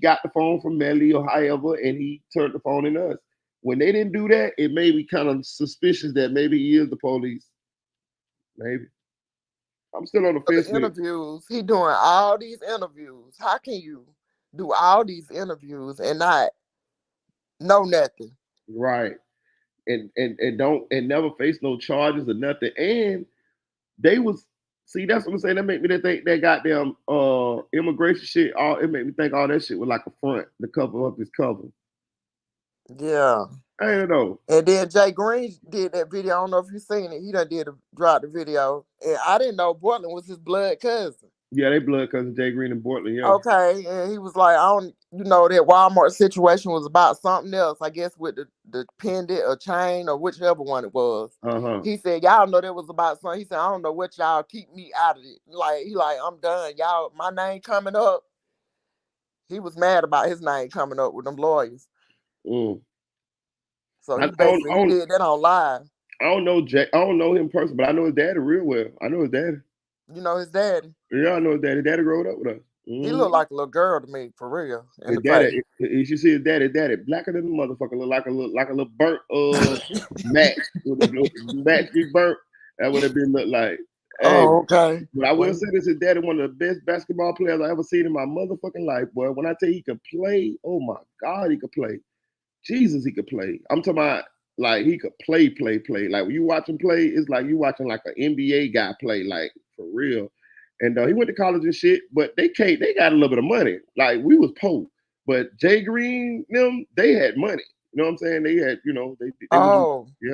got the phone from Melly or however, and he turned the phone in us. When they didn't do that, it made me kind of suspicious that maybe he is the police. Maybe. I'm still on the fence with it. Interviews. He doing all these interviews. How can you do all these interviews and not know nothing? Right. And never face no charges or nothing. And they was that's what I'm saying. That make me think that goddamn immigration shit. It made me think all that shit was like a front to cover up his cover. Yeah. I don't know. And then Jay Green did that video. I don't know if you seen it. He done dropped the video. And I didn't know Portland was his blood cousin. Yeah, they blood cousin Jay Green and Portland, yeah. Okay. And he was like, that Walmart situation was about something else, I guess, with the pendant or chain or whichever one it was. Uh-huh. He said, y'all know that was about something. He said, I don't know what y'all keep me out of it. I'm done. Y'all, my name coming up. He was mad about his name coming up with them lawyers. So he did that on live. I don't know Jay. I don't know him personally, but I know his daddy real well. I know his daddy. You know his daddy? Yeah, I know his daddy. Daddy growed up with us. He looked like a little girl to me, for real. His daddy, you should see his daddy, blacker than the motherfucker, look like a little burnt match. With the match be burnt. That would have been look like. Hey, okay. But I will say this: his daddy, one of the best basketball players I ever seen in my motherfucking life, boy. When I tell you he could play, oh my God, he could play. Jesus, he could play. I'm talking about like he could play. Like when you watch him play, it's like you watching like an NBA guy play, like for real. And he went to college and shit, but they got a little bit of money. Like we was poor, but Jay Green, them, they had money. You know what I'm saying? They had,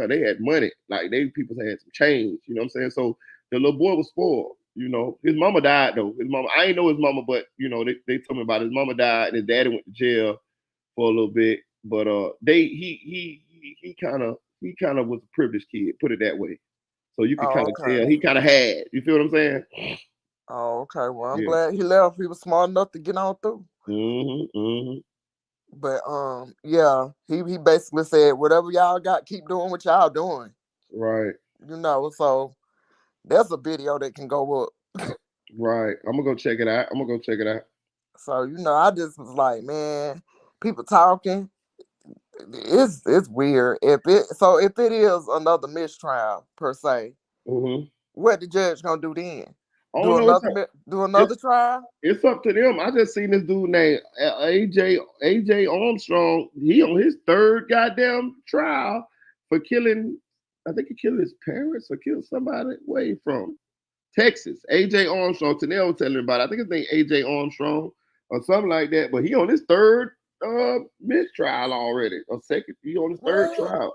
they had money. Like people had some change. You know what I'm saying? So the little boy was spoiled. You know, his mama died though. His mama, I ain't know his mama, but they told me about his mama died and his daddy went to jail for a little bit. But he kind of was a privileged kid, put it that way. So you can kind of tell he kind of had. You feel what I'm saying? Oh, okay. Well, I'm glad he left. He was smart enough to get on through. But yeah, he basically said, whatever y'all got, keep doing what y'all doing. Right. So there's a video that can go up. Right. I'm gonna go check it out. So I just was like, man, people talking. It's weird. If it is another mistrial per se, what the judge gonna do then? Do another trial? It's up to them. I just seen this dude named AJ Armstrong. He on his third goddamn trial for killing. I think he killed his parents or killed somebody away from Texas. AJ Armstrong. Tanel was telling about it. I think his name AJ Armstrong or something like that. But he on his third mistrial already. Or second, he on his third trial.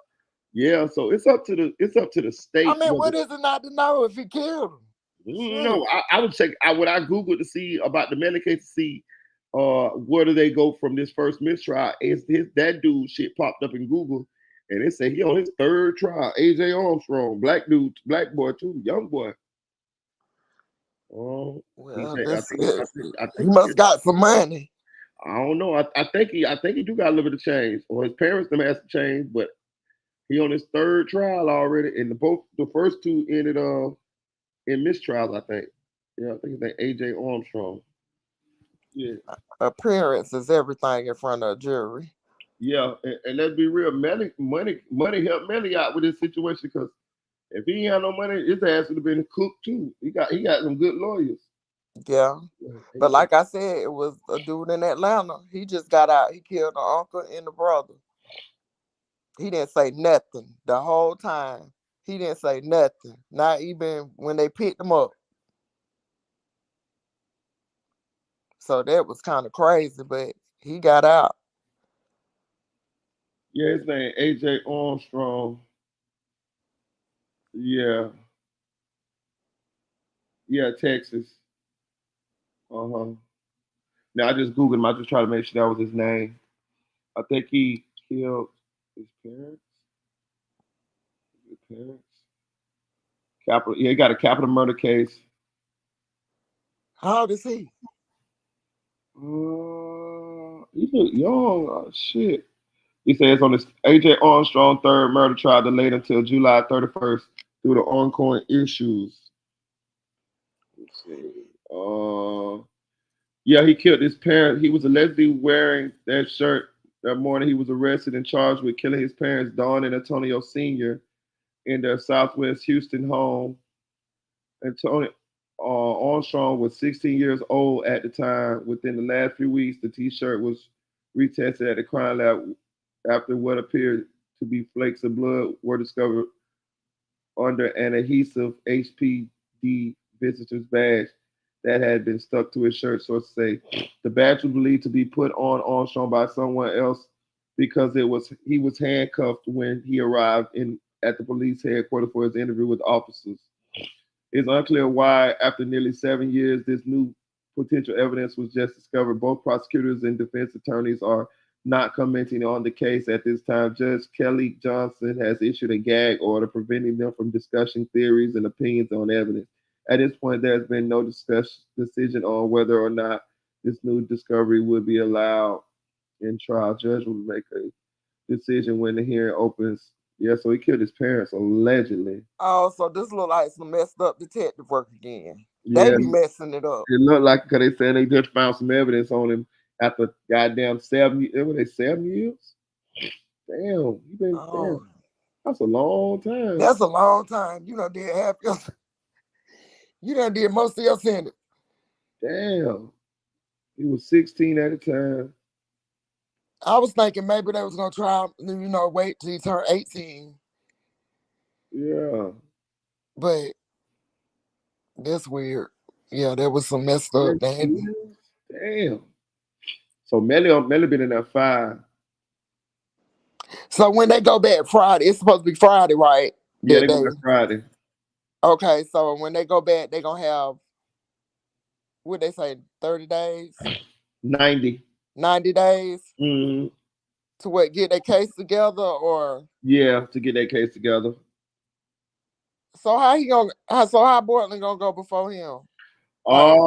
Yeah, so it's up to the state. I mean, what is it not to know if he killed him? No, I would check. I Googled to see about the Melly case to see where do they go from this first mistrial. That dude shit popped up in Google, and it said he on his third trial. AJ Armstrong, black dude, black boy too, young boy. Well, Well, I this think, I is, think, I he think, must got some money. I don't know. I think he do got a little bit of change, or his parents them has some change, but he on his third trial already, and the first two ended in mistrials. I think. Yeah, I think his name AJ Armstrong. Yeah, Appearance is everything in front of a jury. yeah, and let's be real, money helped Melly out with this situation because if he ain't had no money, his ass would have been cooked too. He got some good lawyers. Yeah. Yeah, But like I said, it was a dude in Atlanta. He just got out. He killed the uncle and the brother. He didn't say nothing the whole time. He didn't say nothing. Not even when they picked him up. So that was kind of crazy, but he got out. yeah, his name AJ Armstrong. Yeah, yeah, Texas. Uh huh. Now I just googled him. I just try to make sure that was his name. I think he killed his parents. His parents. Capital. Yeah, he got a capital murder case. How old is he? He look young. Oh, shit. He says on this AJ Armstrong third murder trial delayed until July 31st due to ongoing issues. Let's see. Yeah, he killed his parents. He was allegedly wearing that shirt that morning. He was arrested and charged with killing his parents, Dawn and Antonio Sr., in their Southwest Houston home. Antonio Armstrong was 16 years old at the time. Within the last few weeks, the T-shirt was retested at the crime lab after what appeared to be flakes of blood were discovered under an adhesive HPD visitor's badge that had been stuck to his shirt. Sources say the badge was believed to be put on Armstrong by someone else because he was handcuffed when he arrived in at the police headquarters for his interview with officers. It's unclear why, after nearly 7 years, this new potential evidence was just discovered. Both prosecutors and defense attorneys are not commenting on the case at this time. Judge Kelly Johnson has issued a gag order preventing them from discussing theories and opinions on evidence. At this point, there has been no decision on whether or not this new discovery will be allowed in trial. Judge will make a decision when the hearing opens. Yeah, so he killed his parents allegedly. Oh, so this look like some messed up detective work again. They Yeah, be messing it up. it looked like because they said they just found some evidence on him after goddamn 7 years. What they 7 years? Damn, you been damn. Oh, That's a long time. that's a long time. You done did half your, you done did most of your sentence. Damn, he was 16 at the time. I was thinking maybe they was gonna try, wait till he turned 18. Yeah, But that's weird. Yeah, that was some messed up. 10 years? Damn. So Melly been in there 5. So when they go back Friday, it's supposed to be Friday, right? Yeah, That they go day. back Friday. Okay, so when they go back, they gonna have what they say, 30 days, 90. 90 days Mm-hmm. to what, get their case together, or Yeah, to get that case together. so how Portland gonna go before him? Like,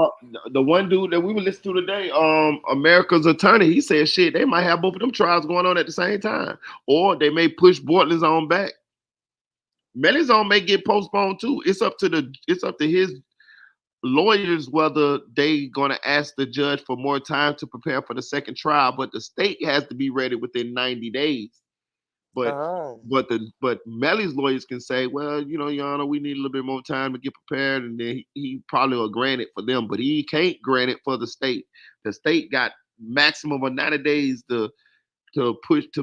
The one dude that we were listening to today, America's attorney, he said shit, they might have both of them trials going on at the same time. Or they may push Bortland's on back. Melly's on may get postponed too. It's up to his lawyers whether they gonna ask the judge for more time to prepare for the second trial, but the state has to be ready within 90 days. But oh, but Melly's lawyers can say, well, Your Honor, we need a little bit more time to get prepared, and then he probably will grant it for them, but he can't grant it for the state. The state got maximum of 90 days to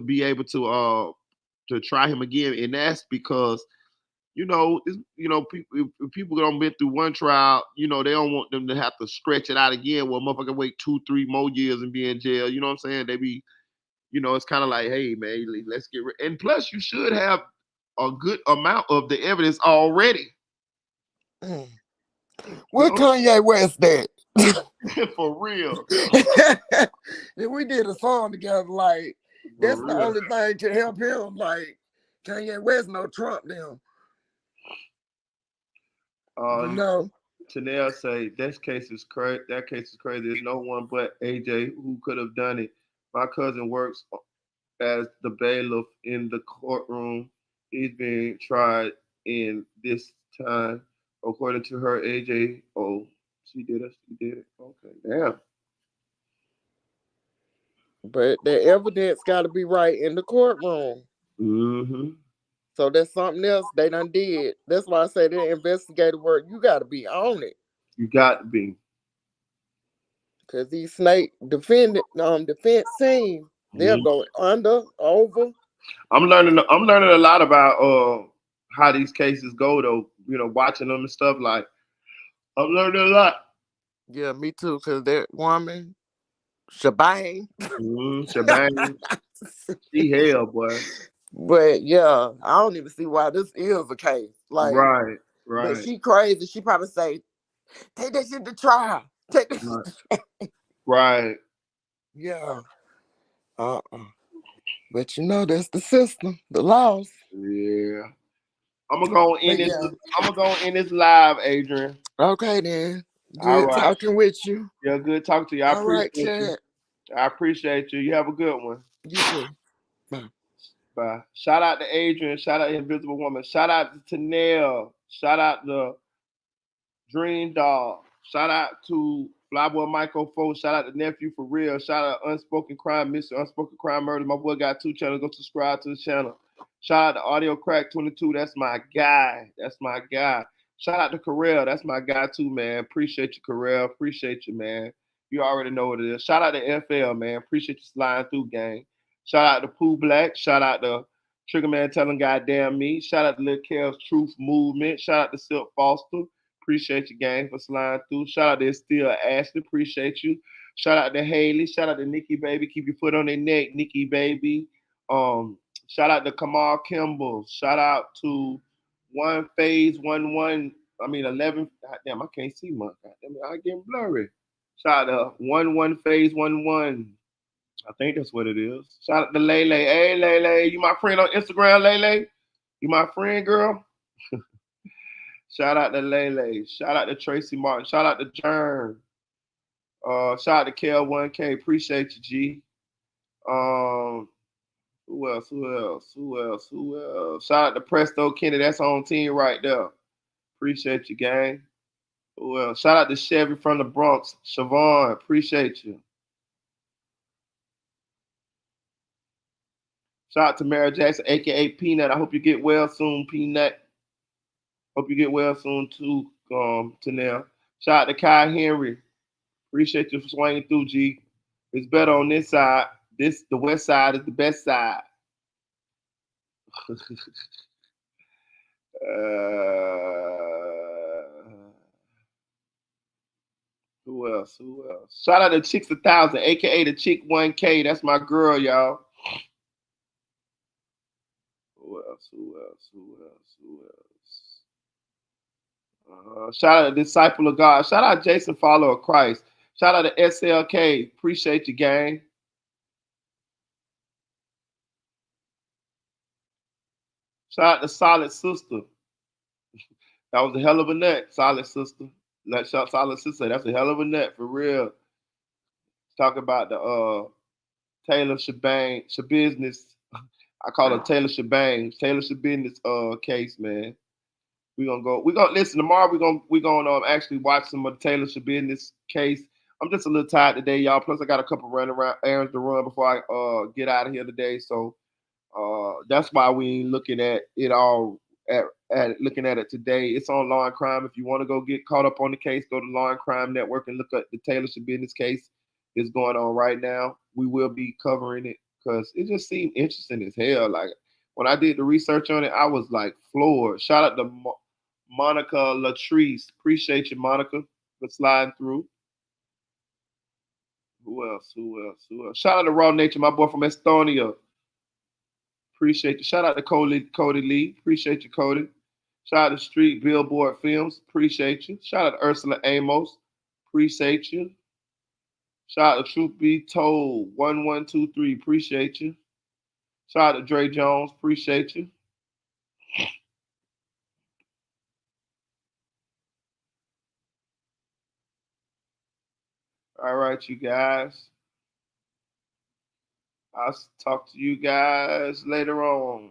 be able to try him again, and that's because if people don't been through one trial, they don't want them to have to stretch it out again. Well, motherfucker, wait 2-3 more years and be in jail. You know what I'm saying? They be it's kind of like, hey, man, let's get rid. And plus, you should have a good amount of the evidence already. where Kanye West at? For real. If we did a song together, like, that's For the real. only thing to help him. Like, Kanye West no Trump them. Uh, No. Tanel say that case is crazy. That case is crazy. There's no one but AJ who could have done it. My cousin works as the bailiff in the courtroom. He's being tried in this time, according to her. AJ, oh, she did it. She did it. Okay, damn. But the evidence got to be right in the courtroom. Mm-hmm. So that's something else they done did. That's why I say the investigative work, you got to be on it. You got to be. Because these snake defense team, they'll go under, over. I'm learning a lot about how these cases go though. You know, watching them and stuff. Like I'm learning a lot. Yeah, me too. Because that woman, shebang. Shebang. She hell, boy. But yeah, I don't even see why this is a case. Like, Right, but right, she crazy. She probably say, take that shit to trial. Take that right. shit to trial. Right. Yeah. But you know, that's the system, the laws. Yeah. I'm gonna go in But this. yeah. I'm gonna go in this live, Adrian. Okay then. All Good right. talking with you. Yeah, good talking to you. I All right, appreciate you. Chad. I appreciate you. You have a good one. You too. Bye. Bye. Shout out to Adrian. Shout out to Invisible Woman. Shout out to Tanel. Shout out to Dream Dog. Shout out to Flyboy Michael Foe. Shout out to Nephew for real. Shout out to Unspoken Crime, Mr. Unspoken Crime Murder. My boy got 2 channels. Go subscribe to the channel. Shout out to Audio Crack 22. That's my guy. That's my guy. Shout out to Carell. That's my guy too, man. Appreciate you, Carell. Appreciate you, man. You already know what it is. Shout out to FL, man. Appreciate you sliding through, gang. Shout out to Pooh Black. Shout out to Trigger Man telling goddamn me. Shout out to Lil Kel's Truth Movement. Shout out to Silk Foster. Appreciate you, gang, for sliding through. Shout out to Still Ashley. Appreciate you. Shout out to Haley. Shout out to Nikki Baby. Keep your foot on their neck, Nikki Baby. Shout out to Kamal Kimball. Shout out to One Phase 11. I mean 11. God damn, I can't see much. God damn, I getting blurry. Shout out to 11 Phase 11. I think that's what it is. Shout out to Lele. Hey Lele, you my friend on Instagram, Lele? You my friend, girl? Shout out to Lele. Shout out to Tracy Martin. Shout out to Jern. Shout out to KL1K. Appreciate you, G. Who else? Who else? Who else? Who else? Shout out to Presto Kenny. That's on team right there. Appreciate you, gang. Who else? Shout out to Chevy from the Bronx. Siobhan. Appreciate you. Shout out to Mary Jackson, aka Peanut. I hope you get well soon, Peanut. Hope you get well soon too, Tanel. Shout out to Kai Henry. Appreciate you for swinging through, G. It's better on this side. The west side is the best side. Who else? Who else? Shout out to Chicks 1000, aka the Chick 1K. That's my girl, y'all. Who else? Who else? Who else? Who else? Shout out to Disciple of God. Shout out Jason, follower of Christ. Shout out to SLK. Appreciate you, gang. Shout out to Solid Sister. That was a hell of a nut, Solid Sister. Solid Sister, that's a hell of a nut for real. Talk about the Taylor SchaBUISNESS. I call her Taylor SchaBUISNESS case, man. We're gonna listen tomorrow. We're gonna actually watch some of the Taylor SchaBUISNESS case. I'm just a little tired today, y'all. Plus, I got a couple running around errands to run before I get out of here today. So that's why we ain't looking at it all at looking at it today. It's on Law and Crime. If you want to go get caught up on the case, go to Law and Crime Network and look at the Taylor SchaBUISNESS case. Is going on right now. We will be covering it because it just seemed interesting as hell. Like when I did the research on it, I was like floored. Shout out to Monica Latrice. Appreciate you, Monica, for sliding through. Who else? Who else? Who else? Shout out to Raw Nature, my boy from Estonia. Appreciate you. Shout out to Cody Lee. Appreciate you, Cody. Shout out to Street Billboard Films. Appreciate you. Shout out to Ursula Amos. Appreciate you. Shout out to Truth Be Told 1123. Appreciate you. Shout out to Dre Jones. Appreciate you. All right, you guys. I'll talk to you guys later on.